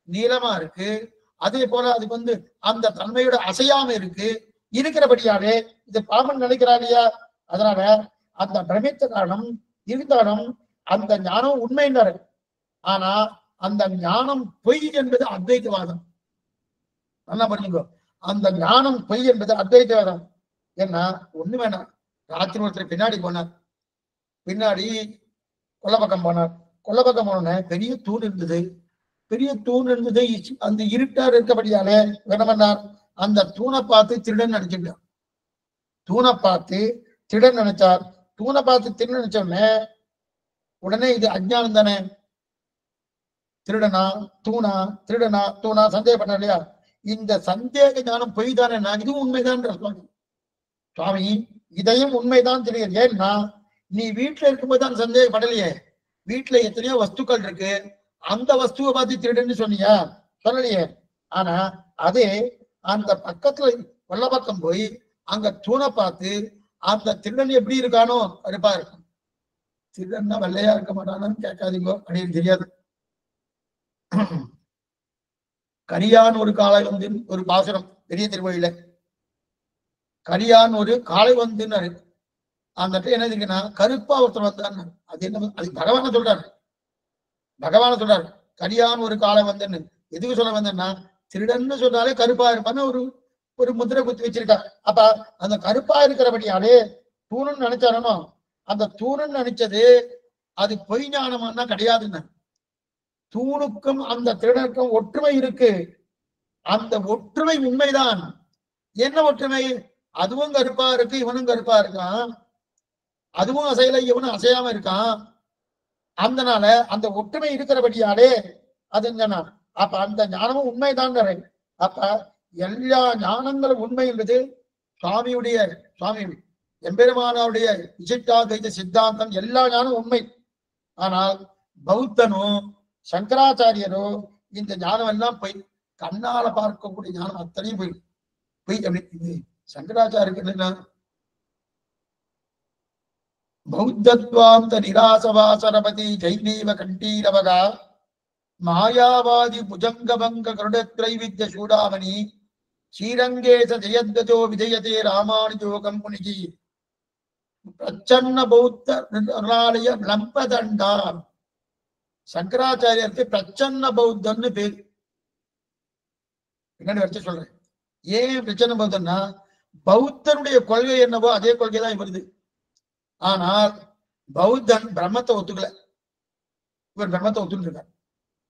நீளமா இருக்கு. அதே போல அதுக்கு அந்த தன்மையோட அசையாம இருக்கிறபடியாலே இது பாம்பன் நினைக்கிறா இல்லையா? அதனால அந்த பிரமித்த காரணம் இருந்தாலும் அந்த ஞானம் உண்மைன்றாரு. ஆனா அந்த ஞானம் பொய் என்பது அத்வைதவாதம். நல்லா புரிஞ்சுக்கோ, அந்த ஞானம் பொய் என்பது அத்வைதவாதம். ஏன்னா ஒண்ணு வேணாம். ராத்திரி ஒருத்தர் பின்னாடி போனார், பின்னாடி கொல்லப்பக்கம் போனார். கொல்லப்பக்கம் போன பெரிய தூண் இருந்தது. அந்த இருட்டார் இருக்கபடியாலே என்ன பண்ணார்? அந்த தூணை பார்த்து திருடன் நினைச்சுட்டார். தூணை பார்த்து திருடன் நினைச்சார். தூணை பார்த்து திருடன் நினைச்சோடனே உடனே இது அஜ்ஞானம் தானே. திருடனா தூணா சந்தேகப்பட்ட இல்லையா? இந்த சந்தேக ஞானம் பொய் தானே. நான் இதுவும் உண்மைதான் சுவாமி, இதையும் உண்மைதான் தெரியும். ஏன்னா நீ வீட்டுல இருக்கும்போது தான் சந்தேகப்படலையே. வீட்டுல எத்தனையோ வஸ்துக்கள் இருக்கு, அந்த வஸ்துவை பார்த்து திருடன்னு சொன்னியா? சொல்லலையே. ஆனா அதே அந்த பக்கத்துல கொல்ல பக்கம் போய் அங்க தூணை பார்த்து அந்த திருடன் எப்படி இருக்கானோ கருப்பா இருக்கும். திருடன்னா வெள்ளையா இருக்க மாட்டானு கேட்காதீங்க, அப்படின்னு தெரியாது. கரியான் ஒரு காலை ஒரு பாசுரம் பெரிய திருவழியில, கரியான் ஒரு காலை அந்த என்ன இருக்குன்னா கருப்பா ஒருத்தர் வந்தான். அது என்ன? அது பகவான சொல்றாரு. கரியான் ஒரு காலை எதுக்கு சொல்ல வந்தேன்னா, திருடன்னு சொன்னாலே கருப்பா இருப்பான்னு ஒரு முத்திரை குத்தி வச்சிருக்காரு. அப்ப அந்த கருப்பா இருக்கிறபடியாலே தூணுன்னு நினைச்சாரனோ, அந்த தூணுன்னு நினைச்சது அது பொய் ஞானமானா கிடையாதுன்னு. தூணுக்கும் அந்த திருடனுக்கும் ஒற்றுமை இருக்கு. அந்த ஒற்றுமை உண்மைதான். என்ன ஒற்றுமை? அதுவும் கருப்பா இருக்கு, இவனும் கருப்பா இருக்கான். அதுவும் அசையல, இவனும் அசையாம இருக்கான். அதனால அந்த ஒற்றுமை இருக்கிறபடியாலே அது ஞானம். அப்ப அந்த ஞானமும் உண்மைதான். அப்ப எல்லா ஞானங்களும் உண்மை என்பது சுவாமி எம்பெருமானாருடைய விசிஷ்டாத்வைத சித்தாந்தம். எல்லா ஞானம் உண்மை. ஆனால் பௌத்தனோ சங்கராச்சாரியரோ இந்த ஞானம் எல்லாம் போய் கண்ணால பார்க்கக்கூடிய ஞானம் அத்தனையும் போய் அப்படி. சங்கராச்சாரியருக்கு என்ன? பௌத்தத்வாந்த நிராசவாசரபதி ஜைனீவ கண்டீரவகா மாயாவாதி புஜங்கபங்க கருடத்ரைவித்ய சூடாமணி ஸ்ரீரங்கேச ஜெயத்கஜோ விஜயதே ராமானுஜோகம் முனிகி பிரச்சன்ன பௌத்த நிர்ணாலய லம்பதண்டா. சங்கராச்சாரியருக்கு பிரச்சன்ன பௌத்தன்னு பேர். என்னன்னு வச்சு சொல்றேன். ஏன் பிரச்சன்ன பௌத்தன்னா, பௌத்தனுடைய கொள்கை என்னவோ அதே கொள்கை தான் வருது. ஆனால் பௌத்தன் பிரம்மத்தை ஒத்துக்கல, இவர் பிரம்மத்தை ஒத்துட்டு இருக்கார்.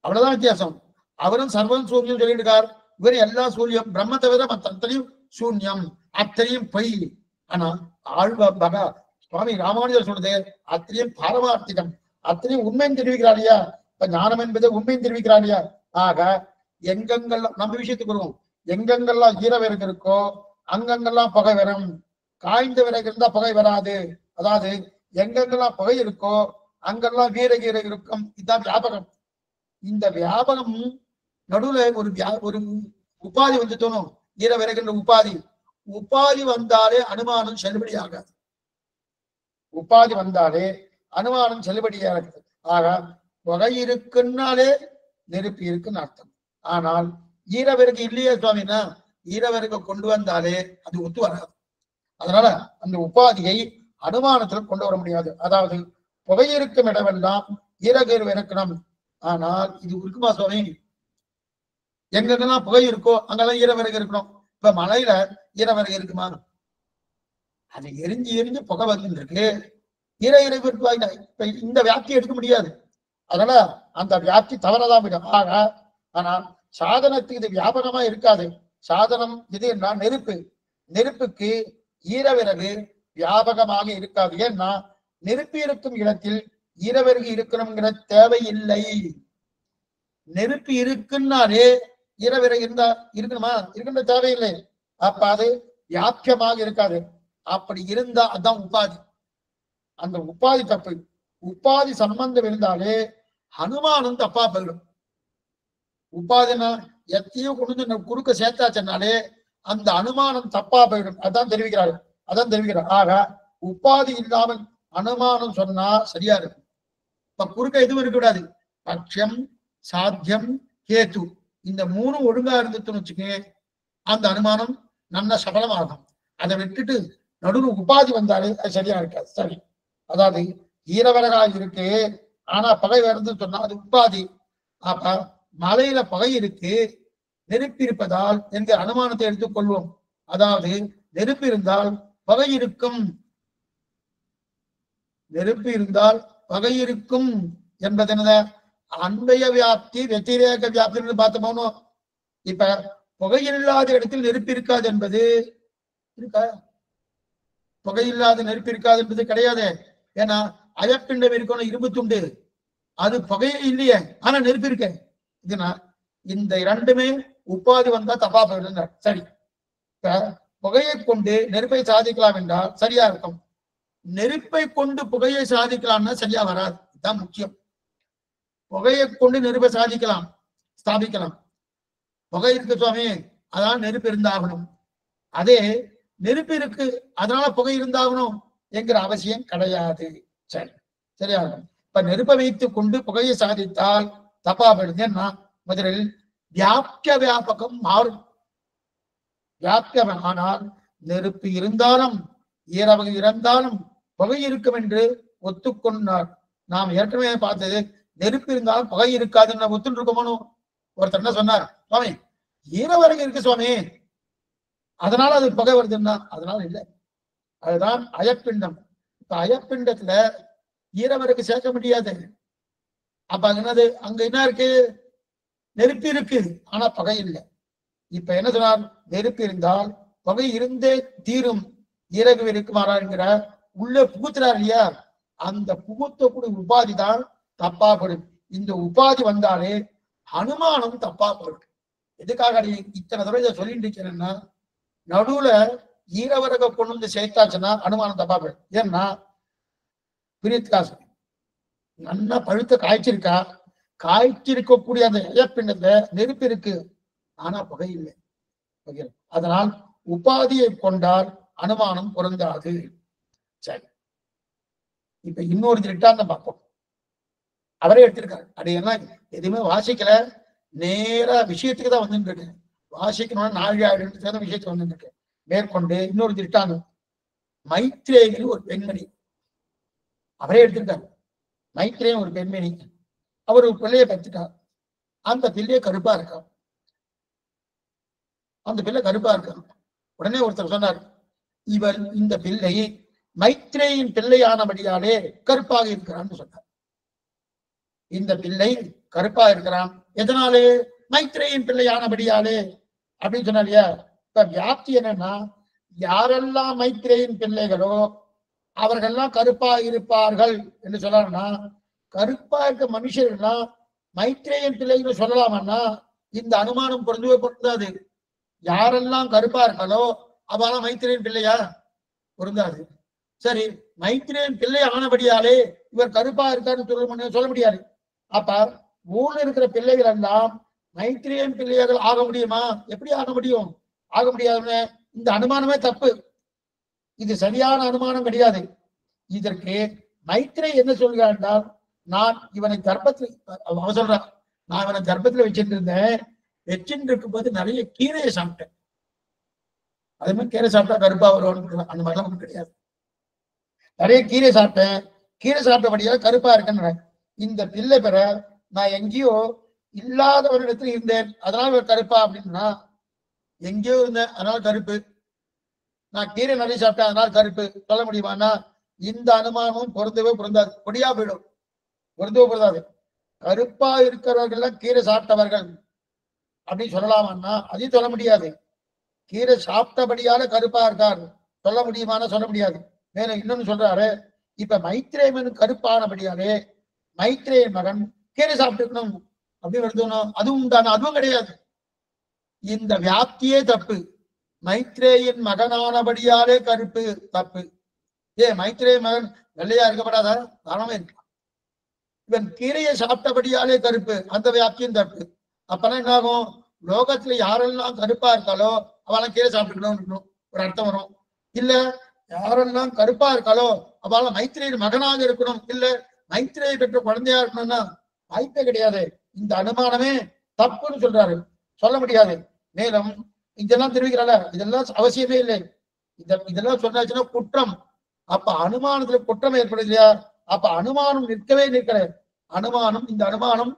அவ்வளவுதான் வித்தியாசம். அவரும் சர்வம் சூன்யம் சொல்லிட்டு இருக்கார், இவர் எல்லா சூன்யம், பிரம்மத்தை விட மற்ற அத்தனையும் சூன்யம். அத்தனையும் பொய். ஆனா பகா சுவாமி ராமானுஜர் சொல்றது அத்தனையும் பாரமார்த்திகம், அத்தனையும் உண்மைன்னு தெரிவிக்கிறார் இல்லையா? இப்ப ஞானம் என்பதை உண்மைன்னு தெரிவிக்கிறார் இல்லையா? ஆக எங்கெங்கெல்லாம் நம்ம விஷயத்துக்கு வருவோம், எங்கெங்கெல்லாம் ஈர விறகு இருக்கோ அங்கங்கெல்லாம் புகை வரும், காய்ந்த விறகு இருந்தா புகை வராது. அதாவது எங்கெங்கெல்லாம் புகை இருக்கோ அங்கெல்லாம் வீரகீரை இருக்கும். இதுதான் வியாபகம். இந்த வியாபகம் நடுவுல ஒரு உபாதி வந்து தோணும், ஈர விறகுன்ற உபாதி வந்தாலே அனுமானம் செல்லுபடியாகாது. உபாதி வந்தாலே அனுமானம் செல்லுபடியாகாது. ஆக புகை இருக்குன்னாலே நெருப்பு இருக்குன்னு அர்த்தம். ஆனால் ஈரவிறகு இல்லையே சுவாமின்னா ஈரவிறகு கொண்டு வந்தாலே அது ஒத்து வராது. அதனால அந்த உபாதியை அனுமானத்தில் கொண்டு வர முடியாது. அதாவது புகை இருக்கும் இடமெல்லாம் ஈரகீர் இருக்கணும். ஆனால் இது இருக்குமா சுவாமி? எங்கெங்கெல்லாம் புகை இருக்கோ அங்கெல்லாம் ஈரவிறகு இருக்கணும். இப்ப மலையில ஈரவிறகு இருக்குமா? அது எரிஞ்சு எரிஞ்சு புகை வந்து இருக்கு, ஈரவிறகு இருக்குவாங்க. இப்ப இந்த வியாப்தியை எடுக்க முடியாது. அதனால அந்த வியாப்தி தவறதான் போயிடும். ஆக ஆனால் சாதனத்துக்கு இது வியாபகமா இருக்காது. சாதனம் இது என்ன? நெருப்பு. நெருப்புக்கு ஈரவிறகு வியாபகமாக இருக்காது. ஏன்னா நெருப்பு இருக்கும் இடத்தில் ஈரவிறகு இருக்கணுங்கிற தேவையில்லை. நெருப்பு இருக்குன்னாலே ஈரவிறகு இருந்தா இருக்கணுமா? இருக்கின்ற தேவையில்லை. அப்ப அது வியாபியமாக இருக்காது. அப்படி இருந்தா அதான் உபாதி. அந்த உபாதி தப்பு. உபாதி சம்பந்தம் இருந்தாலே அனுமானம் தப்பா போயிடும். உபாதினா எத்தையோ கொண்டு குறுக்க சேர்த்தாச்சுனாலே அந்த அனுமானம் தப்பா போயிடும். அதான் தெரிவிக்கிறார். ஆக உபாதி இல்லாமல் அனுமானம் சொன்னா சரியா இருக்கும். இப்ப குறுக்க எதுவும் இருக்கக்கூடாது. பட்சம், சாத்தியம், கேது இந்த மூணு ஒழுங்கா இருந்துச்சுன்னு வச்சுக்க அந்த அனுமானம் நல்ல சபலமாகும். அதை விட்டுட்டு நடுவு உபாதி வந்தாலே அது சரியா இருக்காது. சரி, அதாவது ஈரவரகாய் இருக்கு ஆனா பகை வருதுன்னு சொன்னா அது உபாதி. அப்ப மலையில பகை இருக்கு, நெருப்பு இருப்பதால் என்கிற அனுமானத்தை எடுத்துக் கொள்வோம். அதாவது நெருப்பு இருந்தால் பகை இருக்கும், நெருப்பு இருந்தால் பகை இருக்கும் என்பது என்ன? அன்பய வியாப்தி வெத்திரேக வியாப்தி பார்த்தோமோ. இப்ப புகையில்லாத இடத்தில் நெருப்பு இருக்காது என்பது இருக்கா? புகையில்லாத நெருப்பு இருக்காது என்பது கிடையாது. ஏன்னா அயப்பிண்டம் இருக்கணும், இரும்பு துண்டு, அது புகையே இல்லையே, ஆனா நெருப்பு இருக்க. இதுனா இந்த இரண்டுமே உபாதி வந்தா தப்பா போயிடுங்க. சரி, இப்ப புகையை கொண்டு நெருப்பை சாதிக்கலாம் என்றால் சரியா இருக்கும். நெருப்பை கொண்டு புகையை சாதிக்கலாம்னா சரியா வராது. இதுதான் முக்கியம். புகையை கொண்டு நெருப்பை ஸ்தாபிக்கலாம். புகை இருக்கு சுவாமி, அதான் நெருப்பு இருந்தாகணும். அதே நெருப்பு இருக்கு அதனால புகை இருந்தாகணும் என்கிற அவசியம் கிடையாது. சரி, சரியா இருக்கும். இப்ப நெருப்பை வைத்துக் கொண்டு புகையை சாதித்தால் தப்பா போயிடுதுன்னா முதலில் வியாபகம் மாறும். வியாபியம் ஆனால் நெருப்பு இருந்தாலும் ஈரவகை இருந்தாலும் புகை இருக்கும் என்று ஒத்துக்கொண்டார். நாம் ஏற்கனவே பார்த்தது நெருப்பு இருந்தாலும் புகை இருக்காதுன்னு ஒத்துன்னு இருக்கணும். ஒருத்தர் என்ன சொன்னார், சுவாமி ஈரவரகு இருக்கு சுவாமி அதனால அது புகை வருதுன்னா அதனால இல்லை. அதுதான் அயப்பிண்டம். இப்ப அயப்பிண்டத்துல ஈரவரகு சேர்க்க முடியாது. அப்ப என்னது? அங்க என்ன இருக்கு? நெருப்பு இருக்கு ஆனா புகை இல்லை. இப்ப என்ன சொன்னார்? நெருப்பு இருந்தால் புகை இருந்தே தீரும், ஈரகு இருக்குமாறா என்கிற உள்ள புகுத்துறார் இல்லையா? அந்த புகுத்தக்கூடிய உபாதி தான் தப்பா படும். இந்த உபாதி வந்தாலே அனுமானம் தப்பா படும். எதுக்காக இத்தனை தடவை இதை சொல்லிட்டு இருக்கேன்னா, நடுவுல ஈரவரக கொண்டு வந்து சேர்த்தாச்சுன்னா அனுமானம் தப்பா போயிடும். ஏன்னா பிரியத்காசம் நல்லா பழுத்த காய்ச்சிருக்கக்கூடிய அந்த இழப்பிண்டத்துல நெருப்பு இருக்கு ஆனா புகை இல்லை. அதனால் உபாதியை கொண்டால் அனுமானம் பொருந்தாது. சரி, இப்ப இன்னொரு திட்டாந்தம் பார்ப்போம். அவரே எடுத்திருக்காரு. அது என்ன, எதுவுமே வாசிக்கல, நேரா விஷயத்துக்கு தான் வந்துட்டு இருக்கேன். வாசிக்கணும்னா 4 விஷயத்துக்கு வந்துட்டு இருக்கேன். மேற்கொண்டு இன்னொரு திட்டாந்தம், மைத்ரேயி ஒரு பெண்மணி, அவரே எடுத்திருக்காரு. மைத்ரேயன் ஒரு பெண்மணி, அவர் ஒரு பிள்ளையை பெற்றுட்டார். அந்த பிள்ளைய கருப்பா இருக்கான். அந்த பிள்ளை கருப்பா இருக்கான். உடனே ஒருத்தர் சொன்னார், இவர் இந்த பிள்ளை மைத்ரேயின் பிள்ளையானபடியாலே கருப்பாக இருக்கிறான்னு சொன்னார். இந்த பிள்ளை கருப்பா இருக்கிறான் எதனாலே? மைத்ரேயின் பிள்ளையானபடியாலே அப்படின்னு சொன்னார் இல்லையா? இப்ப வியாப்தி என்னன்னா, யாரெல்லாம் மைத்ரேயின் பிள்ளைகளோ அவர்கள்லாம் கருப்பா இருப்பார்கள் என்று சொல்லலாம்னா, கருப்பா இருக்க மனுஷர்கள்லாம் மைத்ரேயின் பிள்ளைகள் சொல்லலாமன்னா இந்த அனுமானம் பொருந்தவே பொருந்தாது. யாரெல்லாம் கருப்பா இருக்காலோ அவெல்லாம் மைத்ரேயின் பிள்ளையா? பொருந்தாது. சரி, மைத்ரேயின் பிள்ளை ஆனபடியாலே இவர் கருப்பா இருக்காருன்னு சொல்ல முடியாது. அப்ப ஊர்ல இருக்கிற பிள்ளைகள் எல்லாம் மைத்ரேயின் பிள்ளைகள் ஆக முடியுமா? எப்படி ஆக முடியும்? ஆக முடியாதுன்னு இந்த அனுமானமே தப்பு. இது சரியான அனுமானம் கிடையாது. இதற்கு மைத்ரே என்ன சொல்கிறார் என்றால், நான் இவனை கர்ப்பத்தில் அவன் சொல்றான், நான் இவனை கர்ப்பத்துல வச்சுட்டு இருந்தேன், வச்சுட்டு இருக்கும் போது நிறைய கீரையை சாப்பிட்டேன். அதே மாதிரி கீரை சாப்பிட்டா கருப்பா வருவான்னு அந்த மாதிரிலாம் ஒன்றும் கிடையாது. நிறைய கீரை சாப்பிட்டேன், கீரை சாப்பிட்டபடியா கருப்பா இருக்கேன்னு இந்த பிள்ளை பெற நான் எங்கேயோ இல்லாதவரிடத்துல இருந்தேன் அதனால கருப்பா அப்படின்னா, எங்கேயோ இருந்தேன் அதனால கருப்பு, நான் கீரை நிறைய சாப்பிட்டேன் அதனால கருப்பு சொல்ல முடியுமான்னா இந்த அனுமானமும் பொருந்தவே பொருந்தாது. பொடியா போயிடும், பொருந்தவே பொருந்தாது. கருப்பா இருக்கிறவர்கள் எல்லாம் கீரை சாப்பிட்டவர்கள் அப்படின்னு சொல்லலாமான்னா அதையும் சொல்ல முடியாது. கீரை சாப்பிட்டபடியால கருப்பா இருக்காரு சொல்ல முடியுமானா சொல்ல முடியாது. மேலும் இன்னொன்னு சொல்றாரு, இப்ப மைத்ரேயன் கருப்பானபடியாலே மைத்ரேயன் மகன் கீரை சாப்பிட்டுக்கணும் அப்படின்னு எடுத்தோம், அதுவும் உண்டான அதுவும் கிடையாது. இந்த வியாப்தியே தப்பு. மைத்ரேயின் மகனானபடியாலே கருப்பு தப்பு. மைத்ரேய மகன் வெள்ளையா இருக்கப்படாதா? தானமே இருக்கலாம். இவன் கீரையை சாப்பிட்டபடியாலே கருப்பு, அந்த வியாப்தியும் தப்பு. அப்பெல்லாம் என்ன ஆகும்? லோகத்துல யாரெல்லாம் கருப்பா இருக்காளோ அவெல்லாம் கீரை சாப்பிட்டுக்கணும் ஒரு அர்த்தம் வரும். இல்ல யாரெல்லாம் கருப்பா இருக்காளோ அவெல்லாம் மைத்ரேயின் மகனாக இருக்கணும், இல்ல மைத்ரேயை பெற்ற குழந்தையா இருக்கணும்னா வாய்ப்பே கிடையாது. இந்த அனுமானமே தப்புன்னு சொல்றாரு, சொல்ல முடியாது. மேலும் இதெல்லாம் தெரிவிக்கிறால, இதெல்லாம் அவசியமே இல்லை. இதெல்லாம் சொன்னாச்சுன்னா குற்றம். அப்ப அனுமானத்துல குற்றம் ஏற்படுது இல்லையா? அப்ப அனுமானம் நிற்கவே நிற்கல. அனுமானம், இந்த அனுமானம்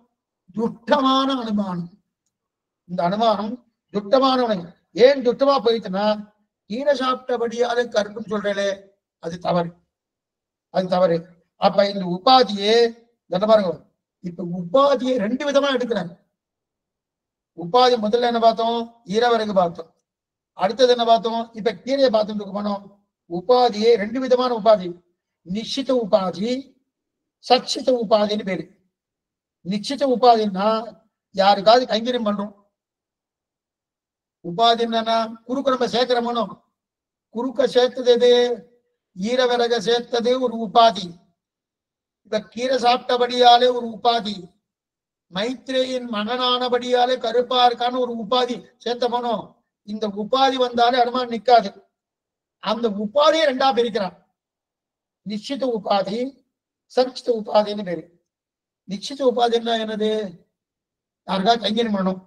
துட்டமான அனுமானம். இந்த அனுமானம் துட்டமானவனை ஏன் துட்டமா போயிட்டுன்னா, கீரை சாப்பிட்டபடியாலே கருப்புன்னு சொல்றே, அது தவறு, அது தவறு. அப்ப இந்த உபாதியே பாருங்க, இப்ப உபாதியை ரெண்டு விதமா எடுக்கிறாங்க. உபாதி முதல்ல என்ன பார்த்தோம்? ஈரவரைக்கு பார்த்தோம். அடுத்தது என்ன பார்த்தோம்? இப்ப கீரையை பார்த்துட்டு போனோம். உபாதியே ரெண்டு விதமான உபாதி, நிச்சித உபாதி, சச்சித உபாதின்னு பேரு. நிச்சித உபாதின்னா யாருக்காவது கைங்கரியம் பண்றோம். உபாதி என்னன்னா குறுக்க நம்ம சேர்க்கிறோமோ, குறுக்க சேர்த்தது எது? ஈரவிறக சேர்த்தது ஒரு உபாதி. இப்ப கீரை சாப்பிட்டபடியாலே ஒரு உபாதி, மைத்ரேயின் மகனானபடியாலே கருப்பா இருக்கான்னு ஒரு உபாதி சேர்த்த போனோம். இந்த உபாதி வந்தாலே அனுமானம் நிக்காது. அந்த உபாதியை ரெண்டா பிரிக்கிறான், நிச்சித உபாதி, சச்சித உபாதின்னு பேரு. நிச்சித உபாதி என்ன என்னது? யாருக்காவது கைங்கரியம் பண்ணணும்,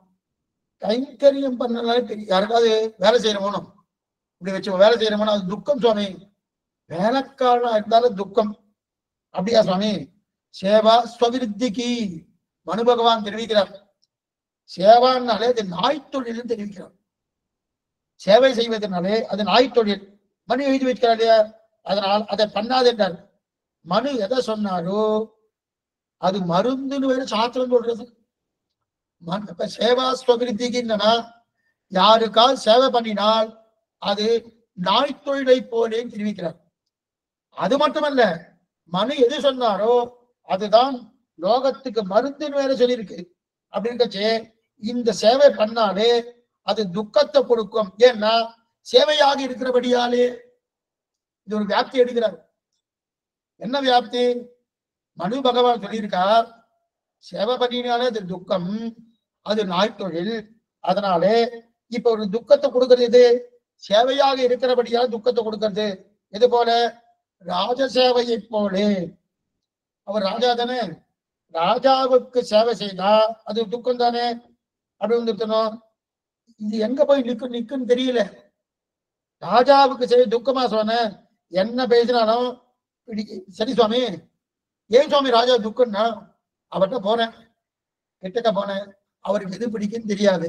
கைங்கரியம் பண்ணனாலே பெரிய யாருக்காவது வேலை செய்யறோம், இப்படி வச்சு வேலை செய்யறோம்னா அது துக்கம் சுவாமி. வேலைக்காரனா இருந்தாலும் துக்கம். அப்படியா சுவாமி? சேவா ஸ்வவிருத்திக்கு மனு பகவான் தெரிவிக்கிறார். சேவான்னாலே அது நாய் தொழில் தெரிவிக்கிறார். சேவை செய்வதனாலே அது நாய் தொழில். மனு எழுதி வைக்கிறார் இல்லையா? அதனால் அதை பண்ணாது என்றார். மனு எதை சொன்னாரோ அது மருந்துன்னு வேற சாத்திரம் சொல்றது. இப்ப சேவா ஸ்வவிருத்திக்கு என்னன்னா, யாருக்கால் சேவை பண்ணினால் அது நாய் தொழிலை போலே தெரிவிக்கிறார். அது மட்டுமல்ல, மனு எது சொன்னாரோ அதுதான் லோகத்துக்கு மருந்துன்னு வேற சொல்லியிருக்கு. அப்படின்னுச்சு இந்த சேவை பண்ணாலே அது துக்கத்தை கொடுக்கும். ஏன்னா சேவையாக இருக்கிறபடியாலே இது ஒரு வியாப்தி எடுக்கிறார். என்ன வியாப்தி? மனு பகவான் சொல்லியிருக்கார், சேவை பண்ணினாலே அது துக்கம், அது நாய் தொழில். அதனாலே இப்ப ஒரு துக்கத்தை கொடுக்கறது எது? சேவையாக இருக்கிறபடியால் துக்கத்தை கொடுக்கறது. இது போல ராஜசேவையை போலே, அவர் ராஜா தானே, ராஜாவுக்கு சேவை செய்தா அது துக்கம் தானே. அப்படி இருக்கணும். இது எங்க போய் நிக்குன்னு தெரியல. ராஜாவுக்கு செய்ய துக்கமா சொன்ன, என்ன பேசினாலும் சரி சுவாமி, ஏன் சுவாமி ராஜா துக்கம்னா? அவர்கிட்ட போனேன், கிட்டக்க போனேன், அவருக்கு எது பிடிக்குன்னு தெரியாது.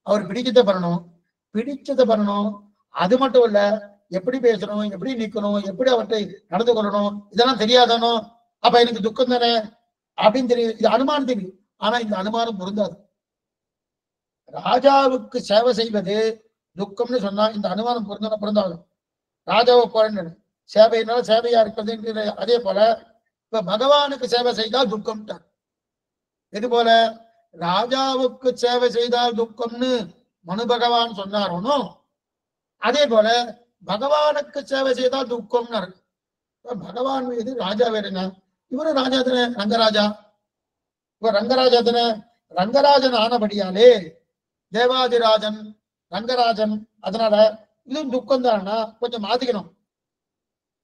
அவர் பிடிச்சதை பண்ணணும், பிடிச்சதை பண்ணணும். அது மட்டும் இல்ல, எப்படி பேசணும், எப்படி நிக்கணும், எப்படி அவற்றை நடந்து கொள்ளணும், இதெல்லாம் தெரியாதானோ. அப்ப எனக்கு துக்கம் தானே அப்படின்னு தெரியும். இது அனுமானம் தெரியும். ஆனா இந்த அனுமானம் பொருந்தாது. ராஜாவுக்கு சேவை செய்வது துக்கம்னு சொன்னா இந்த அனுமானம் பொருந்தாகும். ராஜாவை போறேன்னு சேவையினால சேவையா இருக்கிறது. அதே போல இப்ப பகவானுக்கு சேவை செய்தால் துக்கம். இது போல ராஜாவுக்கு சேவை செய்தால் துக்கம்னு மனு பகவான் சொன்னாரோனோ அதே போல பகவானுக்கு சேவை செய்தால் துக்கம்னு இருக்கு. பகவான் மீது ராஜா வேறுங்க, இவரு ராஜா தானே, ரங்கராஜா. இப்ப ரங்கராஜா தானே, ரங்கராஜன் ஆனபடியாலே தேவாதிராஜன் ரங்கராஜன், அதனால இதுவும் துக்கம் தானா, கொஞ்சம் மாத்திக்கணும்.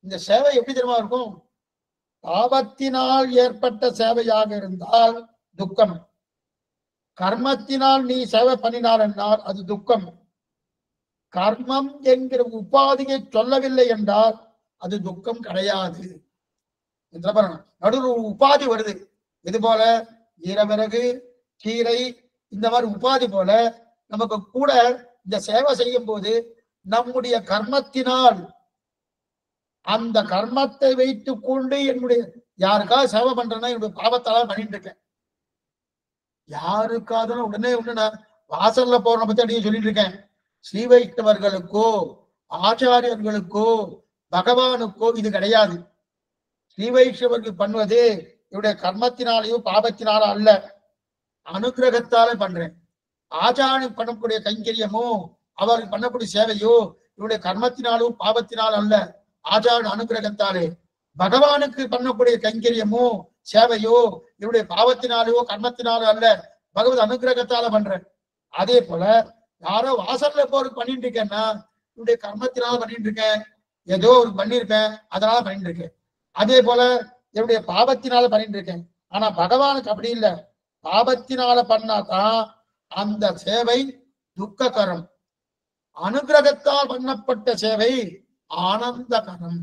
இந்த சேவை எப்படி தெரியுமா இருக்கும்? பாவத்தினால் ஏற்பட்ட சேவையாக இருந்தால் துக்கம், கர்மத்தினால் நீ சேவை பண்ணினார் என்றால் அது துக்கம். கர்மம் என்கிற உபாதியை சொல்லவில்லை என்றால் அது துக்கம் கிடையாது. நடுவில் உபாதி வருது. இது போல ஈரவிறகு, கீரை, இந்த மாதிரி உபாதி போல நமக்கு கூட இந்த சேவை செய்யும் போது நம்முடைய கர்மத்தினால் அந்த கர்மத்தை வைத்துக் கொண்டு என்னுடைய யாருக்காக சேவை பண்றேன்னா என்னுடைய பாவத்தால பண்ணிட்டு இருக்கேன். யாருக்காக உடனே நான் வாசல்ல போறத பத்தி அடியே சொல்லிட்டு இருக்கேன். ஸ்ரீ வைஷ்ணவர்களுக்கோ ஆச்சாரியர்களுக்கோ பகவானுக்கோ இது கிடையாது. ஸ்ரீ வைஷ்ணவர்கள் பண்ணுவது இவருடைய கர்மத்தினாலேயோ பாவத்தினாலோ அல்ல, அனுகிரகத்தாலே பண்றேன். ஆச்சாரியன் பண்ணக்கூடிய கைங்கரியமோ அவர்கள் பண்ணக்கூடிய சேவையோ இவருடைய கர்மத்தினாலோ பாவத்தினாலும் அல்ல, ஆச்சாரிய அனுகிரகத்தாலே. பகவானுக்கு பண்ணக்கூடிய கைங்கரியமோ சேவையோ இவருடைய பாவத்தினாலேயோ கர்மத்தினாலோ அல்ல, பகவத் அனுகிரகத்தால பண்றேன். அதே போல யாரோ வாசல்ல போற பண்ணிட்டு இருக்கேன்னா இவருடைய கர்மத்தினால பண்ணிட்டு இருக்கேன், ஏதோ ஒரு பண்ணிருப்பேன் அதனால பண்ணிட்டு இருக்கேன். அதே போல என்னுடைய பாவத்தினால பண்ணிட்டு இருக்கேன். ஆனா பகவானுக்கு அப்படி இல்லை. பாவத்தினால பண்ணாதான் அந்த சேவை துக்ககரம், அனுகிரகத்தால் பண்ணப்பட்ட சேவை ஆனந்தகரம்.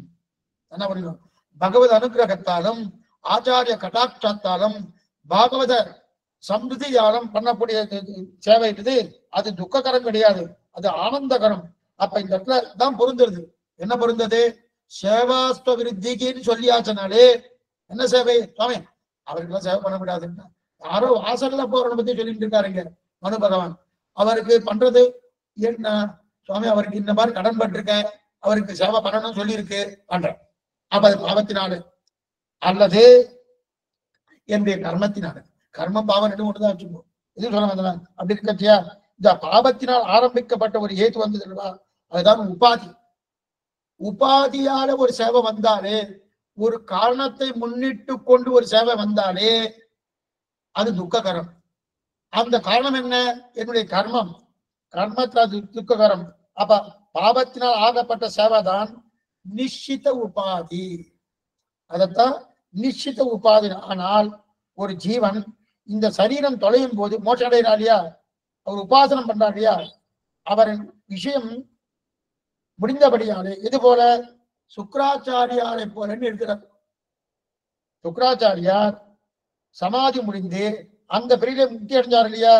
என்ன பண்ணுவோம்? பகவத் அனுகிரகத்தாலும் ஆச்சாரிய கடாட்சத்தாலும் பாகவத சம்பிருதியாலும் பண்ணக்கூடிய சேவை இது, அது துக்ககரம் கிடையாது, அது ஆனந்தகரம். அப்ப இந்த இடத்துல தான் பொருந்துருது. என்ன பொருந்தது? சேவாஸ்வ விருத்திக்குன்னு சொல்லியாச்சனாலே என்ன சேவை? சுவாமி அவருக்கெல்லாம் சேவை பண்ண முடியாதுன்னா யாரோ வாசல்ல போறவனை பத்தி சொல்லிட்டு இருக்காருங்க மனு பகவான். அவருக்கு பண்றது என்ன? சுவாமி அவருக்கு இந்த மாதிரி கடன் பட்டிருக்கேன், அவருக்கு சேவை பண்ணணும்னு சொல்லியிருக்கு, பண்றேன். அப்ப அது பாவத்தினால அல்லது என்னுடைய கர்மத்தினால. கர்மம் பாவம் ரெண்டும் ஒண்ணுதான் வச்சுக்கோ. எதுவும் சொல்ல வந்தேன் அப்படி இருக்கச்சியா? இந்த பாவத்தினால் ஆரம்பிக்கப்பட்ட ஒரு ஏத்து வந்தது இல்லவா, அதுதான் உபாதி. உபாதியால ஒரு சேவை வந்தாலே, ஒரு காரணத்தை முன்னிட்டு கொண்டு ஒரு சேவை வந்தாலே அது துக்ககரம். அந்த காரணம் என்ன? என்னுடைய கர்மம். கர்மத்தில் அது துக்ககரம். அப்ப பாவத்தினால் ஆகப்பட்ட சேவை தான் நிச்சித உபாதி. அதத்தான் நிச்சித உபாதி. ஆனால் ஒரு ஜீவன் இந்த சரீரம் தொலையும் போது மோட்சம் அடைகிறா இல்லையா, அவர் உபாசனம் பண்றா இல்லையா, அவரின் விஷயம் முடிந்தபடியாலே. இது போல சுக்கராச்சாரியாரை போலன்னு இருக்கிறார். சுக்கராச்சாரியார் சமாதி முடிந்து அந்த பிரிவில முக்தி அடைஞ்சார் இல்லையா,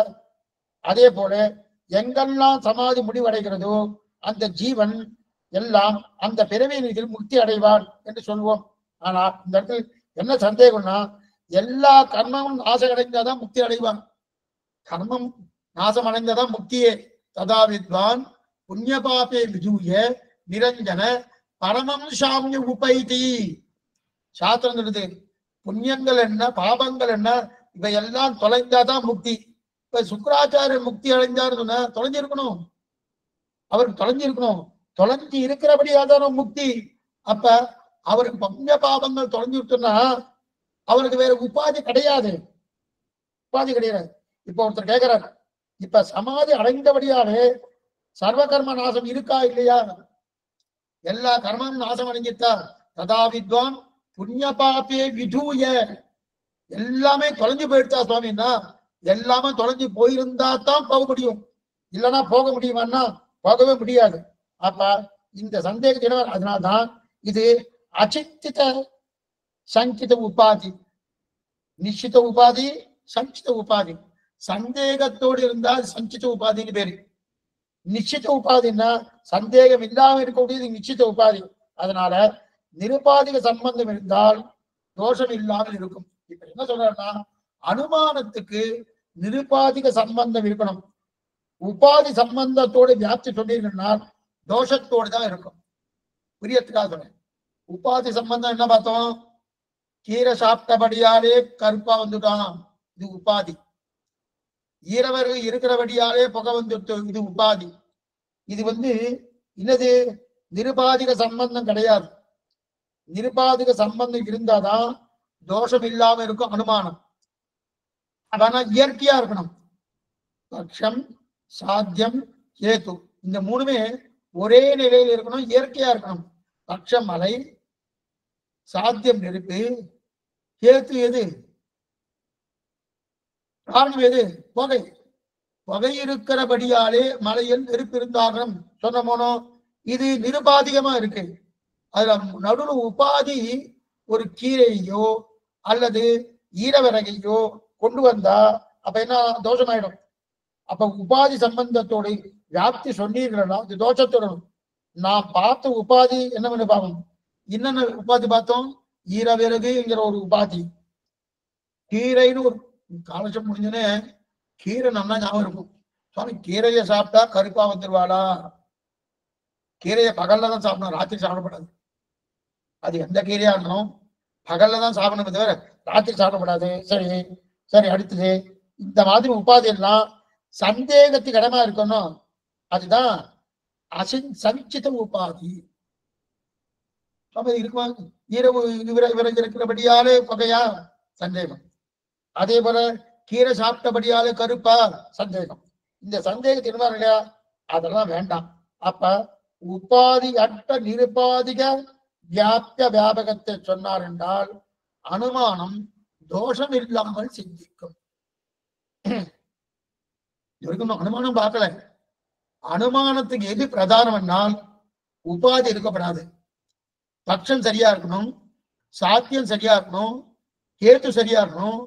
அதே போல எங்கெல்லாம் சமாதி முடிவடைகிறதோ அந்த ஜீவன் எல்லாம் அந்த பிறவியில் முக்தி அடைவான் என்று சொல்வோம். ஆனா இந்த இடத்துல என்ன சந்தேகம்னா, எல்லா கர்மமும் நாசம் அடைந்தாதான் முக்தி அடைவான். கர்மம் நாசம் அடைந்ததான் முக்தியே. ததா வித்வான் புண்ணிய பாபே விஜூய நிரஞ்சன பரமம் சாமிய உபைதி. சாஸ்திரம் சொல்லுது, புண்ணியங்கள் என்ன பாபங்கள் என்ன இவையெல்லாம் தொலைந்தாதான் முக்தி. இப்ப சுக்கராச்சாரியர் முக்தி அடைஞ்சாரு சொன்ன தொலைஞ்சிருக்கணும், அவருக்கு தொலைஞ்சிருக்கணும். தொலைஞ்சி இருக்கிறபடியாதான் முக்தி. அப்ப அவருக்கு புண்ணிய பாபங்கள் தொலைஞ்சிருக்குன்னா அவருக்கு வேற உபாதி கிடையாது, உபாதி கிடையாது. இப்ப ஒருத்தர் கேட்கிறார், இப்ப சமாதி அடைந்தபடியாலே சர்வ கர்ம நாசம் இருக்கா இல்லையா? எல்லா கர்மமும் நாசம் அடைஞ்சிட்டா. ததா வித்வான் புண்ணிய பாபே விதூய. எல்லாமே தொலைஞ்சு போயிடுச்சா சுவாமின்னா, எல்லாமே தொலைஞ்சு போயிருந்தா தான் போக முடியும், இல்லைன்னா போக முடியுமான்னா போகவே முடியாது. அப்ப இந்த சந்தேகத்தினர் அதனால்தான் இது அச்சித்தித சங்கித உபாதி, நிச்சித உபாதி, சஞ்சித உபாதி. சந்தேகத்தோடு இருந்தால் சஞ்சித உபாதின்னு பேரு. நிச்சித உபாதின்னா சந்தேகம் இல்லாம இருக்கக்கூடியது நிச்சித உபாதி. அதனால நிருபாதிக சம்பந்தம் இருந்தால் தோஷம் இல்லாமல் இருக்கும். இப்ப என்ன சொல்றாருன்னா, அனுமானத்துக்கு நிருபாதிக சம்பந்தம் இருக்கணும். உபாதி சம்பந்தத்தோடு வியாப்தி சொன்னீங்கன்னா தோஷத்தோடு தான் இருக்கும். புரியத்துக்காக சொன்னேன். உபாதி சம்பந்தம் என்ன பார்த்தோம்? கீரை சாப்பிட்டபடியாலே கருப்பா வந்துட்டான், இது உபாதி. ஈரவர்கள் இருக்கிறபடியாலே புகை வந்துட்டு, இது உபாதி. இது என்னது? நிருபாதிக சம்பந்தம் கிடையாது. நிருபாதிக சம்பந்தம் இருந்தாதான் தோஷம் இல்லாம இருக்கும் அனுமானம். ஆனா இயற்கையா இருக்கணும். பட்சம், சாத்தியம், கேது, இந்த மூணுமே ஒரே நிலையில் இருக்கணும், இயற்கையா இருக்கணும். பட்சம் மலை, சாத்தியம் நெருப்பு, கேத்து எது? காரணம் எது? புகை. புகை இருக்கிறபடியாலே மலையில் நெருப்பு இருந்தாகணும் சொன்ன போனோ. இது நிருபாதிகமா இருக்கு. அதுல நடுவு உபாதி ஒரு கீரையோ அல்லது ஈரவிறகையோ கொண்டு வந்தா அப்ப என்ன தோஷமாயிடும். அப்ப உபாதி சம்பந்தத்தோடு வியாப்தி சொன்னீர்களா இது தோஷத்தோட. நான் பார்த்த உபாதி என்ன பண்ணி பார்க்கணும்? என்னென்ன உபாதி பார்த்தோம்? ஈரவிறகுங்கிற ஒரு உபாதி, கீரைன்னு ஒரு காலட்சம் முடிஞ்சோன்னே கீரை நல்லா ஞாபகம் இருக்கும். சுவாமி கீரையை சாப்பிட்டா கருப்பா வந்துருவாளா? கீரையை பகல்ல தான் சாப்பிடணும், ராத்திரி சாப்பிடப்படாது. அது எந்த கீரையா இருக்கணும், பகல்ல தான் சாப்பிடணுமே தவிர ராத்திரி சாப்பிடப்படாது. சரி சரி, அடுத்தது இந்த மாதிரி உபாதி எல்லாம் சந்தேகத்துக்கு இடமா இருக்கணும். அதுதான் சஞ்சித உபாதி. இருக்குமா? இரவு விறகு இருக்கிறபடியாலே புகையா? சந்தேகம். அதே போல கீரை சாப்பிட்டபடியாலே கருப்பா? சந்தேகம். இந்த சந்தேகத்தை என்ன இல்லையா? அதெல்லாம் வேண்டாம். அப்ப உபாதி அற்ற நிருபாதிக வியாப்த வியாபகத்தை சொன்னார் என்றால் அனுமானம் தோஷம் இல்லாமல் சிந்திக்கும். அனுமானம் பார்க்கல. அனுமானத்துக்கு எது பிரதானம் என்னால் உபாதி இருக்கப்படாது. பட்சம் சரியா இருக்கணும், சாத்தியம் சரியா இருக்கணும், கேத்து சரியா இருக்கணும்,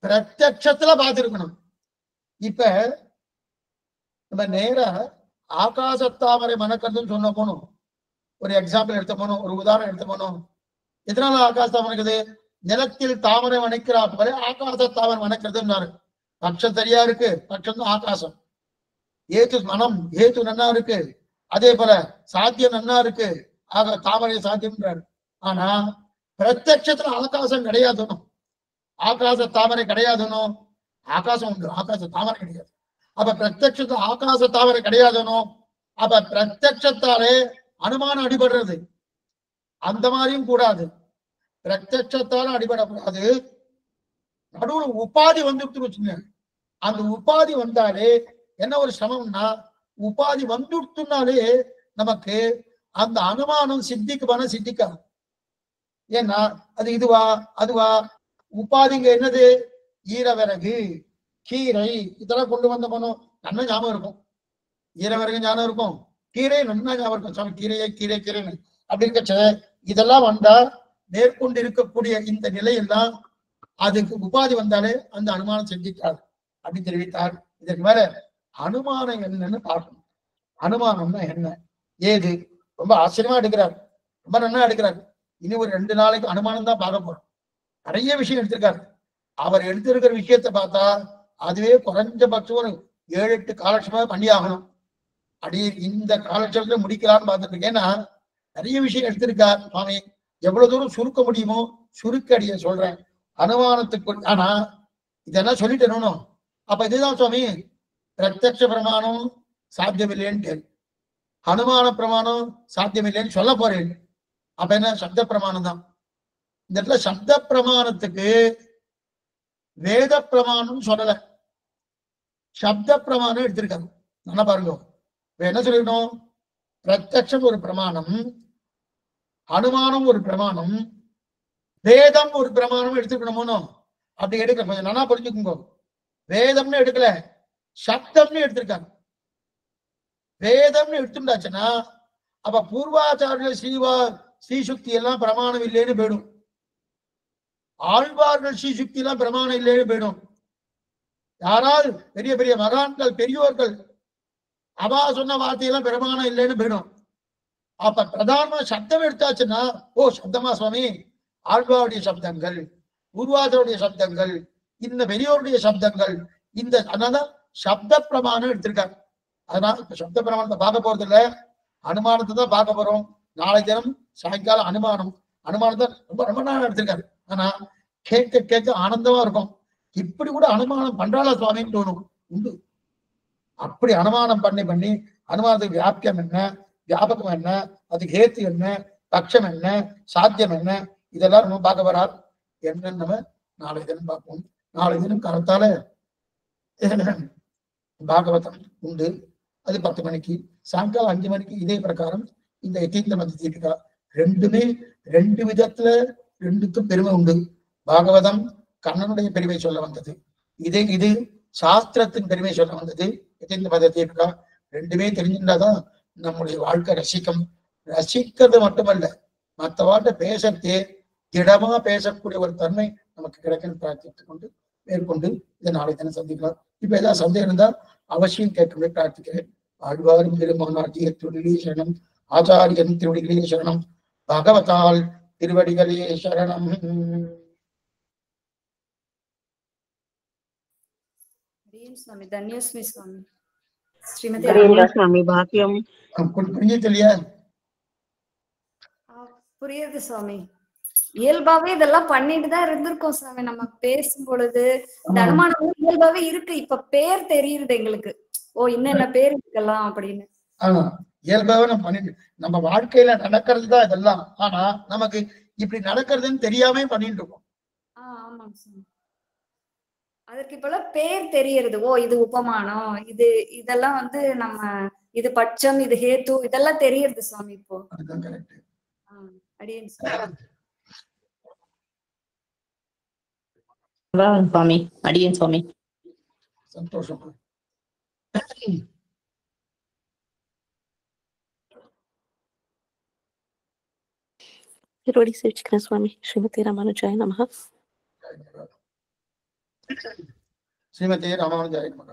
பிரத்யட்சத்துல பார்த்திருக்கணும். இப்ப நம்ம நேர ஆகாசத்தாமரை மணக்கிறதுன்னு சொன்ன போனோம். ஒரு எக்ஸாம்பிள் எடுத்த போனோம், ஒரு உதாரணம் எடுத்த போனோம். எதனால ஆகாசத்தாமரை இருக்குது? நிலத்தில் தாமரை வணைக்கிறா போல ஆகாச தாமரை வணைக்கிறதுன்னாரு. பட்சம் சரியா இருக்கு, பட்சம் தான் ஆகாசம். ஏத்து மனம், ஏத்து நன்னா இருக்கு. அதே போல சாத்தியம் நன்னா இருக்கு, ஆக தாமரை சாத்தியம்ன்றாரு. ஆனா பிரத்யட்சத்துல ஆகாசம் கிடையாதுன்னு, ஆகாச தாமரை கிடையாதுன்னு. ஆகாசம் உண்டு, ஆகாச தாமரை கிடையாது. அப்ப பிரத்யட்சத்துல ஆகாச தாமரை கிடையாதுன்னு. அப்ப பிரத்யட்சத்தாலே அனுமானம் அடிபடுறது. அந்த மாதிரியும் கூடாது, பிரத்யட்சத்தால அடிபடக்கூடாது. நடுவில் உபாதி வந்துட்டு வச்சுங்க. அந்த உபாதி வந்தாலே என்ன ஒரு சிரமம்னா, உபாதி வந்துட்டுனாலே நமக்கு அந்த அனுமானம் சித்திக்குமான சித்திக்காது. ஏன்னா அது இதுவா அதுவா? உபாதிங்க என்னது? ஈரவிறகு, கீரை, இதெல்லாம் கொண்டு வந்த போனோம் நல்லா ஞாபகம் இருக்கும். ஈரவிறகு ஞாபகம் இருக்கும், கீரை நல்லா ஞாபகம் இருக்கும். சாமி கீரையை கீரை கீரைன்னு அப்படிங்க. இதெல்லாம் வந்தா மேற்கொண்டு இருக்கக்கூடிய இந்த நிலையெல்லாம் அதுக்கு உபாதி வந்தாலே அந்த அனுமானம் செஞ்சிட்டார் அப்படின்னு தெரிவித்தார். இதற்கு மேல அனுமானம் என்னன்னு பார்க்கணும். அனுமானம்னா என்ன ஏது? ரொம்ப ஆச்சரியமா எடுக்கிறார், ரொம்ப நல்லா எடுக்கிறார். இனி ஒரு 2 நாளைக்கு அனுமானம் தான் பார்க்க போறோம். நிறைய விஷயம் எடுத்திருக்காரு. அவர் எடுத்திருக்கிற விஷயத்த பார்த்தா அதுவே குறைஞ்சபட்சம் ஒரு 7-8 காலட்சமா பண்ணி ஆகணும். அடி இந்த காலட்சத்துல முடிக்கலாம்னு பார்த்துட்டு இருக்கேன். ஏன்னா நிறைய விஷயம் எடுத்திருக்கார் சுவாமி. எவ்வளவு தூரம் சுருக்க முடியுமோ சுருக்க அடிய சொல்றேன் அனுமானத்துக்கு. ஆனா இதெல்லாம் சொல்லிட்டேனும். அப்ப இதுதான் சுவாமி பிரத்யட்ச பிரமாணம் சாத்தியமில்லைன்னு, அனுமான பிரமாணம் சாத்தியமில்லைன்னு சொல்ல போறேன். அப்ப என்ன? சப்த பிரமாணம் தான். இந்த இடத்துல சப்த பிரமாணத்துக்கு வேத பிரமாணம் சொல்லல, சப்த பிரமாணம் எடுத்திருக்காங்க. நல்லா பாருங்க. என்ன சொல்லிடணும்? பிரத்யட்சம் ஒரு பிரமாணம், அனுமானம் ஒரு பிரமாணம், வேதம் ஒரு பிரமாணம் எடுத்துக்கணுமோ. அப்படி எடுக்கல. கொஞ்சம் நல்லா புரிஞ்சுக்குங்க. வேதம்னு எடுக்கல, சப்தம்னு எடுத்திருக்காங்க. வேதம்னு எடுத்துட்டாச்சுன்னா அப்ப பூர்வாச்சாரிய ஸ்ரீசுக்தி எல்லாம் பிரமாணம் இல்லைன்னு போயிடும். ஆழ்வார்கள் ஸ்ரீசுக்தி எல்லாம் பிரமாணம் இல்லைன்னு போயிடும். யாராவது பெரிய பெரிய மகான்கள் பெரியோர்கள் அவா சொன்ன வார்த்தையெல்லாம் பிரமாணம் இல்லைன்னு போயிடும். அப்ப பிரதானமா சப்தம் எடுத்தாச்சுன்னா, ஓ சப்தமா சுவாமி, ஆழ்வாருடைய சப்தங்கள், பூர்வாச்சாரிய சப்தங்கள், இந்த பெரியோருடைய சப்தங்கள், இந்த அதனால சப்த பிரமாணம் எடுத்திருக்காங்க. அதனால இப்ப சப்த பிரமாணத்தை பார்க்க போறது இல்ல, அனுமானத்தை தான் பார்க்க போறோம். நாளை தினம் சாயங்காலம் அனுமானத்தை ரொம்ப ரொம்ப நாள் எடுத்திருக்காரு. ஆனா கேட்க கேட்க ஆனந்தமா இருக்கும். இப்படி கூட அனுமானம் பண்றாளா சுவாமின்னு தோணும். உண்டு. அப்படி அனுமானம் பண்ணி அனுமானத்துக்கு வியாபியம் என்ன, வியாபகம் என்ன, அதுக்கு ஹேத்து என்ன, பட்சம் என்ன, சாத்தியம் என்ன, இதெல்லாம் நம்ம பார்க்க வரார். என்னன்னு நம்ம நாளை தினம் பார்ப்போம். நாளை தினம் கருத்தால பாகவதம் உண்டு. அது 10 மணிக்கு, சாயங்காலம் 5 மணிக்கு இதே பிரகாரம் இந்த யதீந்திர மதி தீபிகா. ரெண்டுமே 2 விதத்துல 2க்கும் பெருமை உண்டு. பாகவதம் கண்ணனுடைய பெருமை சொல்ல வந்தது, இது சாஸ்திரத்தின் பெருமை சொல்ல வந்தது. யதீந்திர மத தீபிகா ரெண்டுமே தெரிஞ்சிருந்தாதான் நம்முடைய வாழ்க்கை ரசிக்கும். ரசிக்கிறது மட்டுமல்ல, மற்ற வாட்ட பேசத்தே திடமா பேசக்கூடிய ஒரு தன்மை நமக்கு கிடைக்கும் பிரார்த்தித்துக் கொண்டு மேற்கொண்டு இதை நாளை தினம் சந்திக்கலாம். இப்ப ஏதாவது சந்தேகம் இருந்தா அவசியம் கேட்கவே பிரார்த்திக்கிறேன். ஆழ்வாரும் பெருமானார் திருவடிகளே சரணம், ஆச்சாரியன் திருவடிகளே சரணம், பகவதால் திருவடிகளே சரணம். स्वामी धन्योस्मि स्वामी श्रीमती स्वामी भाग्यम புரியுது புரியுது சுவாமி. இயல்பாவே இதெல்லாம் பண்ணிட்டு தான் இருந்திருக்கோம் சாமி. நம்ம பேசும் பொழுது தனமானம் இயல்பாவே இருக்கு. இப்ப பேர் தெரியுது எங்களுக்கு, ஓ என்னென்ன பேர் இருக்கலாம் அப்படின்னு. இயல்பாவே நம்ம பண்ணிட்டு நம்ம வாழ்க்கையில நடக்கிறது தான் இதெல்லாம். ஆனா நமக்கு இப்படி நடக்கிறதுன்னு தெரியாம பண்ணிட்டு இருக்கோம். ஆமாங்க சாமி. அதற்கு இப்ப பேர் தெரியறது, ஓ இது உபமானம், இதெல்லாம் நம்ம இது பட்சம், இது ஹேத்து, இதெல்லாம் தெரியறது சுவாமி இப்போ. அதுதான் கரெக்ட். அடியேன் சுவாமி. அடியேன் சுவாமி. சந்தோஷம். திருவடி சேவிச்சுக்கிறேன் சுவாமி. ஸ்ரீமதி ராமானுஜாய நமஹ. ஸ்ரீமதி ராமானுஜாய நமஹ.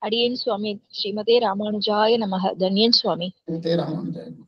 அடியேன் சுவாமி. ஸ்ரீமதே ராமானுஜாய நமஹ. தன்யன் சுவாமி. ஸ்ரீமதி ராமானுஜாய நமஹ.